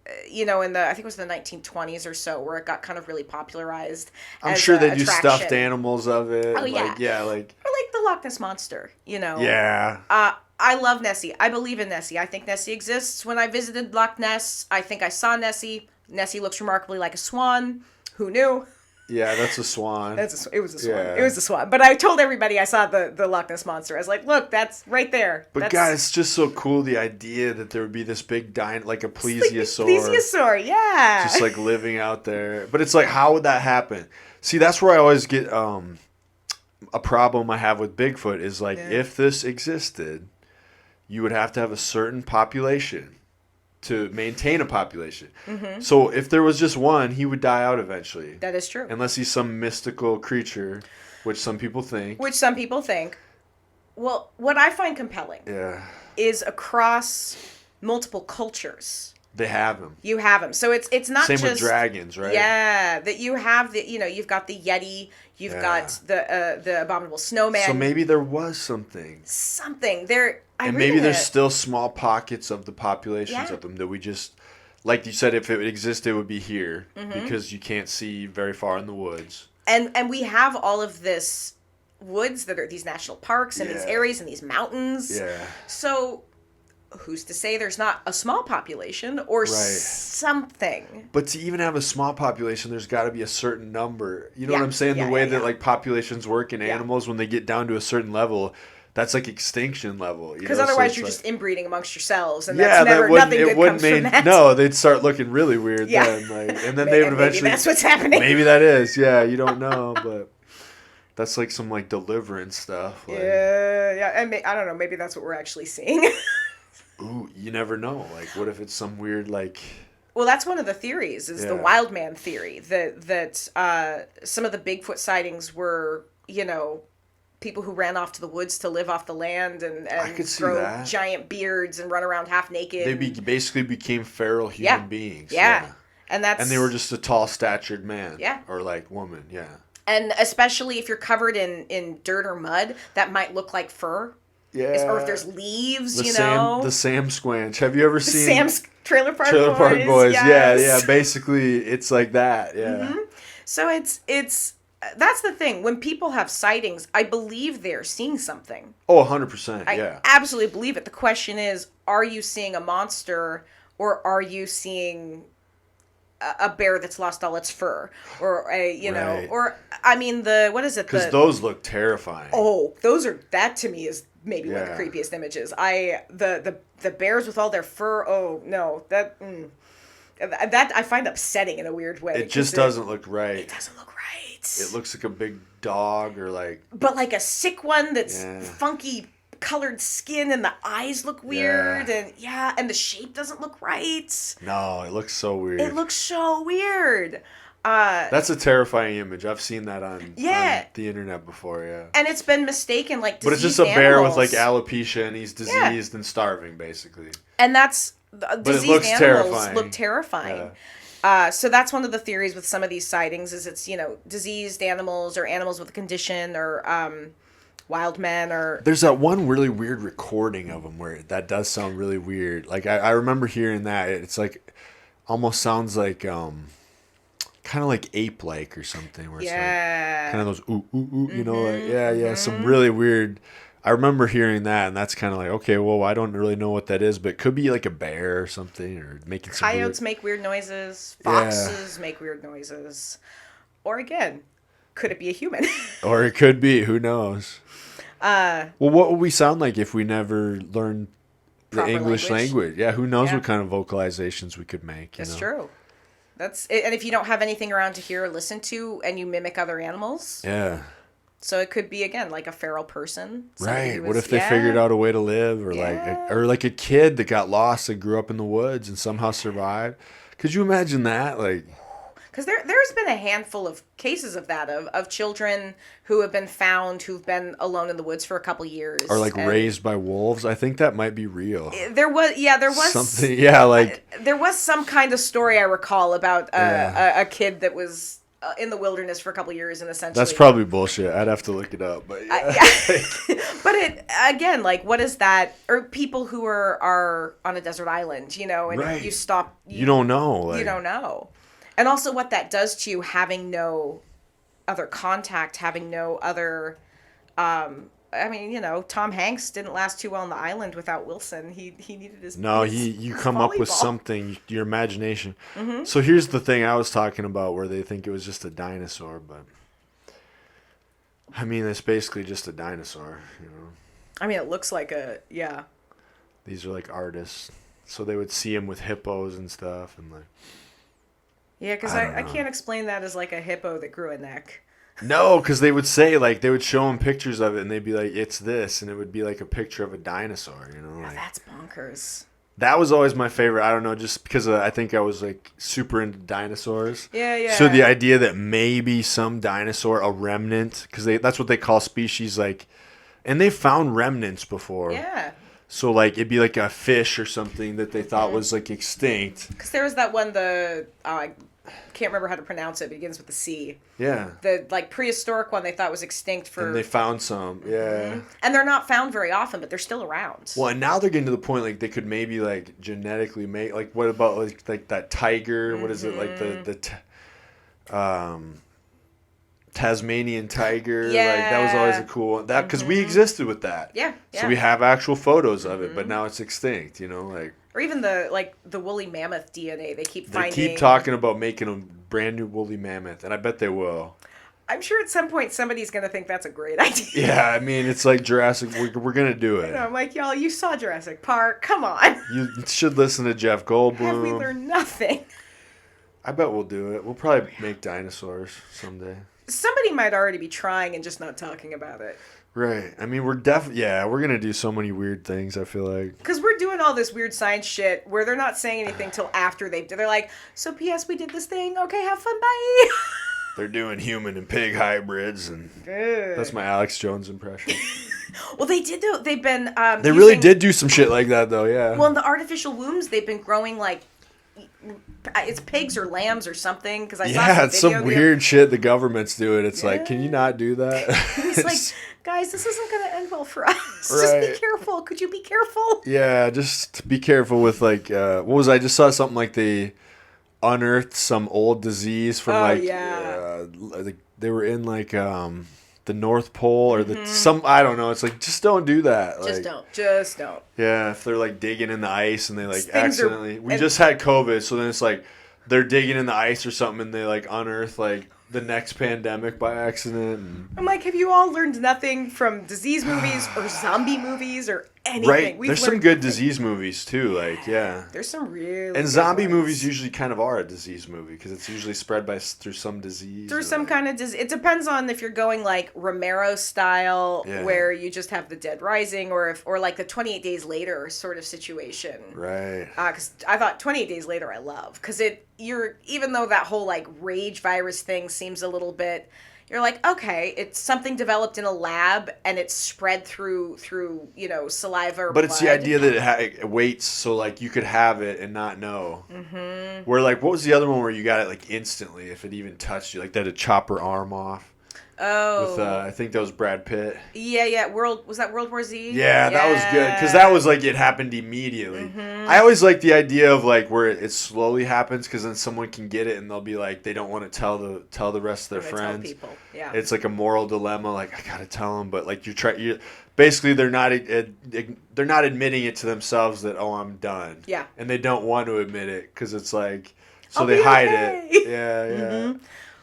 [SPEAKER 2] I think it was the 1920s or so, where it got kind of really popularized.
[SPEAKER 1] I'm
[SPEAKER 2] as
[SPEAKER 1] sure
[SPEAKER 2] a
[SPEAKER 1] they do
[SPEAKER 2] attraction.
[SPEAKER 1] stuffed animals of it.
[SPEAKER 2] Oh, yeah.
[SPEAKER 1] Like
[SPEAKER 2] Or like the Loch Ness Monster,
[SPEAKER 1] Yeah.
[SPEAKER 2] I love Nessie. I believe in Nessie. I think Nessie exists. When I visited Loch Ness, I think I saw Nessie. Nessie looks remarkably like a swan. Who knew?
[SPEAKER 1] Yeah, that's a swan.
[SPEAKER 2] It was a swan.
[SPEAKER 1] Yeah.
[SPEAKER 2] It was a swan. But I told everybody I saw the Loch Ness Monster. I was like, look, that's right there.
[SPEAKER 1] But God, it's just so cool, the idea that there would be this big like a plesiosaur.
[SPEAKER 2] Plesiosaur, yeah.
[SPEAKER 1] Just like living out there. But it's like, how would that happen? See, that's where I always get a problem I have with Bigfoot is like, if this existed, you would have to have a certain population to maintain a population. Mm-hmm. So if there was just one, he would die out eventually.
[SPEAKER 2] That is true.
[SPEAKER 1] Unless he's some mystical creature, which some people think.
[SPEAKER 2] Well, what I find compelling is across multiple cultures.
[SPEAKER 1] They have him.
[SPEAKER 2] You have him. So it's not
[SPEAKER 1] Same
[SPEAKER 2] just...
[SPEAKER 1] with dragons, right?
[SPEAKER 2] Yeah. That you have you've got the Yeti, you've got the abominable snowman.
[SPEAKER 1] So maybe there was something.
[SPEAKER 2] Maybe
[SPEAKER 1] there's still small pockets of the populations of them that we just... Like you said, if it existed, it would be here. Mm-hmm. Because you can't see very far in the woods.
[SPEAKER 2] And we have all of this woods that are these national parks and these areas and these mountains.
[SPEAKER 1] Yeah.
[SPEAKER 2] So... who's to say there's not a small population or something?
[SPEAKER 1] But to even have a small population, there's got to be a certain number. You know what I'm saying? The way that like populations work in animals, when they get down to a certain level, that's like extinction level.
[SPEAKER 2] Because otherwise you're just inbreeding amongst yourselves, and that's nothing good comes from that.
[SPEAKER 1] No, they'd start looking really weird then. And then they would eventually...
[SPEAKER 2] Maybe that's what's happening.
[SPEAKER 1] Maybe that is. Yeah, you don't know, but... That's like some like deliverance stuff. Like,
[SPEAKER 2] and I don't know. Maybe that's what we're actually seeing.
[SPEAKER 1] Ooh, you never know. Like, what if it's some weird, like...
[SPEAKER 2] Well, that's one of the theories, is the wild man theory. That some of the Bigfoot sightings were, people who ran off to the woods to live off the land and grow giant beards and run around half naked.
[SPEAKER 1] They basically became feral human beings.
[SPEAKER 2] Yeah. And
[SPEAKER 1] they were just a tall-statured man.
[SPEAKER 2] Yeah.
[SPEAKER 1] Or, like, woman,
[SPEAKER 2] And especially if you're covered in dirt or mud, that might look like fur.
[SPEAKER 1] Yeah.
[SPEAKER 2] Or if there's leaves,
[SPEAKER 1] the Sam Squanch. Have you ever seen...
[SPEAKER 2] Sam's Trailer Park
[SPEAKER 1] Boys.
[SPEAKER 2] Yes.
[SPEAKER 1] Yeah. Basically, it's like that. Yeah.
[SPEAKER 2] Mm-hmm. So it's... That's the thing. When people have sightings, I believe they're seeing something.
[SPEAKER 1] Oh, 100%.
[SPEAKER 2] I absolutely believe it. The question is, are you seeing a monster, or are you seeing a bear that's lost all its fur, or what is it?
[SPEAKER 1] Because those look terrifying.
[SPEAKER 2] Oh, that to me is maybe one of the creepiest images. The bears with all their fur. Oh no, that I find upsetting in a weird way.
[SPEAKER 1] It just doesn't look right.
[SPEAKER 2] It doesn't look right.
[SPEAKER 1] It looks like a big dog or like...
[SPEAKER 2] But like a sick one that's funky colored skin and the eyes look weird and the shape doesn't look right.
[SPEAKER 1] No, it looks so weird. That's a terrifying image. I've seen that on the internet before,
[SPEAKER 2] And it's been mistaken like diseased
[SPEAKER 1] But it's just a bear with like alopecia and he's diseased and starving basically.
[SPEAKER 2] And that's... diseased animals look terrifying. So that's one of the theories with some of these sightings is it's, diseased animals or animals with a condition or wild men or... There's
[SPEAKER 1] that one really weird recording of them where that does sound really weird. Like I remember hearing that. It's like almost sounds like kind of like ape-like or something. Where it's like kind of those ooh, ooh, ooh, like some really weird... I remember hearing that, and that's kind of like, okay, well, I don't really know what that is, but it could be like a bear or something, or making some
[SPEAKER 2] Coyotes make weird noises. Foxes make weird noises. Or again, could it be a human?
[SPEAKER 1] Or it could be. Who knows? Well, what would we sound like if we never learned the English language? Yeah, who knows what kind of vocalizations we could make.
[SPEAKER 2] That's true. That's it. And if you don't have anything around to hear or listen to, and you mimic other animals. Yeah. So it could be, again, like a feral person.
[SPEAKER 1] Right. What if they figured out a way to live, or like a kid that got lost and grew up in the woods and somehow survived? Could you imagine that? Like,
[SPEAKER 2] because there's been a handful of cases of that, of children who have been found who've been alone in the woods for a couple years.
[SPEAKER 1] Or like raised by wolves. I think that might be real.
[SPEAKER 2] There was
[SPEAKER 1] something. There was some kind of story I recall about a kid that was
[SPEAKER 2] in the wilderness for a couple of years and essentially.
[SPEAKER 1] That's probably bullshit. I'd have to look it up, but yeah.
[SPEAKER 2] But it again, like, what is that? Or people who are on a desert island, you know, and
[SPEAKER 1] Right.
[SPEAKER 2] you stop.
[SPEAKER 1] You don't know. Like,
[SPEAKER 2] You don't know, and also what that does to you, having no other contact, having no other. I mean, you know, Tom Hanks didn't last too well on the island without Wilson. He needed his.
[SPEAKER 1] No,
[SPEAKER 2] his
[SPEAKER 1] you come up with
[SPEAKER 2] volleyball.
[SPEAKER 1] something, your imagination. Mm-hmm. So here's the thing I was talking about where they think it was just a dinosaur, but I mean, it's basically just a dinosaur, you know.
[SPEAKER 2] I mean, it looks like
[SPEAKER 1] These are like artists. So they would see him with hippos and stuff and like.
[SPEAKER 2] Yeah, because I can't explain that as like a hippo that grew a neck.
[SPEAKER 1] No, because they would say, like, they would show him pictures of it, and they'd be like, it's this, and it would be like a picture of a dinosaur, you know?
[SPEAKER 2] Yeah,
[SPEAKER 1] Like,
[SPEAKER 2] that's bonkers.
[SPEAKER 1] that was always my favorite. I don't know, just because I think I was, like, super into dinosaurs.
[SPEAKER 2] Yeah.
[SPEAKER 1] So the idea that maybe some dinosaur, a remnant, because that's what they call species, like, and they found remnants before.
[SPEAKER 2] Yeah.
[SPEAKER 1] So, like, it'd be like a fish or something that they thought was, like, extinct.
[SPEAKER 2] Because there was that one, I can't remember how to pronounce it, but it begins with a C.
[SPEAKER 1] Yeah.
[SPEAKER 2] The, like, prehistoric one they thought was extinct for...
[SPEAKER 1] And they found some, yeah.
[SPEAKER 2] Mm-hmm. And they're not found very often, but they're still around.
[SPEAKER 1] Well, and now they're getting to the point, like, they could maybe, like, genetically make... Like, what about, like that tiger? What is it? Like, the Tasmanian tiger?
[SPEAKER 2] Yeah.
[SPEAKER 1] Like, that was always a cool one. That, because we existed with that.
[SPEAKER 2] Yeah.
[SPEAKER 1] So we have actual photos of it, but now it's extinct, you know? Like...
[SPEAKER 2] Or even the woolly mammoth DNA they keep finding.
[SPEAKER 1] They keep talking about making a brand new woolly mammoth, and I bet they will.
[SPEAKER 2] I'm sure at some point somebody's going to think that's a great idea.
[SPEAKER 1] Yeah, I mean, it's like Jurassic. We're going to do it.
[SPEAKER 2] I'm like, y'all, you saw Jurassic Park. Come on.
[SPEAKER 1] You should listen to Jeff Goldblum.
[SPEAKER 2] Have we learned nothing?
[SPEAKER 1] I bet we'll do it. We'll probably make dinosaurs someday.
[SPEAKER 2] Somebody might already be trying and just not talking about it.
[SPEAKER 1] Right. I mean, we're going to do so many weird things, I feel like.
[SPEAKER 2] Because we're doing all this weird science shit where they're not saying anything till after they're like, so P.S. we did this thing. Okay, have fun, bye.
[SPEAKER 1] They're doing human and pig hybrids, and that's my Alex Jones impression.
[SPEAKER 2] Well, they did, though. They've been...
[SPEAKER 1] they really did do some shit like that, though, yeah.
[SPEAKER 2] Well, in the artificial wombs, they've been growing, like... It's pigs or lambs or something, because I saw some
[SPEAKER 1] it's some weird shit the government's doing. It's like, can you not do that?
[SPEAKER 2] It's like, guys, this isn't going to end well for us.
[SPEAKER 1] Right.
[SPEAKER 2] Just be careful. Could you be careful?
[SPEAKER 1] Yeah, just be careful with, like, I just saw something like they unearthed some old disease from, they were in, like, the North Pole or I don't know. It's like, just don't do that.
[SPEAKER 2] Just don't.
[SPEAKER 1] Yeah, if they're like digging in the ice and they like accidentally. We just had COVID, so then it's like they're digging in the ice or something and they like unearth like the next pandemic by accident. And...
[SPEAKER 2] I'm like, have you all learned nothing from disease movies or zombie movies or anything?
[SPEAKER 1] Right. There's some good disease movies too. Like, yeah.
[SPEAKER 2] There's some really
[SPEAKER 1] and zombie movies usually kind of are a disease movie because it's usually spread through some disease.
[SPEAKER 2] Through some kind of disease. It depends on if you're going like Romero style, where you just have the dead rising, or like the 28 Days Later sort of situation.
[SPEAKER 1] Right.
[SPEAKER 2] Because I thought 28 Days Later I love because even though that whole like rage virus thing seems a little bit, you're like, okay, it's something developed in a lab and it's spread through saliva or
[SPEAKER 1] but
[SPEAKER 2] blood.
[SPEAKER 1] It's the idea that it waits so like you could have it and not know. Mm-hmm. Where like, what was the other one where you got it like instantly if it even touched you, like that to chop her arm off?
[SPEAKER 2] Oh.
[SPEAKER 1] With I think that was Brad Pitt.
[SPEAKER 2] Yeah. Was that World War Z?
[SPEAKER 1] Yeah, that was good because that was like it happened immediately. Mm-hmm. I always like the idea of like where it slowly happens because then someone can get it and they'll be like they don't want to tell the rest of their friends.
[SPEAKER 2] Tell people. Yeah.
[SPEAKER 1] It's like a moral dilemma. Like I gotta tell them, but like you basically they're not admitting it to themselves that I'm done.
[SPEAKER 2] Yeah.
[SPEAKER 1] And they don't want to admit it because it's like so they hide it. Yeah.
[SPEAKER 2] Mm-hmm.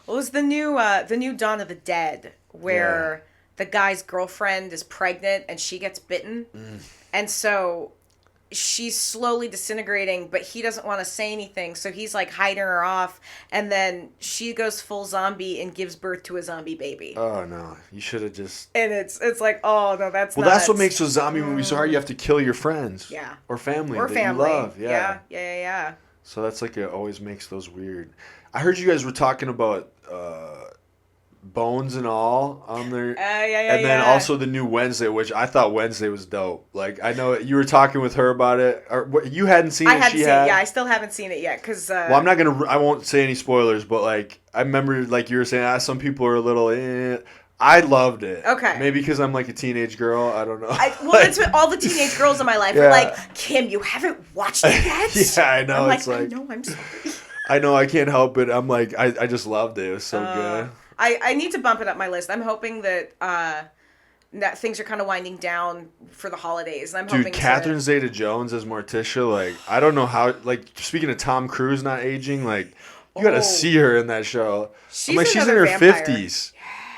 [SPEAKER 2] Well, it was the new Dawn of the Dead, where the guy's girlfriend is pregnant and she gets bitten. And so she's slowly disintegrating, but he doesn't want to say anything, so he's like hiding her off, and then she goes full zombie and gives birth to a zombie baby.
[SPEAKER 1] Oh no, you should have just...
[SPEAKER 2] And it's like, oh no, that's
[SPEAKER 1] well, that's what makes those zombie movies so hard. You have to kill your friends.
[SPEAKER 2] Yeah.
[SPEAKER 1] Or family.
[SPEAKER 2] Or
[SPEAKER 1] that
[SPEAKER 2] family.
[SPEAKER 1] You love.
[SPEAKER 2] Yeah.
[SPEAKER 1] So that's like, it always makes those weird. I heard you guys were talking about Bones and All on there.
[SPEAKER 2] Yeah.
[SPEAKER 1] And then also the new Wednesday, which I thought Wednesday was dope. Like, I know you were talking with her about it. Or you hadn't seen it,
[SPEAKER 2] I hadn't
[SPEAKER 1] she
[SPEAKER 2] seen
[SPEAKER 1] had?
[SPEAKER 2] it. Yeah, I still haven't seen it yet. Cause,
[SPEAKER 1] well, I won't say any spoilers, but, like, I remember, like, you were saying, some people are a little, I loved it.
[SPEAKER 2] Okay.
[SPEAKER 1] Maybe because I'm, like, a teenage girl. I don't know.
[SPEAKER 2] That's what all the teenage girls in my life are like, Kim, you haven't watched it yet?
[SPEAKER 1] Yeah, I know.
[SPEAKER 2] I'm
[SPEAKER 1] it's like,
[SPEAKER 2] I know, I'm sorry.
[SPEAKER 1] I know, I can't help it. I'm like, I just loved it. It was so good.
[SPEAKER 2] I need to bump it up my list. I'm hoping that that things are kind of winding down for the holidays. And I'm hoping
[SPEAKER 1] Catherine Zeta-Jones as Morticia, like, I don't know how, like, speaking of Tom Cruise not aging, like, you gotta see her in that show. She's in her
[SPEAKER 2] vampire.
[SPEAKER 1] 50s.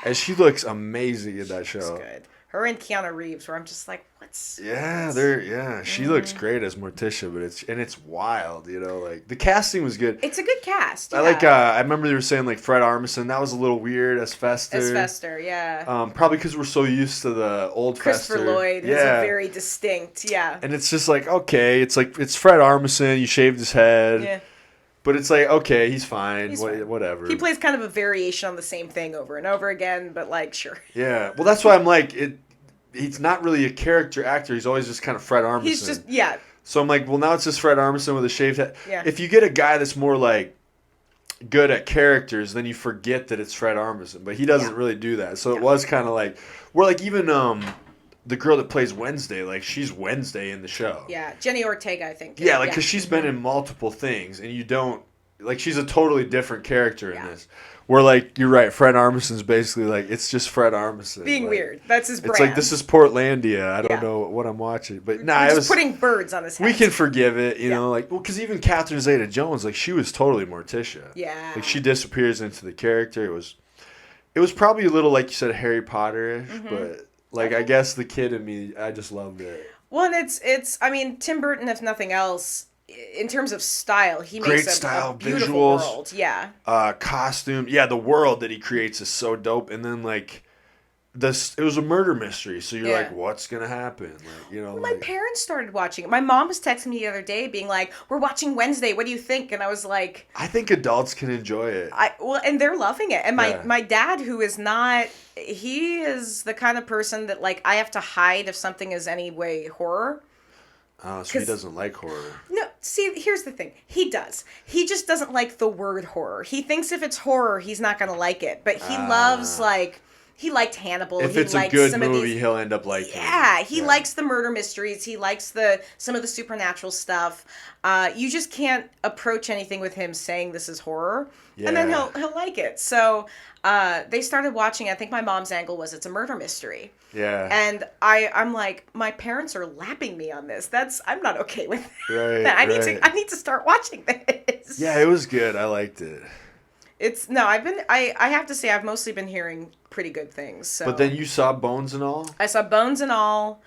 [SPEAKER 1] And she looks amazing in that show.
[SPEAKER 2] That's good. Her and Keanu Reeves, where I'm just like,
[SPEAKER 1] she looks great as Morticia, but it's wild, like the casting was good.
[SPEAKER 2] It's a good cast. Yeah.
[SPEAKER 1] I remember they were saying like Fred Armisen, that was a little weird as Fester.
[SPEAKER 2] Yeah.
[SPEAKER 1] Probably because we're so used to the old
[SPEAKER 2] Christopher
[SPEAKER 1] Fester.
[SPEAKER 2] Lloyd is a very distinct, And
[SPEAKER 1] it's just like, okay, it's Fred Armisen, you shaved his head.
[SPEAKER 2] Yeah.
[SPEAKER 1] But it's like, okay, he's fine. Whatever.
[SPEAKER 2] He plays kind of a variation on the same thing over and over again, but like, sure.
[SPEAKER 1] Yeah. Well, that's why I'm like, he's not really a character actor. He's always just kind of Fred Armisen.
[SPEAKER 2] He's just,
[SPEAKER 1] So I'm like, well, now it's just Fred Armisen with a shaved head.
[SPEAKER 2] Yeah.
[SPEAKER 1] If you get a guy that's more like good at characters, then you forget that it's Fred Armisen. But he doesn't really do that. So it was kind of like, where like even the girl that plays Wednesday, like she's Wednesday in the show.
[SPEAKER 2] Yeah, Jenny Ortega, I think.
[SPEAKER 1] Yeah, like because she's been in multiple things, and you don't like she's a totally different character in this. Where like you're right, Fred Armisen's basically like it's just Fred Armisen
[SPEAKER 2] being
[SPEAKER 1] like,
[SPEAKER 2] weird. That's his brand.
[SPEAKER 1] It's like this is Portlandia. I don't know what I'm watching, but
[SPEAKER 2] I was putting birds on his head.
[SPEAKER 1] We can forgive it, you know, like because even Catherine Zeta-Jones, like she was totally Morticia.
[SPEAKER 2] Yeah,
[SPEAKER 1] like she disappears into the character. It was probably a little like you said Harry Potter-ish, but like I guess the kid in me, I just loved it.
[SPEAKER 2] Well, and it's I mean Tim Burton, if nothing else. In terms of style, he makes a beautiful
[SPEAKER 1] visuals,
[SPEAKER 2] world. Yeah.
[SPEAKER 1] Costume. Yeah, the world that he creates is so dope. And then like it was a murder mystery, so you're like, what's gonna happen? Like, you know.
[SPEAKER 2] Well, my parents started watching it. My mom was texting me the other day, being like, "We're watching Wednesday. What do you think?" And I was like,
[SPEAKER 1] "I think adults can enjoy it."
[SPEAKER 2] And they're loving it. And my dad, who is not, he is the kind of person that like I have to hide if something is any way horror.
[SPEAKER 1] Oh, so he doesn't like horror.
[SPEAKER 2] No, see, here's the thing. He does. He just doesn't like the word horror. He thinks if it's horror, he's not going to like it. But he loves, like, he liked Hannibal.
[SPEAKER 1] If it's a good movie, he'll end up liking it.
[SPEAKER 2] Yeah, he likes the murder mysteries. He likes some of the supernatural stuff. You just can't approach anything with him saying this is horror. Yeah. And then he'll like it. So they started watching, I think my mom's angle was it's a murder mystery.
[SPEAKER 1] Yeah.
[SPEAKER 2] And I'm like, my parents are lapping me on this. I'm not okay with that.
[SPEAKER 1] Right,
[SPEAKER 2] I need to start watching this.
[SPEAKER 1] Yeah, it was good. I liked it.
[SPEAKER 2] I have to say I've mostly been hearing pretty good things. So.
[SPEAKER 1] But then you saw Bones and All?
[SPEAKER 2] I saw Bones and All,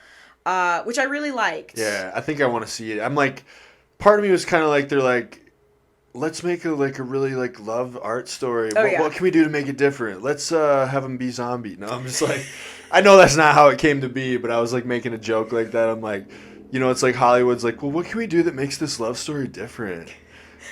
[SPEAKER 2] which I really liked.
[SPEAKER 1] Yeah, I think I want to see it. I'm like, part of me was kind of like, they're like, let's make a really like love art story. What can we do to make it different? Let's have them be zombie. No, I'm just like, I know that's not how it came to be, but I was like making a joke like that. I'm like, you know, it's like Hollywood's like, well, what can we do that makes this love story different?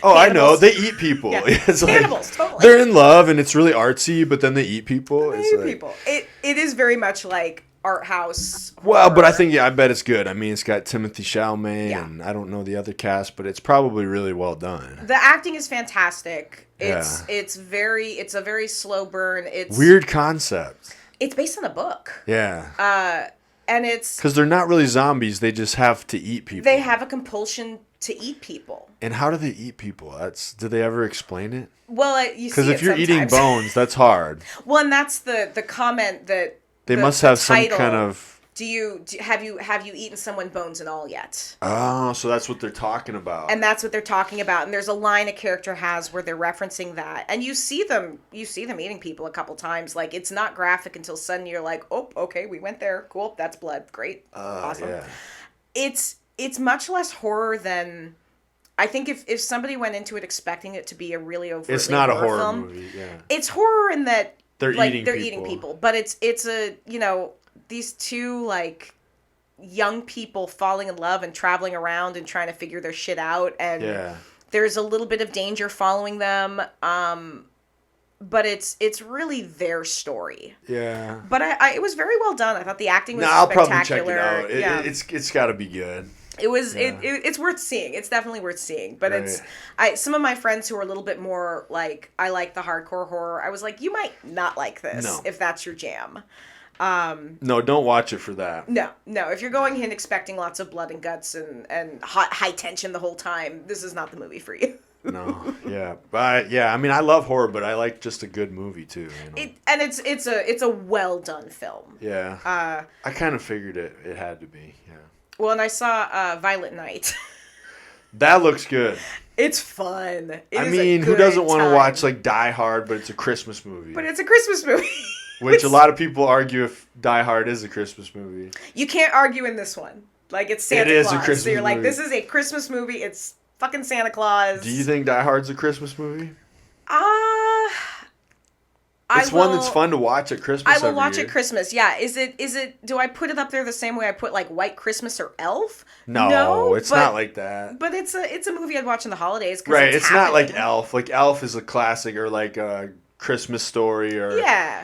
[SPEAKER 1] Oh, cannibals. I know. They eat people. Yeah. It's
[SPEAKER 2] cannibals,
[SPEAKER 1] like,
[SPEAKER 2] totally.
[SPEAKER 1] They're in love, and it's really artsy, but then they eat people.
[SPEAKER 2] People. It is very much like art house.
[SPEAKER 1] Well, but I think, I bet it's good. I mean, it's got Timothée Chalamet, and I don't know the other cast, but it's probably really well done.
[SPEAKER 2] The acting is fantastic. It's a very slow burn. It's
[SPEAKER 1] weird concept.
[SPEAKER 2] It's based on a book.
[SPEAKER 1] Yeah.
[SPEAKER 2] And it's...
[SPEAKER 1] Because they're not really zombies. They just have to eat people.
[SPEAKER 2] They have a compulsion to eat people.
[SPEAKER 1] And how do they eat people? Do they ever explain it?
[SPEAKER 2] Well, you see
[SPEAKER 1] because if you're eating bones, that's hard.
[SPEAKER 2] Well, and that's the comment that
[SPEAKER 1] they must have some kind of.
[SPEAKER 2] Have you eaten someone bones and all yet?
[SPEAKER 1] Oh, so that's what they're talking about.
[SPEAKER 2] And that's what they're talking about. And there's a line a character has where they're referencing that, and you see them eating people a couple times. Like it's not graphic until suddenly you're like, oh, okay, we went there. Cool, that's blood. Great, awesome. Yeah. It's much less horror than I think if somebody went into it expecting it to be a really overtly
[SPEAKER 1] it's not a horror
[SPEAKER 2] film,
[SPEAKER 1] movie. Yeah,
[SPEAKER 2] it's horror in that
[SPEAKER 1] they're
[SPEAKER 2] eating people, but it's a these two like young people falling in love and traveling around and trying to figure their shit out, and there's a little bit of danger following them. but it's really their story.
[SPEAKER 1] Yeah.
[SPEAKER 2] But it was very well done. I thought the acting was
[SPEAKER 1] I'll
[SPEAKER 2] spectacular.
[SPEAKER 1] probably check it out. It's got to be good.
[SPEAKER 2] It was it's worth seeing. It's definitely worth seeing. But some of my friends who are a little bit more like, I like the hardcore horror, I was like, you might not like this if that's your jam.
[SPEAKER 1] No, don't watch it for that.
[SPEAKER 2] No. If you're going in expecting lots of blood and guts and high tension the whole time, this is not the movie for you.
[SPEAKER 1] No, yeah, but I mean, I love horror, but I like just a good movie too. You know?
[SPEAKER 2] It's a well done film.
[SPEAKER 1] Yeah. I kind of figured it had to be. Yeah.
[SPEAKER 2] Well, and I saw Violet Night.
[SPEAKER 1] That looks good.
[SPEAKER 2] It's fun.
[SPEAKER 1] I mean, who doesn't want to watch like Die Hard, but it's a Christmas movie?
[SPEAKER 2] But it's a Christmas movie.
[SPEAKER 1] Which a lot of people argue if Die Hard is a Christmas movie.
[SPEAKER 2] You can't argue in this one. Like, it's Santa Claus.
[SPEAKER 1] It is a Christmas
[SPEAKER 2] so you're like,
[SPEAKER 1] movie.
[SPEAKER 2] this is a Christmas movie. It's fucking Santa Claus.
[SPEAKER 1] Do you think Die Hard's a Christmas movie?
[SPEAKER 2] It's
[SPEAKER 1] one that's fun to watch at Christmas.
[SPEAKER 2] I will watch at Christmas. Yeah. Is it? Do I put it up there the same way I put like White Christmas or Elf?
[SPEAKER 1] No, it's not like that.
[SPEAKER 2] But it's a movie I'd watch in the holidays.
[SPEAKER 1] Right. It's not like Elf. Like Elf is a classic, or like a Christmas Story, or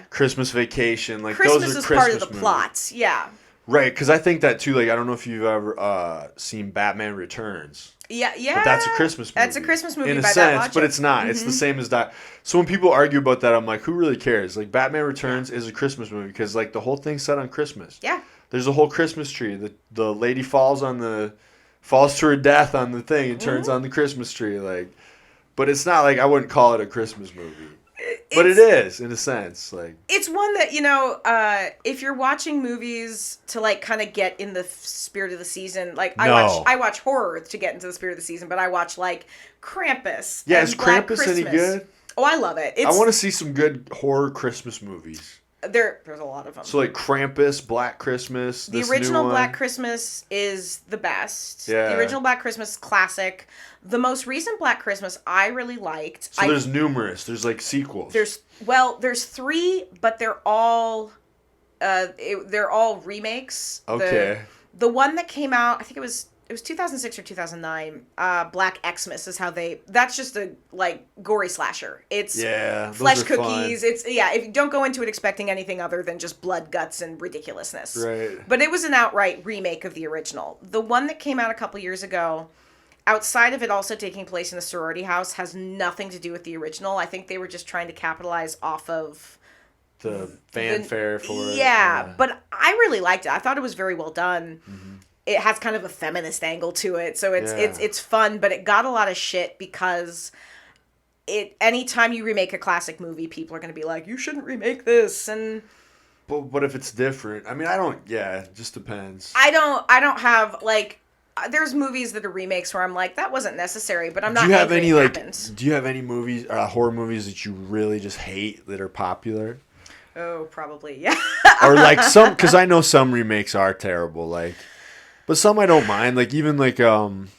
[SPEAKER 1] Christmas Vacation. Like
[SPEAKER 2] Christmas
[SPEAKER 1] those are
[SPEAKER 2] is
[SPEAKER 1] Christmas
[SPEAKER 2] part of the
[SPEAKER 1] movies.
[SPEAKER 2] plots. Yeah.
[SPEAKER 1] Right, because I think that too. Like, I don't know if you've ever seen Batman Returns.
[SPEAKER 2] Yeah.
[SPEAKER 1] But that's a Christmas movie.
[SPEAKER 2] That's a Christmas movie
[SPEAKER 1] in a
[SPEAKER 2] by
[SPEAKER 1] sense,
[SPEAKER 2] that
[SPEAKER 1] but it's not. It's the same as that. So when people argue about that, I'm like, who really cares? Like, Batman Returns is a Christmas movie because like the whole thing's set on Christmas.
[SPEAKER 2] Yeah.
[SPEAKER 1] There's a whole Christmas tree. The lady falls to her death on the thing and turns on the Christmas tree. Like, but it's not like I wouldn't call it a Christmas movie. But it is, in a sense. Like,
[SPEAKER 2] it's one that, if you're watching movies to like kind of get in the spirit of the season, like I watch horror to get into the spirit of the season, but I watch like Krampus.
[SPEAKER 1] Yeah,
[SPEAKER 2] and
[SPEAKER 1] is
[SPEAKER 2] Black
[SPEAKER 1] Krampus
[SPEAKER 2] Christmas.
[SPEAKER 1] any good?
[SPEAKER 2] Oh, I love it.
[SPEAKER 1] I want to see some good horror Christmas movies.
[SPEAKER 2] There's a lot of them.
[SPEAKER 1] So like Krampus, Black Christmas.
[SPEAKER 2] The original Black Christmas is the best. Yeah. The original Black Christmas classic. The most recent Black Christmas I really liked.
[SPEAKER 1] So there's numerous. There's like sequels.
[SPEAKER 2] There's 3, but they're all remakes.
[SPEAKER 1] Okay.
[SPEAKER 2] The one that came out, I think it was 2006 or 2009. Black Xmas is how that's just a like gory slasher. It's flesh cookies.
[SPEAKER 1] Fun.
[SPEAKER 2] If you don't go into it expecting anything other than just blood, guts, and ridiculousness.
[SPEAKER 1] Right.
[SPEAKER 2] But it was an outright remake of the original. The one that came out a couple years ago, outside of it also taking place in a sorority house, has nothing to do with the original. I think they were just trying to capitalize off of
[SPEAKER 1] the fanfare for it.
[SPEAKER 2] Yeah, but I really liked it. I thought it was very well done. Mm-hmm. It has kind of a feminist angle to it, so it's fun, but it got a lot of shit because anytime you remake a classic movie, people are going to be like, you shouldn't remake this, and
[SPEAKER 1] but if it's different, I mean, it just depends.
[SPEAKER 2] I don't have like, there's movies that are remakes where I'm like, that wasn't necessary, but I'm not. Do you have any
[SPEAKER 1] Do you have any movies, horror movies that you really just hate that are popular?
[SPEAKER 2] Oh, probably, yeah.
[SPEAKER 1] Or like some, because I know some remakes are terrible, like. But some I don't mind. Like, even like, I'm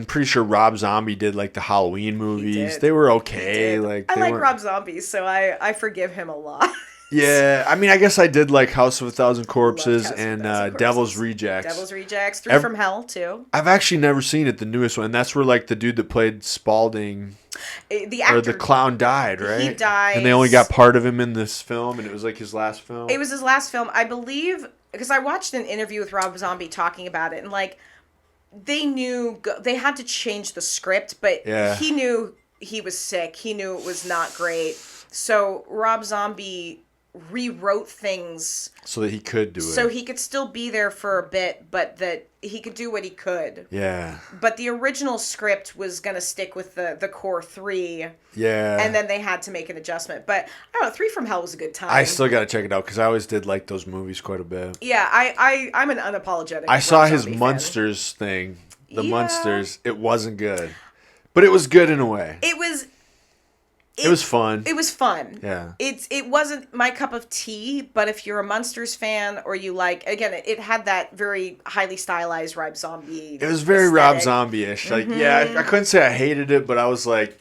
[SPEAKER 1] pretty sure Rob Zombie did like the Halloween movies. They were okay. Like,
[SPEAKER 2] I like Rob Zombie, so I forgive him a lot.
[SPEAKER 1] Yeah, I mean, I guess I did like House of a Thousand Corpses and Devil's Rejects.
[SPEAKER 2] Devil's Rejects, Three from Hell too.
[SPEAKER 1] I've actually never seen it, the newest one. And that's where like the dude that played Spaulding,
[SPEAKER 2] the actor,
[SPEAKER 1] or the clown, died, right?
[SPEAKER 2] He died,
[SPEAKER 1] and they only got part of him in this film, and it was like his last film.
[SPEAKER 2] It was his last film, I believe, because I watched an interview with Rob Zombie talking about it, and like they knew they had to change the script, but he knew he was sick. He knew it was not great, so Rob Zombie rewrote things
[SPEAKER 1] so that he could do it,
[SPEAKER 2] so he could still be there for a bit, but that he could do what he could.
[SPEAKER 1] Yeah.
[SPEAKER 2] But the original script was gonna stick with the core 3.
[SPEAKER 1] Yeah.
[SPEAKER 2] And then they had to make an adjustment. But I don't know, 3 from Hell was a good time.
[SPEAKER 1] I still gotta check it out because I always did like those movies quite a bit.
[SPEAKER 2] Yeah, I'm an unapologetic.
[SPEAKER 1] I saw his Munsters thing. The Munsters. It wasn't good, but it was good in a way.
[SPEAKER 2] It was fun. It was fun.
[SPEAKER 1] Yeah.
[SPEAKER 2] It wasn't my cup of tea, but if you're a Munsters fan or you like, again, it had that very highly stylized Rob Zombie.
[SPEAKER 1] It was very Rob Zombie-ish. Like, I couldn't say I hated it, but I was like,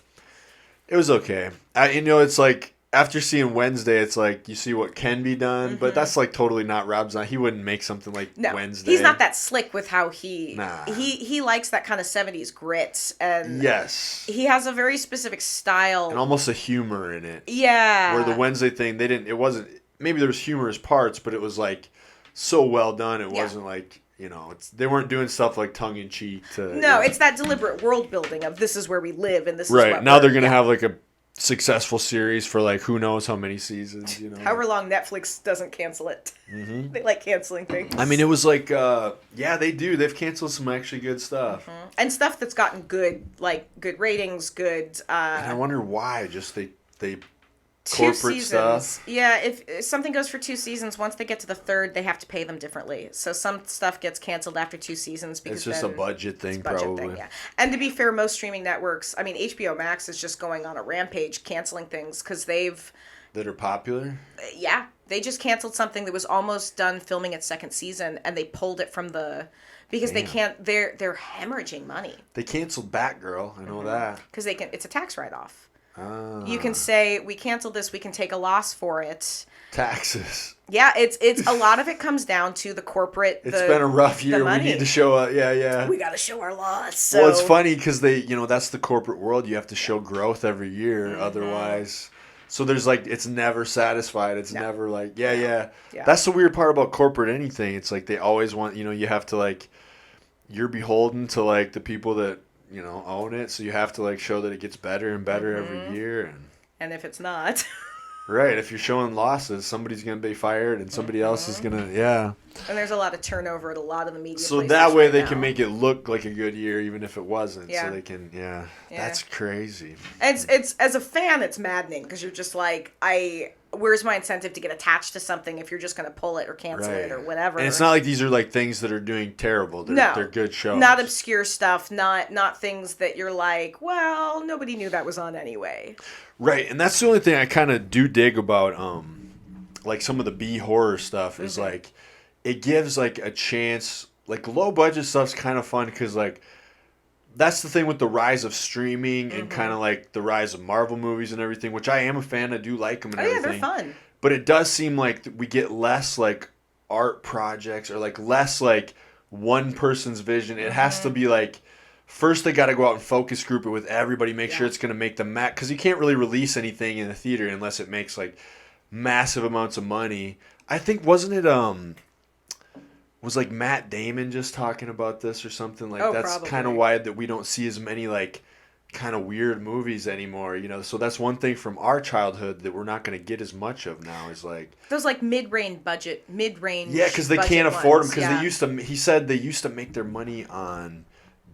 [SPEAKER 1] it was okay. It's like after seeing Wednesday, it's like you see what can be done, but
[SPEAKER 2] Mm-hmm.
[SPEAKER 1] that's like totally not Rob's. He wouldn't make something like
[SPEAKER 2] No,
[SPEAKER 1] Wednesday.
[SPEAKER 2] he's not that slick with how he
[SPEAKER 1] Nah.
[SPEAKER 2] he likes that kind of 70s grit, and
[SPEAKER 1] Yes.
[SPEAKER 2] he has a very specific style
[SPEAKER 1] And almost a humor in it.
[SPEAKER 2] Yeah.
[SPEAKER 1] Where the Wednesday thing, it wasn't, maybe there was humorous parts, but it was like so well done. It wasn't like, they weren't doing stuff like tongue in cheek to.
[SPEAKER 2] No, it's that deliberate world building of this is where we live and this is
[SPEAKER 1] right.
[SPEAKER 2] what
[SPEAKER 1] Now
[SPEAKER 2] we're-
[SPEAKER 1] they're going to have like a successful series for like who knows how many seasons,
[SPEAKER 2] However long Netflix doesn't cancel it.
[SPEAKER 1] Mm-hmm.
[SPEAKER 2] They like canceling things.
[SPEAKER 1] I mean, it was like, they do. They've canceled some actually good stuff.
[SPEAKER 2] Mm-hmm. And stuff that's gotten good ratings, good.
[SPEAKER 1] And I wonder why. Just they
[SPEAKER 2] 2
[SPEAKER 1] corporate
[SPEAKER 2] seasons.
[SPEAKER 1] stuff.
[SPEAKER 2] Yeah, if something goes for 2 seasons, once they get to the 3rd, they have to pay them differently. So some stuff gets canceled after 2 seasons because
[SPEAKER 1] It's just a budget thing, probably.
[SPEAKER 2] yeah. And to be fair, most streaming networks, I mean, HBO Max is just going on a rampage canceling things because
[SPEAKER 1] That are popular?
[SPEAKER 2] yeah, they just canceled something that was almost done filming its 2nd season, and they pulled it from because they can't. They're hemorrhaging money.
[SPEAKER 1] They canceled Batgirl. I know that.
[SPEAKER 2] Because it's a tax write-off.
[SPEAKER 1] Ah.
[SPEAKER 2] You can say we canceled this. We can take a loss for it.
[SPEAKER 1] Taxes.
[SPEAKER 2] Yeah, it's a lot of it comes down to the corporate.
[SPEAKER 1] It's been a rough year. We need to show up. Yeah.
[SPEAKER 2] We got to show our loss. So.
[SPEAKER 1] Well, it's funny because that's the corporate world. You have to show growth every year, otherwise. So there's like it's never satisfied. It's never like yeah. That's the weird part about corporate anything. It's like they always want you have to like you're beholden to like the people that own it. So you have to like show that it gets better and better every year.
[SPEAKER 2] And if it's not.
[SPEAKER 1] Right. If you're showing losses, somebody's going to be fired and somebody else is going to,
[SPEAKER 2] And there's a lot of turnover at a lot of the media
[SPEAKER 1] So
[SPEAKER 2] places
[SPEAKER 1] that way
[SPEAKER 2] right
[SPEAKER 1] they
[SPEAKER 2] now.
[SPEAKER 1] can make it look like a good year even if it wasn't.
[SPEAKER 2] Yeah.
[SPEAKER 1] So they can, That's crazy.
[SPEAKER 2] It's as a fan, it's maddening because you're just like, where's my incentive to get attached to something if you're just going to pull it or cancel it or whatever?
[SPEAKER 1] And it's not like these are like things that are doing terrible. They're good shows.
[SPEAKER 2] Not obscure stuff, not things that you're like, well, nobody knew that was on anyway.
[SPEAKER 1] Right, and that's the only thing I kind of do dig about like some of the B horror stuff is like it gives like a chance, like low budget stuff's kind of fun because like that's the thing with the rise of streaming and kind of like the rise of Marvel movies and everything, which I am a fan. I do like them and everything.
[SPEAKER 2] They're fun.
[SPEAKER 1] But it does seem like we get less like art projects or like less like one person's vision. It has to be like first they got to go out and focus group it with everybody, make sure it's going to make the because you can't really release anything in the theater unless it makes like massive amounts of money. I think wasn't it was like Matt Damon just talking about this or something like that's kind of why that we don't see as many like kind of weird movies anymore, so that's one thing from our childhood that we're not going to get as much of now is like
[SPEAKER 2] those like mid-range
[SPEAKER 1] because they can't afford them because he said they used to make their money on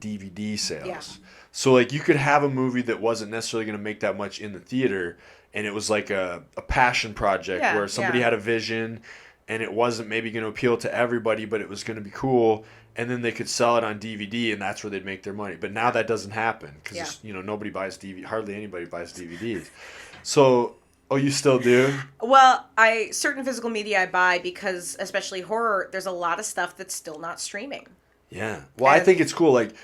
[SPEAKER 1] DVD sales. So like you could have a movie that wasn't necessarily going to make that much in the theater and it was like a passion project where somebody had a vision and it wasn't maybe going to appeal to everybody but it was going to be cool and then they could sell it on DVD and that's where they'd make their money. But now that doesn't happen because nobody buys hardly anybody buys DVDs. So you still do?
[SPEAKER 2] Well, certain physical media I buy because especially horror, there's a lot of stuff that's still not streaming.
[SPEAKER 1] Yeah. Well, I think it's cool, like,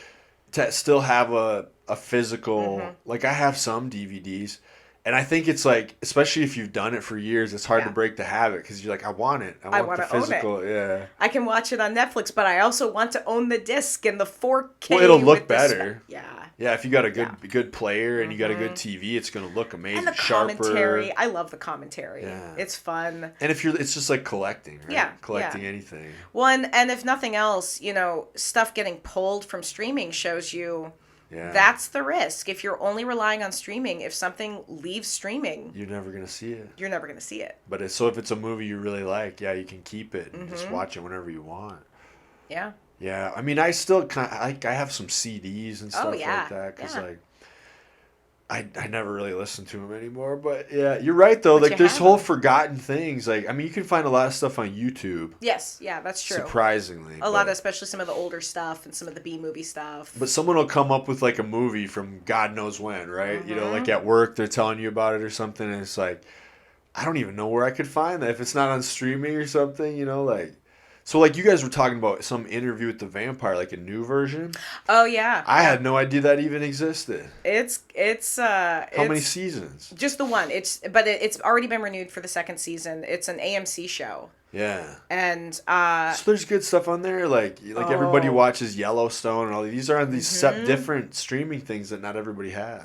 [SPEAKER 1] to still have a physical... Like, I have some DVDs, and I think it's, like, especially if you've done it for years, it's hard to break the habit, because you're like, I want it. I want the physical,
[SPEAKER 2] own it. I can watch it on Netflix, but I also want to own the disc and the 4K.
[SPEAKER 1] Well, it'll look better. Yeah, if you got a good player and you got a good TV, it's going to look amazing.
[SPEAKER 2] And the commentary. I love the commentary. Yeah. It's fun.
[SPEAKER 1] And it's just like collecting, right?
[SPEAKER 2] Yeah.
[SPEAKER 1] Collecting anything.
[SPEAKER 2] Well, and if nothing else, stuff getting pulled from streaming shows you that's the risk. If you're only relying on streaming, if something leaves streaming,
[SPEAKER 1] you're never going to see it. But so if it's a movie you really like, you can keep it and just watch it whenever you want.
[SPEAKER 2] Yeah.
[SPEAKER 1] Yeah, I mean, I still I have some CDs and stuff like that because like I never really listen to them anymore. But yeah, you're right though. Like there's whole forgotten things. Like I mean, you can find a lot of stuff on YouTube.
[SPEAKER 2] Yes, that's true.
[SPEAKER 1] Surprisingly,
[SPEAKER 2] a lot, especially some of the older stuff and some of the B movie stuff.
[SPEAKER 1] But someone will come up with like a movie from God knows when, right? Like at work they're telling you about it or something, and it's like I don't even know where I could find that if it's not on streaming or something. Like. So, like, you guys were talking about some Interview with the Vampire, like a new version.
[SPEAKER 2] Oh yeah.
[SPEAKER 1] I had no idea that even existed.
[SPEAKER 2] How
[SPEAKER 1] many seasons?
[SPEAKER 2] Just the one. It's already been renewed for the second season. It's an AMC show.
[SPEAKER 1] Yeah.
[SPEAKER 2] And
[SPEAKER 1] so there's good stuff on there. Like everybody watches Yellowstone and all these are on these different streaming things that not everybody has.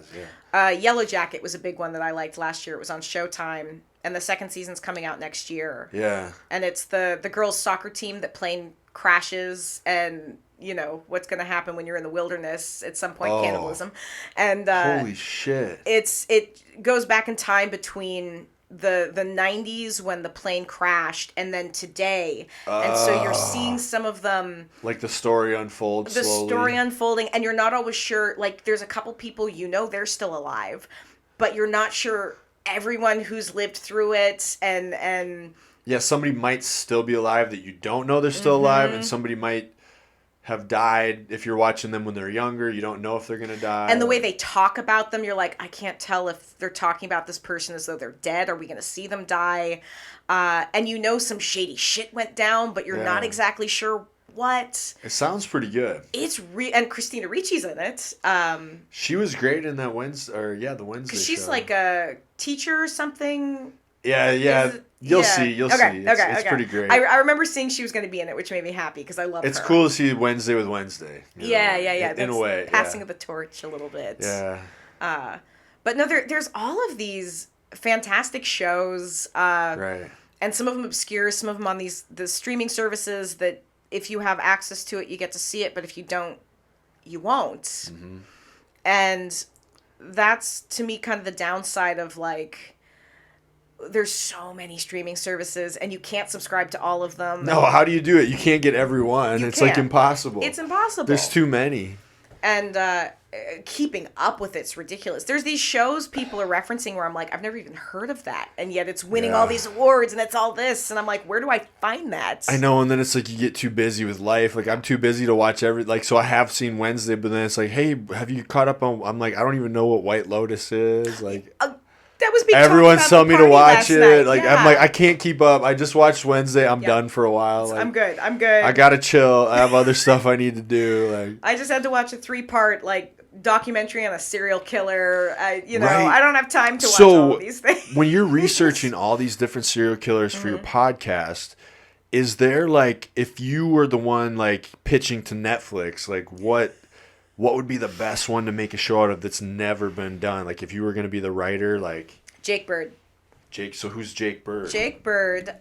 [SPEAKER 1] Yeah.
[SPEAKER 2] Yellow Jacket was a big one that I liked last year. It was on Showtime, and the second season's coming out next year.
[SPEAKER 1] Yeah.
[SPEAKER 2] And it's the girls' soccer team that plane crashes, and you know what's going to happen when you're in the wilderness at some point, cannibalism. And
[SPEAKER 1] holy shit.
[SPEAKER 2] It goes back in time between the 90s when the plane crashed and then today. And so you're seeing some of them,
[SPEAKER 1] like the story unfolds slowly.
[SPEAKER 2] story unfolding, and you're not always sure. Like there's a couple people they're still alive, but you're not sure everyone who's lived through it. And
[SPEAKER 1] yeah, somebody might still be alive that you don't know they're still alive, and somebody might have died. If you're watching them when they're younger, you don't know if they're gonna die.
[SPEAKER 2] And the way they talk about them, you're like, I can't tell if they're talking about this person as though they're dead. Are we gonna see them die? And some shady shit went down, but you're not exactly sure what.
[SPEAKER 1] It sounds pretty good.
[SPEAKER 2] And Christina Ricci's in it.
[SPEAKER 1] She was great in that the Wednesday
[SPEAKER 2] because she's
[SPEAKER 1] show.
[SPEAKER 2] Like a teacher or something.
[SPEAKER 1] Yeah. You'll see. It's pretty great.
[SPEAKER 2] I remember seeing she was going to be in it, which made me happy because I love her.
[SPEAKER 1] It's cool to see Wednesday with Wednesday.
[SPEAKER 2] Yeah.
[SPEAKER 1] In a way.
[SPEAKER 2] Passing of the torch a little bit.
[SPEAKER 1] Yeah.
[SPEAKER 2] But no, there's all of these fantastic shows.
[SPEAKER 1] Right.
[SPEAKER 2] And some of them obscure, some of them on the streaming services that if you have access to it, you get to see it. But if you don't, you won't. Mm-hmm. And that's, to me, kind of the downside of, like, there's so many streaming services and you can't subscribe to all of them.
[SPEAKER 1] No, how do you do it? You can't get every one. It's like impossible.
[SPEAKER 2] It's impossible.
[SPEAKER 1] There's too many.
[SPEAKER 2] And keeping up with it's ridiculous. There's these shows people are referencing where I'm like, I've never even heard of that. And yet it's winning all these awards and it's all this. And I'm like, where do I find that?
[SPEAKER 1] I know. And then it's like you get too busy with life. Like I'm too busy to watch so I have seen Wednesday, but then it's like, hey, have you caught up on, I'm like, I don't even know what White Lotus is. Like,
[SPEAKER 2] that was
[SPEAKER 1] everyone's telling me to watch it.
[SPEAKER 2] Night.
[SPEAKER 1] Like I'm like, I can't keep up. I just watched Wednesday. I'm done for a while. Like,
[SPEAKER 2] I'm good.
[SPEAKER 1] I gotta chill. I have other stuff I need to do. Like
[SPEAKER 2] I just had to watch a 3-part documentary on a serial killer.
[SPEAKER 1] Right.
[SPEAKER 2] I don't have time to watch all of these things.
[SPEAKER 1] When you're researching all these different serial killers for your podcast, is there if you were the one pitching to Netflix, what would be the best one to make a show out of that's never been done? If you were going to be the writer,
[SPEAKER 2] Jake Bird.
[SPEAKER 1] So who's Jake Bird?
[SPEAKER 2] Jake Bird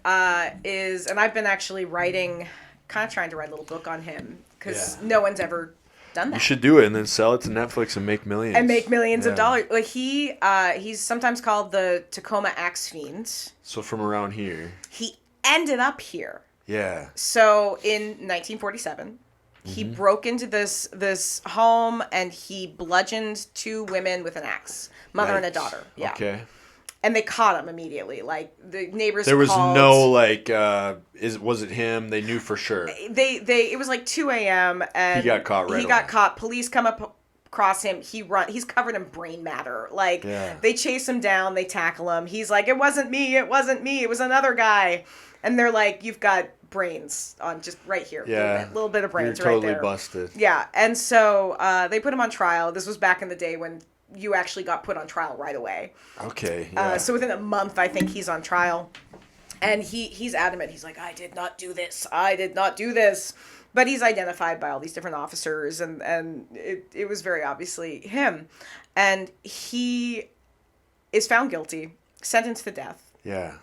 [SPEAKER 2] is, and I've been actually trying to write a little book on him because no one's ever done that.
[SPEAKER 1] You should do it and then sell it to Netflix and make millions.
[SPEAKER 2] And make millions of dollars. He's sometimes called the Tacoma Axe Fiend.
[SPEAKER 1] So from around here.
[SPEAKER 2] He ended up here.
[SPEAKER 1] Yeah.
[SPEAKER 2] So in 1947. He broke into this home and he bludgeoned 2 women with an axe, mother and a daughter. Yeah. Okay. And they caught him immediately. The neighbors.
[SPEAKER 1] There was no was it him? They knew for sure.
[SPEAKER 2] It was 2 a.m. and
[SPEAKER 1] he got caught. He
[SPEAKER 2] got caught. Police come up across him. He's covered in brain matter. They chase him down. They tackle him. He's like, it wasn't me. It wasn't me. It was another guy. And they're like, you've got brains on just right here.
[SPEAKER 1] Yeah.
[SPEAKER 2] A little bit of brains
[SPEAKER 1] You're
[SPEAKER 2] right
[SPEAKER 1] totally
[SPEAKER 2] there.
[SPEAKER 1] busted.
[SPEAKER 2] Yeah. And so they put him on trial. This was back in the day when you actually got put on trial right away.
[SPEAKER 1] Okay. Yeah.
[SPEAKER 2] So within a month, I think he's on trial. And he's adamant. He's like, I did not do this. I did not do this. But he's identified by all these different officers. And it was very obviously him. And he is found guilty, sentenced to death.
[SPEAKER 1] Yeah.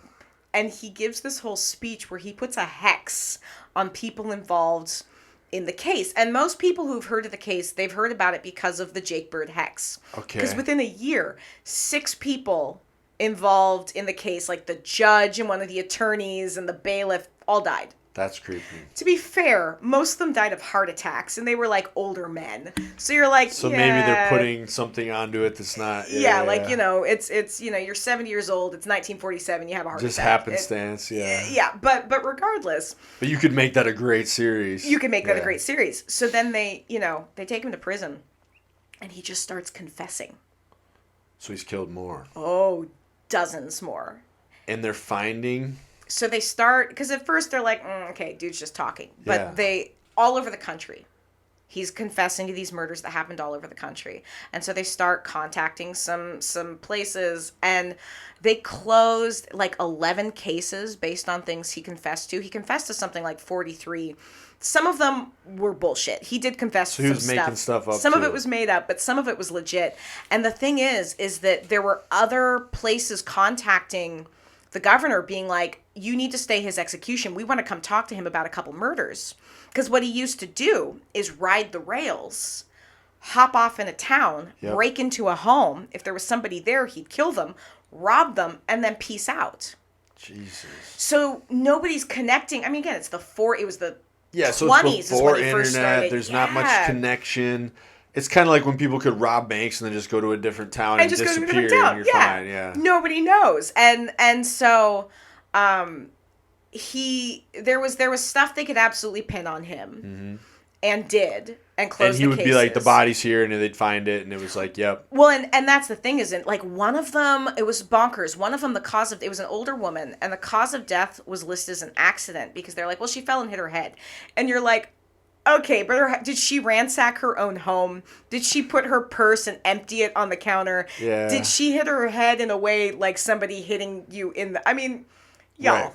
[SPEAKER 2] And he gives this whole speech where he puts a hex on people involved in the case. And most people who've heard of the case, they've heard about it because of the Jake Bird hex. Okay. Because within a year, 6 people involved in the case, the judge and one of the attorneys and the bailiff, all died.
[SPEAKER 1] That's creepy.
[SPEAKER 2] To be fair, most of them died of heart attacks, and they were older men. So you're like,
[SPEAKER 1] so maybe they're putting something onto it that's not.
[SPEAKER 2] It's you're 70 years old. It's 1947. You have a heart attack.
[SPEAKER 1] Just happenstance,
[SPEAKER 2] Yeah, but regardless.
[SPEAKER 1] But you could make that a great series.
[SPEAKER 2] You could make that a great series. So then they take him to prison, and he just starts confessing.
[SPEAKER 1] So he's killed more.
[SPEAKER 2] Oh, dozens more.
[SPEAKER 1] And they're finding.
[SPEAKER 2] So they start, because at first they're like, okay, dude's just talking. But all over the country. He's confessing to these murders that happened all over the country. And so they start contacting some places, and they closed like 11 cases based on things he confessed to. He confessed to something like 43. Some of them were bullshit. He did confess to some stuff. So he was making stuff up. Some of it was made up, but some of it was legit. And the thing is that there were other places contacting the governor being like, you need to stay his execution. We want to come talk to him about a couple murders. Because what he used to do is ride the rails, hop off in a town, break into a home. If there was somebody there, he'd kill them, rob them, and then peace out.
[SPEAKER 1] Jesus.
[SPEAKER 2] So nobody's connecting. I mean, again, it was the
[SPEAKER 1] 20s is when he first started. There's not much connection. It's kind of like when people could rob banks and then just go to a different town and disappear, and you're fine. Yeah. Nobody
[SPEAKER 2] knows. And so there was stuff they could absolutely pin on him, and did, and close the cases. And
[SPEAKER 1] he would be like, the body's here, and they'd find it, and it was like, yep.
[SPEAKER 2] Well, and that's the thing, isn't like one of them, it was bonkers. One of them, it was an older woman, and the cause of death was listed as an accident because they're like, well, she fell and hit her head. And you're like, okay, but did she ransack her own home? Did she put her purse and empty it on the counter?
[SPEAKER 1] Yeah.
[SPEAKER 2] Did she hit her head in a way like somebody hitting you in the... I mean, y'all.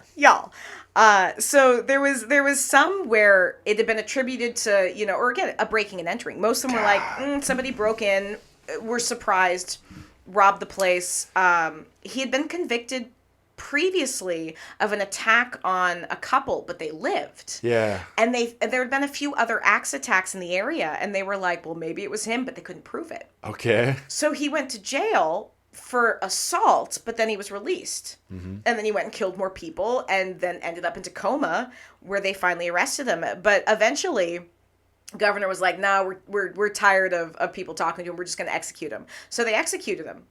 [SPEAKER 2] So there was some where it had been attributed to, or again, a breaking and entering. Most of them were like, somebody broke in, were surprised, robbed the place. He had been convicted previously of an attack on a couple, but they lived.
[SPEAKER 1] Yeah.
[SPEAKER 2] And there had been a few other axe attacks in the area, and they were like, well, maybe it was him, but they couldn't prove it.
[SPEAKER 1] Okay.
[SPEAKER 2] So he went to jail for assault, but then he was released. And then he went and killed more people, and then ended up in Tacoma, where they finally arrested him. But eventually, the governor was like, no, we're tired of people talking to him. We're just going to execute him. So they executed him.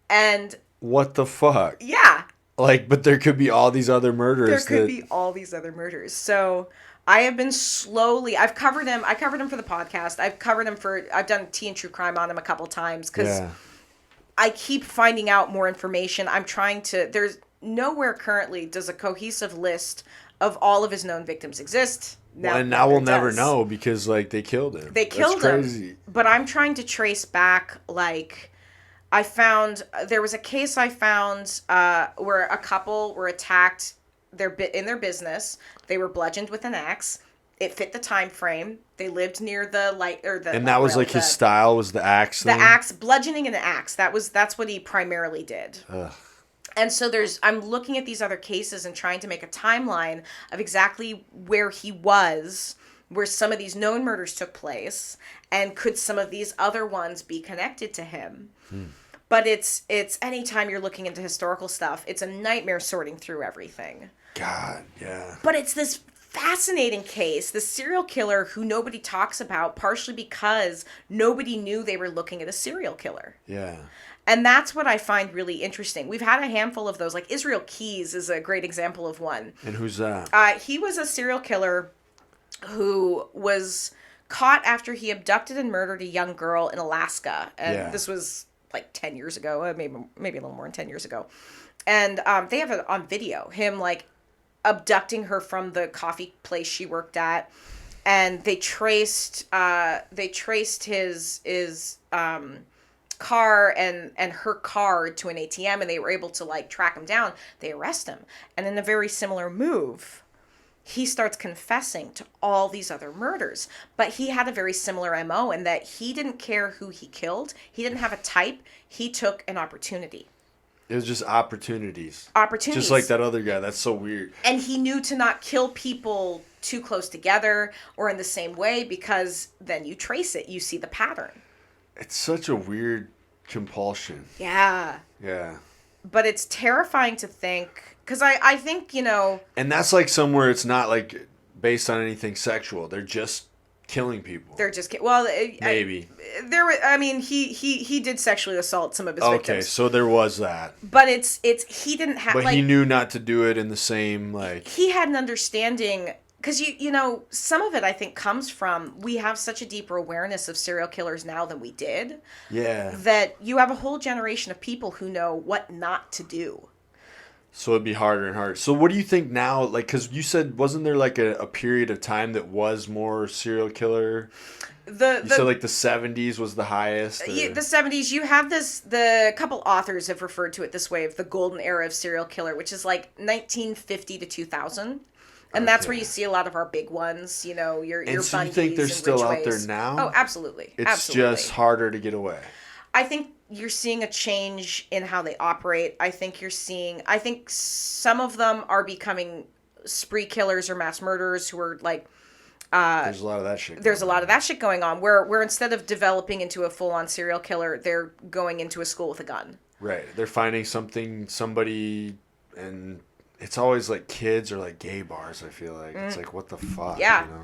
[SPEAKER 2] And...
[SPEAKER 1] what the fuck?
[SPEAKER 2] Yeah.
[SPEAKER 1] Like, but there could be all these other murders.
[SPEAKER 2] There could be all these other murders. So I have been I've covered him. I covered him for the podcast. I've done tea and true crime on him a couple times because I keep finding out more information. There's nowhere currently does a cohesive list of all of his known victims exist.
[SPEAKER 1] Now we'll never know because like they killed him.
[SPEAKER 2] They killed him. But I'm trying to trace back like... there was a case I found where a couple were attacked in their business. They were bludgeoned with an axe. It fit the time frame. They lived near the light or the.
[SPEAKER 1] And that was like his style was the axe thing?
[SPEAKER 2] The axe, bludgeoning and an axe. That's what he primarily did.
[SPEAKER 1] Ugh.
[SPEAKER 2] And so I'm looking at these other cases and trying to make a timeline of exactly where he was, where some of these known murders took place, and could some of these other ones be connected to him. But it's anytime you're looking into historical stuff, it's a nightmare sorting through everything.
[SPEAKER 1] God, yeah.
[SPEAKER 2] But it's this fascinating case, the serial killer who nobody talks about, partially because nobody knew they were looking at a serial killer.
[SPEAKER 1] Yeah.
[SPEAKER 2] And that's what I find really interesting. We've had a handful of those. Like Israel Keyes is a great example of one.
[SPEAKER 1] And who's that?
[SPEAKER 2] He was a serial killer who was caught after he abducted and murdered a young girl in Alaska. And this was like 10 years ago, maybe a little more than 10 years ago. And they have it on video, him like abducting her from the coffee place she worked at. And they traced his car and her car to an ATM, and they were able to like track him down. They arrest him. And in a very similar move, he starts confessing to all these other murders. But he had a very similar MO in that he didn't care who he killed. He didn't have a type. He took an opportunity.
[SPEAKER 1] It was just opportunities.
[SPEAKER 2] Opportunities.
[SPEAKER 1] Just like that other guy. That's so weird.
[SPEAKER 2] And he knew to not kill people too close together or in the same way, because then you trace it. You see the pattern.
[SPEAKER 1] It's such a weird compulsion.
[SPEAKER 2] Yeah.
[SPEAKER 1] Yeah.
[SPEAKER 2] But it's terrifying to think, because I think,
[SPEAKER 1] And that's like somewhere it's not like based on anything sexual. They're just killing people.
[SPEAKER 2] They're just
[SPEAKER 1] maybe.
[SPEAKER 2] He did sexually assault some of his victims.
[SPEAKER 1] Okay, so there was that.
[SPEAKER 2] But it's he didn't have.
[SPEAKER 1] But he knew not to do it in the same like.
[SPEAKER 2] He had an understanding. Because, some of it, I think, comes from we have such a deeper awareness of serial killers now than we did.
[SPEAKER 1] Yeah.
[SPEAKER 2] That you have a whole generation of people who know what not to do.
[SPEAKER 1] So it'd be harder and harder. So what do you think now? Like, because you said, wasn't there like a period of time that was more serial killer? You said like the 70s was the highest?
[SPEAKER 2] The 70s, you have the couple authors have referred to it this way, of the golden era of serial killer, which is like 1950 to 2000. And that's where you see a lot of our big ones, you know, your
[SPEAKER 1] And so
[SPEAKER 2] Bundys
[SPEAKER 1] you think they're
[SPEAKER 2] and
[SPEAKER 1] still out
[SPEAKER 2] Ridgways.
[SPEAKER 1] there now?
[SPEAKER 2] Oh, absolutely.
[SPEAKER 1] It's
[SPEAKER 2] absolutely.
[SPEAKER 1] just harder to get away.
[SPEAKER 2] I think you're seeing a change in how they operate. I think some of them are becoming spree killers or mass murderers who are like,
[SPEAKER 1] There's a lot of that shit.
[SPEAKER 2] There's a lot of that shit going on where instead of developing into a full-on serial killer, they're going into a school with a gun.
[SPEAKER 1] Right. They're finding somebody, and it's always like kids or like gay bars, I feel like. It's like, what the fuck?
[SPEAKER 2] Yeah.
[SPEAKER 1] You know?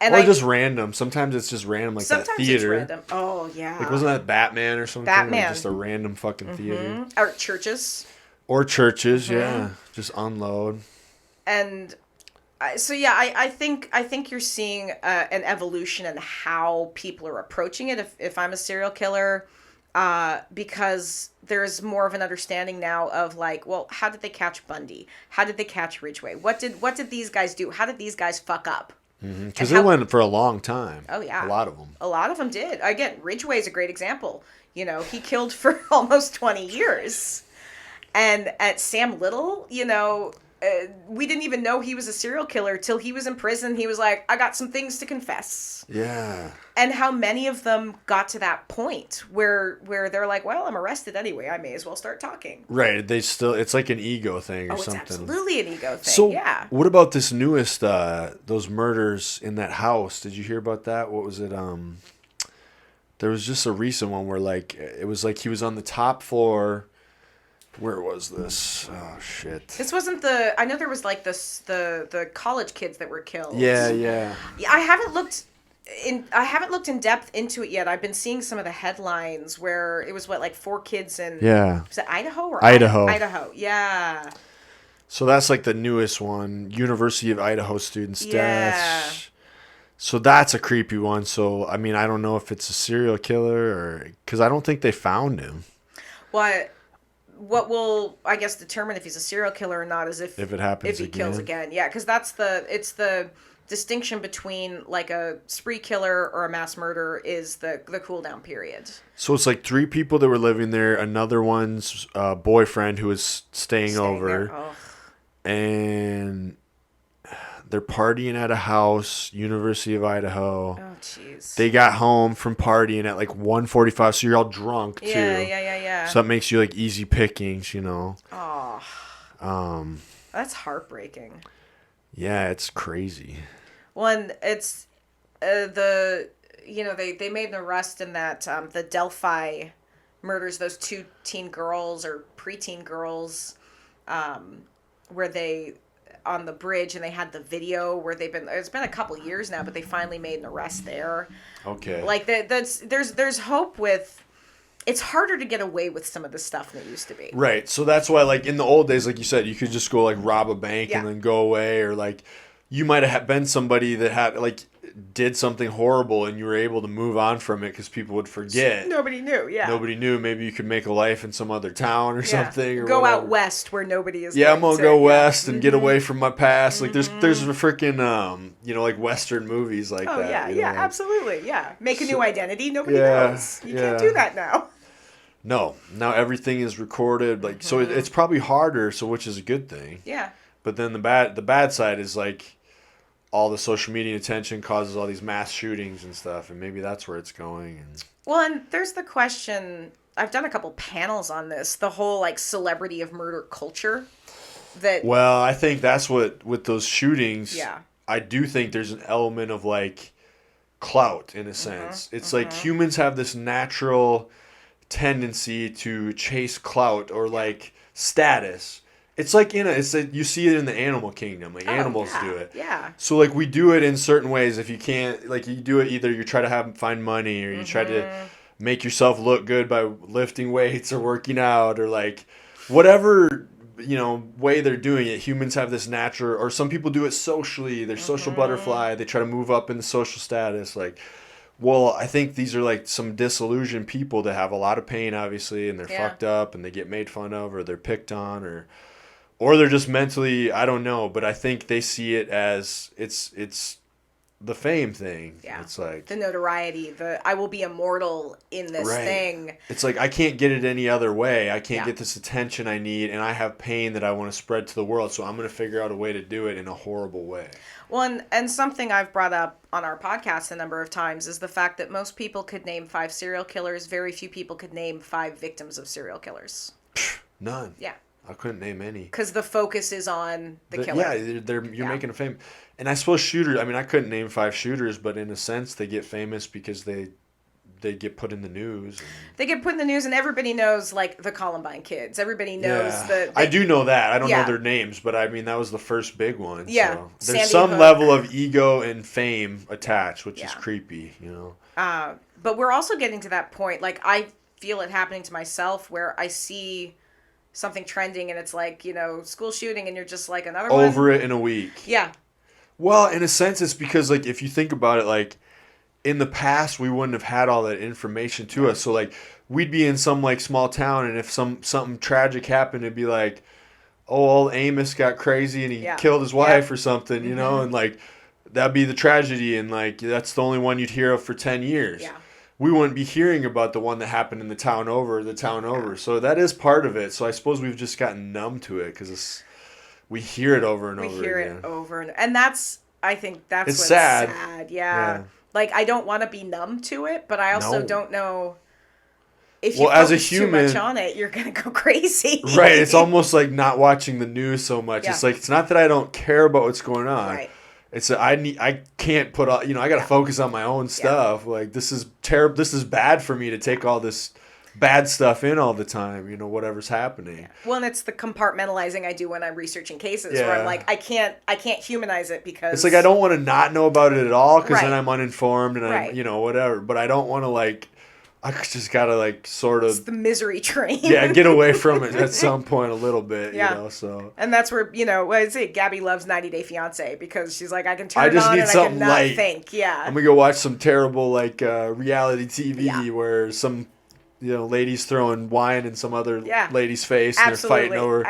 [SPEAKER 2] And
[SPEAKER 1] or just random. Sometimes it's just random, like
[SPEAKER 2] sometimes
[SPEAKER 1] that theater.
[SPEAKER 2] It's random. Oh, yeah.
[SPEAKER 1] Like, wasn't that Batman or something?
[SPEAKER 2] Batman.
[SPEAKER 1] Like just a random fucking theater.
[SPEAKER 2] Or churches.
[SPEAKER 1] Or churches, yeah. Just unload.
[SPEAKER 2] And so, yeah, I think you're seeing an evolution in how people are approaching it if I'm a serial killer. Because there's more of an understanding now of like, well, how did they catch Bundy? How did they catch Ridgway? What did these guys do? How did these guys fuck up?
[SPEAKER 1] Because they went for a long time.
[SPEAKER 2] Oh, yeah.
[SPEAKER 1] A lot of them.
[SPEAKER 2] A lot of them did. Again, Ridgway's a great example. You know, he killed for almost 20 years. And at Sam Little, you know, we didn't even know he was a serial killer till he was in prison. He was like, I got some things to confess.
[SPEAKER 1] Yeah.
[SPEAKER 2] And how many of them got to that point where they're like, well, I'm arrested anyway. I may as well start talking.
[SPEAKER 1] Right. It's like an ego thing or something.
[SPEAKER 2] It's absolutely an ego thing.
[SPEAKER 1] So,
[SPEAKER 2] yeah.
[SPEAKER 1] What about this newest, those murders in that house? Did you hear about that? What was it? There was just a recent one where like, it was like he was on the top floor. Where was this? Oh shit!
[SPEAKER 2] This wasn't I know there was like the college kids that were killed.
[SPEAKER 1] Yeah.
[SPEAKER 2] I haven't looked in depth into it yet. I've been seeing some of the headlines where it was like 4 kids in.
[SPEAKER 1] Yeah.
[SPEAKER 2] Was it Idaho or
[SPEAKER 1] Idaho?
[SPEAKER 2] Idaho. Yeah.
[SPEAKER 1] So that's like the newest one. University of Idaho students' deaths. So that's a creepy one. So I mean, I don't know if it's a serial killer or because I don't think they found him.
[SPEAKER 2] What will, I guess, determine if he's a serial killer or not is if
[SPEAKER 1] it happens
[SPEAKER 2] if he kills again. Yeah, because it's the distinction between like a spree killer or a mass murder is the cool down period.
[SPEAKER 1] So it's like 3 people that were living there, another one's boyfriend who was staying over, and they're partying at a house, University of Idaho.
[SPEAKER 2] Oh, jeez.
[SPEAKER 1] They got home from partying at like 1:45, so you're all drunk too.
[SPEAKER 2] Yeah.
[SPEAKER 1] So that makes you like easy pickings, you know.
[SPEAKER 2] Oh. That's heartbreaking.
[SPEAKER 1] Yeah, it's crazy.
[SPEAKER 2] Well, and it's they made an arrest in that the Delphi murders, those 2 teen girls or preteen girls, where they on the bridge, and they had the video where it's been a couple years now, but they finally made an arrest there.
[SPEAKER 1] Okay.
[SPEAKER 2] Like there's hope with. It's harder to get away with some of the stuff than it used to be.
[SPEAKER 1] Right. So that's why, like, in the old days, like you said, you could just go, like, rob a bank and then go away. Or, like, you might have been somebody that had, like, did something horrible and you were able to move on from it because people would forget.
[SPEAKER 2] Nobody knew, yeah.
[SPEAKER 1] Nobody knew. Maybe you could make a life in some other town or something. Or
[SPEAKER 2] go
[SPEAKER 1] whatever.
[SPEAKER 2] out west where nobody is.
[SPEAKER 1] Yeah, I'm going to go west and get away from my past. Like, there's a freaking, like, Western movies like that.
[SPEAKER 2] Oh, yeah,
[SPEAKER 1] you know?
[SPEAKER 2] absolutely, yeah. Make a new identity. Nobody knows. You can't do that now.
[SPEAKER 1] No, now everything is recorded. Like, so it's probably harder. So, which is a good thing.
[SPEAKER 2] Yeah.
[SPEAKER 1] But then the bad side is like all the social media attention causes all these mass shootings and stuff, and maybe that's where it's going.
[SPEAKER 2] Well, and there's the question. I've done a couple panels on this. The whole like celebrity of murder culture.
[SPEAKER 1] Well, I think that's what with those shootings.
[SPEAKER 2] Yeah.
[SPEAKER 1] I do think there's an element of like clout in a sense. It's like humans have this natural tendency to chase clout or like status. It's like you see it in the animal kingdom. Like animals do it.
[SPEAKER 2] Yeah.
[SPEAKER 1] So like we do it in certain ways. If you can't, like you do it either you try to find money or you try to make yourself look good by lifting weights or working out or like whatever way they're doing it. Humans have this natural, or some people do it socially. They're social butterfly. They try to move up in the social status. Like. Well, I think these are like some disillusioned people that have a lot of pain, obviously, and they're fucked up and they get made fun of or they're picked on or Or they're just mentally, I don't know, but I think they see it as it's the fame thing.
[SPEAKER 2] Yeah.
[SPEAKER 1] It's like
[SPEAKER 2] the notoriety, I will be immortal in this thing.
[SPEAKER 1] It's like I can't get it any other way. I can't
[SPEAKER 2] Yeah.
[SPEAKER 1] get this attention I need, and I have pain that I want to spread to the world, so I'm going to figure out a way to do it in a horrible way.
[SPEAKER 2] Well, and something I've brought up on our podcast a number of times is the fact that most people could name 5 serial killers. Very few people could name 5 victims of serial killers.
[SPEAKER 1] None.
[SPEAKER 2] Yeah.
[SPEAKER 1] I couldn't name any.
[SPEAKER 2] Because the focus is on the killer.
[SPEAKER 1] Yeah, you're making a fame. And I suppose shooters, I mean, I couldn't name 5 shooters, but in a sense, they get famous because they get put in the news.
[SPEAKER 2] They get put in the news, and everybody knows, like, the Columbine kids. Everybody knows
[SPEAKER 1] I do know that. I don't know their names, but I mean, that was the first big one.
[SPEAKER 2] Yeah.
[SPEAKER 1] So.
[SPEAKER 2] Sandy
[SPEAKER 1] There's some
[SPEAKER 2] Hook.
[SPEAKER 1] level of ego and fame attached, which is creepy, you know?
[SPEAKER 2] But we're also getting to that point, like, I feel it happening to myself, where I see something trending, and it's like, you know, school shooting, and you're just like, another one?
[SPEAKER 1] Over it in a week.
[SPEAKER 2] Yeah.
[SPEAKER 1] Well, in a sense, it's because, like, if you think about it, like, in the past, we wouldn't have had all that information to us. So, like, we'd be in some, like, small town, and if something tragic happened, it'd be like, oh, old Amos got crazy, and he killed his wife or something, you know? And, like, that'd be the tragedy, and, like, that's the only one you'd hear of for 10 years.
[SPEAKER 2] Yeah.
[SPEAKER 1] We wouldn't be hearing about the one that happened in the town over. So that is part of it. So I suppose we've just gotten numb to it because we hear it over and over again. We hear it
[SPEAKER 2] over and I think that's what's
[SPEAKER 1] sad.
[SPEAKER 2] Yeah. Like, I don't want to be numb to it, but I also don't know if you
[SPEAKER 1] as a
[SPEAKER 2] focus
[SPEAKER 1] human,
[SPEAKER 2] too much on it, you're going to go crazy.
[SPEAKER 1] Right. It's almost like not watching the news so much. Yeah. It's like, it's not that I don't care about what's going on.
[SPEAKER 2] Right.
[SPEAKER 1] It's I can't put all, you know, I got to focus on my own stuff. Like, this is terrible. This is bad for me to take all this bad stuff in all the time, you know, whatever's happening.
[SPEAKER 2] Yeah. Well, and it's the compartmentalizing I do when I'm researching cases where I'm like, I can't humanize it because
[SPEAKER 1] it's like, I don't want to not know about it at all because then I'm uninformed and I'm, you know, whatever. But I don't want to, like, I just gotta, like, sort of...
[SPEAKER 2] It's the misery train.
[SPEAKER 1] Get away from it at some point a little bit, you know, so...
[SPEAKER 2] And that's where, you know, what is it? Gabby loves 90 Day Fiancé because she's like, I can turn
[SPEAKER 1] it on
[SPEAKER 2] and I can not think. Yeah.
[SPEAKER 1] I'm gonna go watch some terrible, like, reality TV where some... You know, ladies throwing wine in some other lady's face and they're fighting over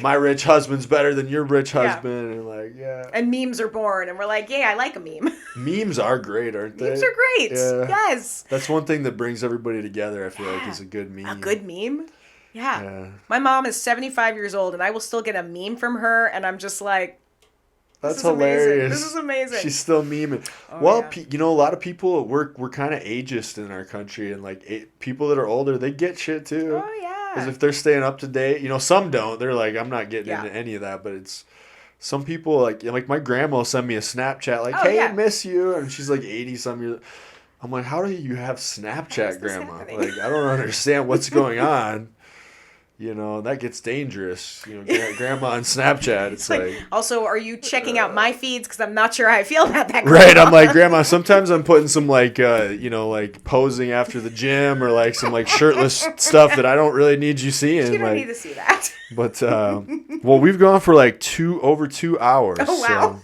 [SPEAKER 1] my rich husband's better than your rich husband and like
[SPEAKER 2] and memes are born and we're like, I like a meme.
[SPEAKER 1] Memes are great, aren't they?
[SPEAKER 2] Memes are great. Yes.
[SPEAKER 1] That's one thing that brings everybody together, I feel like, is a good meme.
[SPEAKER 2] A good meme? Yeah. My mom is 75 years old and I will still get a meme from her and I'm just like,
[SPEAKER 1] that's hilarious.
[SPEAKER 2] This is amazing.
[SPEAKER 1] She's still memeing. You know, a lot of people, we're kind of ageist in our country, and like people that are older, they get shit too.
[SPEAKER 2] Oh yeah.
[SPEAKER 1] Because if they're staying up to date, you know, some don't. They're like, I'm not getting into any of that. But it's some people like my grandma will send me a Snapchat like, hey, I miss you, and she's like 80-some years. I'm like, how do you have Snapchat, Grandma? Like, I don't understand what's going on. You know, that gets dangerous. You know, grandma on Snapchat, it's like...
[SPEAKER 2] Also, are you checking out my feeds? Because I'm not sure how I feel about that,
[SPEAKER 1] Grandma. Right, I'm like, Grandma, sometimes I'm putting some, like, you know, like, posing after the gym or, like, some, like, shirtless stuff that I don't really need you seeing.
[SPEAKER 2] You don't
[SPEAKER 1] like,
[SPEAKER 2] need to see that.
[SPEAKER 1] But, well, we've gone for, like, over 2 hours.
[SPEAKER 2] Oh, wow.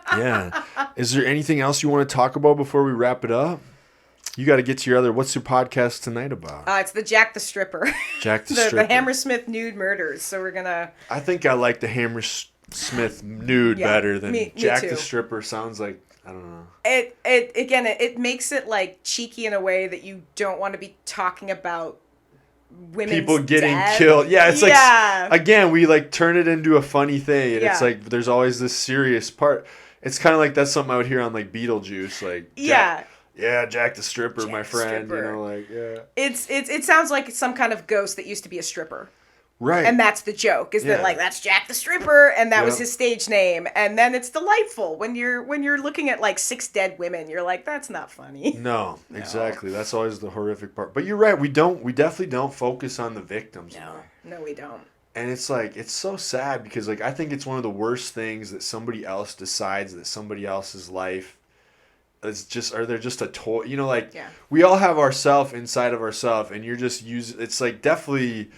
[SPEAKER 1] So, yeah. Is there anything else you want to talk about before we wrap it up? You got to get to your other... What's your podcast tonight about?
[SPEAKER 2] It's the Jack the Stripper.
[SPEAKER 1] Jack the Stripper.
[SPEAKER 2] The Hammersmith nude murders. So we're going to...
[SPEAKER 1] I think I like the Hammersmith nude better than Jack the Stripper. Sounds like... I don't know.
[SPEAKER 2] It makes it, like, cheeky in a way that you don't want to be talking about women's
[SPEAKER 1] people getting
[SPEAKER 2] death.
[SPEAKER 1] Killed. Yeah, it's like... Again, we, like, turn it into a funny thing. And it's like, there's always this serious part. It's kind of like that's something I would hear on, like, Beetlejuice. Like, Jack the Stripper, my friend. You know, like,
[SPEAKER 2] It sounds like some kind of ghost that used to be a stripper.
[SPEAKER 1] Right.
[SPEAKER 2] And that's the joke, is that, like, that's Jack the Stripper, and that was his stage name. And then it's delightful. When you're looking at, like, 6 dead women, you're like, that's not funny.
[SPEAKER 1] No, exactly. That's always the horrific part. But you're right, we definitely don't focus on the victims.
[SPEAKER 2] No, we don't.
[SPEAKER 1] And it's like, it's so sad because, like, I think it's one of the worst things that somebody else decides that somebody else's life is just, or they're just a toy, you know, like, we all have ourself inside of ourself, and you're just it's like definitely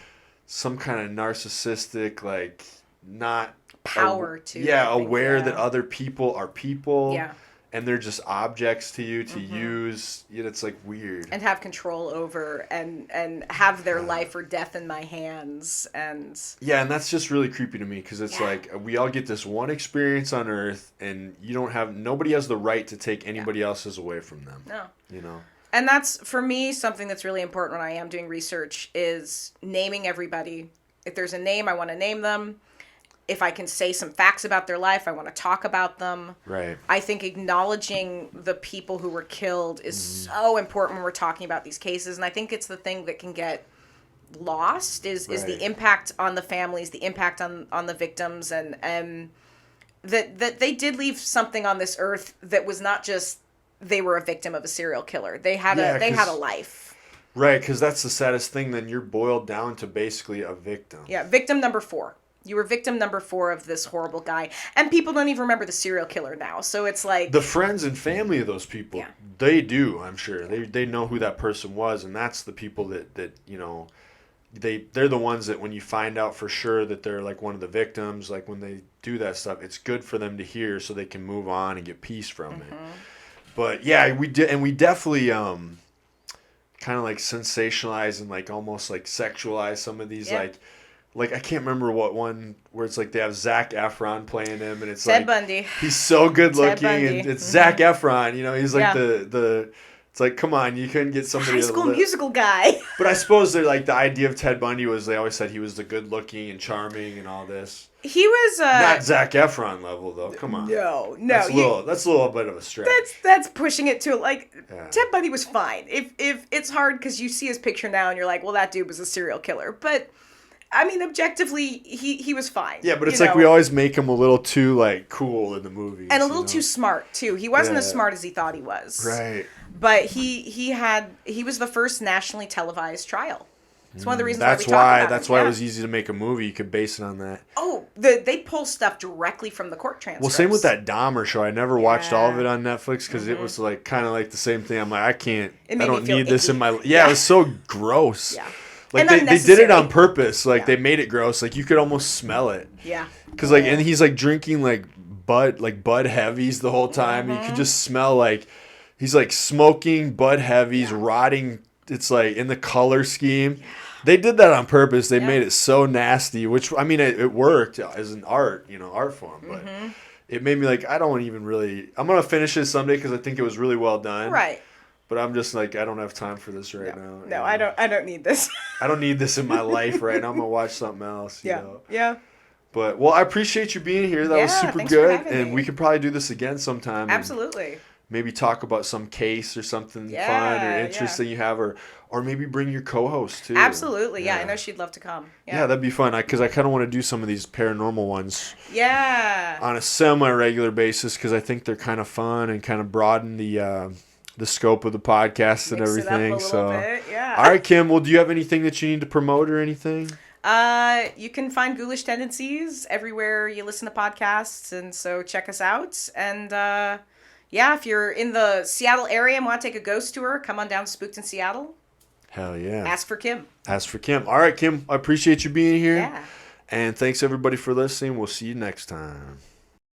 [SPEAKER 1] some kind of narcissistic, like, not
[SPEAKER 2] power to
[SPEAKER 1] aware that other people are people, and they're just objects to you to use. It's like weird.
[SPEAKER 2] And have control over and have their life or death in my hands. And
[SPEAKER 1] yeah, and that's just really creepy to me because it's like we all get this one experience on Earth, and nobody has the right to take anybody else's away from them.
[SPEAKER 2] No.
[SPEAKER 1] And
[SPEAKER 2] that's, for me, something that's really important when I am doing research is naming everybody. If there's a name, I want to name them. If I can say some facts about their life, I want to talk about them.
[SPEAKER 1] Right.
[SPEAKER 2] I think acknowledging the people who were killed is so important when we're talking about these cases. And I think it's the thing that can get lost is the impact on the families, the impact on the victims, and that they did leave something on this earth that was not just they were a victim of a serial killer. They had a life.
[SPEAKER 1] Right, because that's the saddest thing. Then you're boiled down to basically a victim.
[SPEAKER 2] Yeah, victim number 4. You were victim number 4 of this horrible guy. And people don't even remember the serial killer now. So it's like...
[SPEAKER 1] The friends and family of those people, they do, I'm sure. They know who that person was. And that's the people that they're the ones that when you find out for sure that they're like one of the victims, like when they do that stuff, it's good for them to hear so they can move on and get peace from it. But yeah, we definitely kind of like sensationalize and like almost like sexualize some of these like I can't remember what one where it's like they have Zac Efron playing him and it's
[SPEAKER 2] Ted
[SPEAKER 1] like
[SPEAKER 2] Bundy.
[SPEAKER 1] He's so good looking
[SPEAKER 2] Bundy.
[SPEAKER 1] and it's Zac Efron, he's like the it's like, come on, you couldn't get somebody
[SPEAKER 2] High School Musical guy.
[SPEAKER 1] But I suppose they're like the idea of Ted Bundy was they always said he was the good looking and charming and all this.
[SPEAKER 2] He was
[SPEAKER 1] not Zac Efron level though. Come on.
[SPEAKER 2] No.
[SPEAKER 1] That's a little bit of a stretch.
[SPEAKER 2] That's pushing it to Ted Bundy was fine. If it's hard because you see his picture now and you're like, well, that dude was a serial killer. But I mean, objectively, he was fine.
[SPEAKER 1] Yeah, but it's like we always make him a little too like cool in the movies.
[SPEAKER 2] And a little too smart too. He wasn't as smart as he thought he was.
[SPEAKER 1] Right.
[SPEAKER 2] But he was the first nationally televised trial. It's one of the reasons why we talk about it.
[SPEAKER 1] That's why it was easy to make a movie. You could base it on that.
[SPEAKER 2] Oh, they pull stuff directly from the court transcripts.
[SPEAKER 1] Well, same with that Dahmer show. I never watched all of it on Netflix because it was like kind of like the same thing. I'm like, I don't need this in my... Yeah, it was so gross. Yeah. Like they did it on purpose. Like they made it gross. Like you could almost smell it.
[SPEAKER 2] Yeah.
[SPEAKER 1] Because like, and he's like drinking like Bud Heavies the whole time. You could just smell like he's like smoking Bud Heavies, rotting. It's like in the color scheme. Yeah. They did that on purpose. They made it so nasty, which I mean, it worked as an art form, but it made me like I don't even really. I'm gonna finish it someday because I think it was really well done.
[SPEAKER 2] Right.
[SPEAKER 1] But I'm just like I don't have time for this right now.
[SPEAKER 2] No, I don't need this.
[SPEAKER 1] I don't need this in my life right now. I'm gonna watch something else.
[SPEAKER 2] Yeah.
[SPEAKER 1] But I appreciate you being here. That was super good, and we could probably do this again sometime.
[SPEAKER 2] Absolutely.
[SPEAKER 1] Maybe talk about some case or something fun or interesting you have, or maybe bring your co-host too.
[SPEAKER 2] Absolutely, I know she'd love to come.
[SPEAKER 1] Yeah, that'd be fun. Because I kind of want to do some of these paranormal ones.
[SPEAKER 2] Yeah.
[SPEAKER 1] On a semi-regular basis, because I think they're kind of fun and kind of broaden the scope of the podcast and everything.
[SPEAKER 2] Mix it up a little bit, yeah.
[SPEAKER 1] All right, Kim. Well, do you have anything that you need to promote or anything?
[SPEAKER 2] You can find Ghoulish Tendencies everywhere you listen to podcasts, and so check us out. And if you're in the Seattle area and want to take a ghost tour, come on down to Spooked in Seattle.
[SPEAKER 1] Hell yeah.
[SPEAKER 2] Ask for Kim.
[SPEAKER 1] All right, Kim. I appreciate you being here.
[SPEAKER 2] Yeah.
[SPEAKER 1] And thanks, everybody, for listening. We'll see you next time.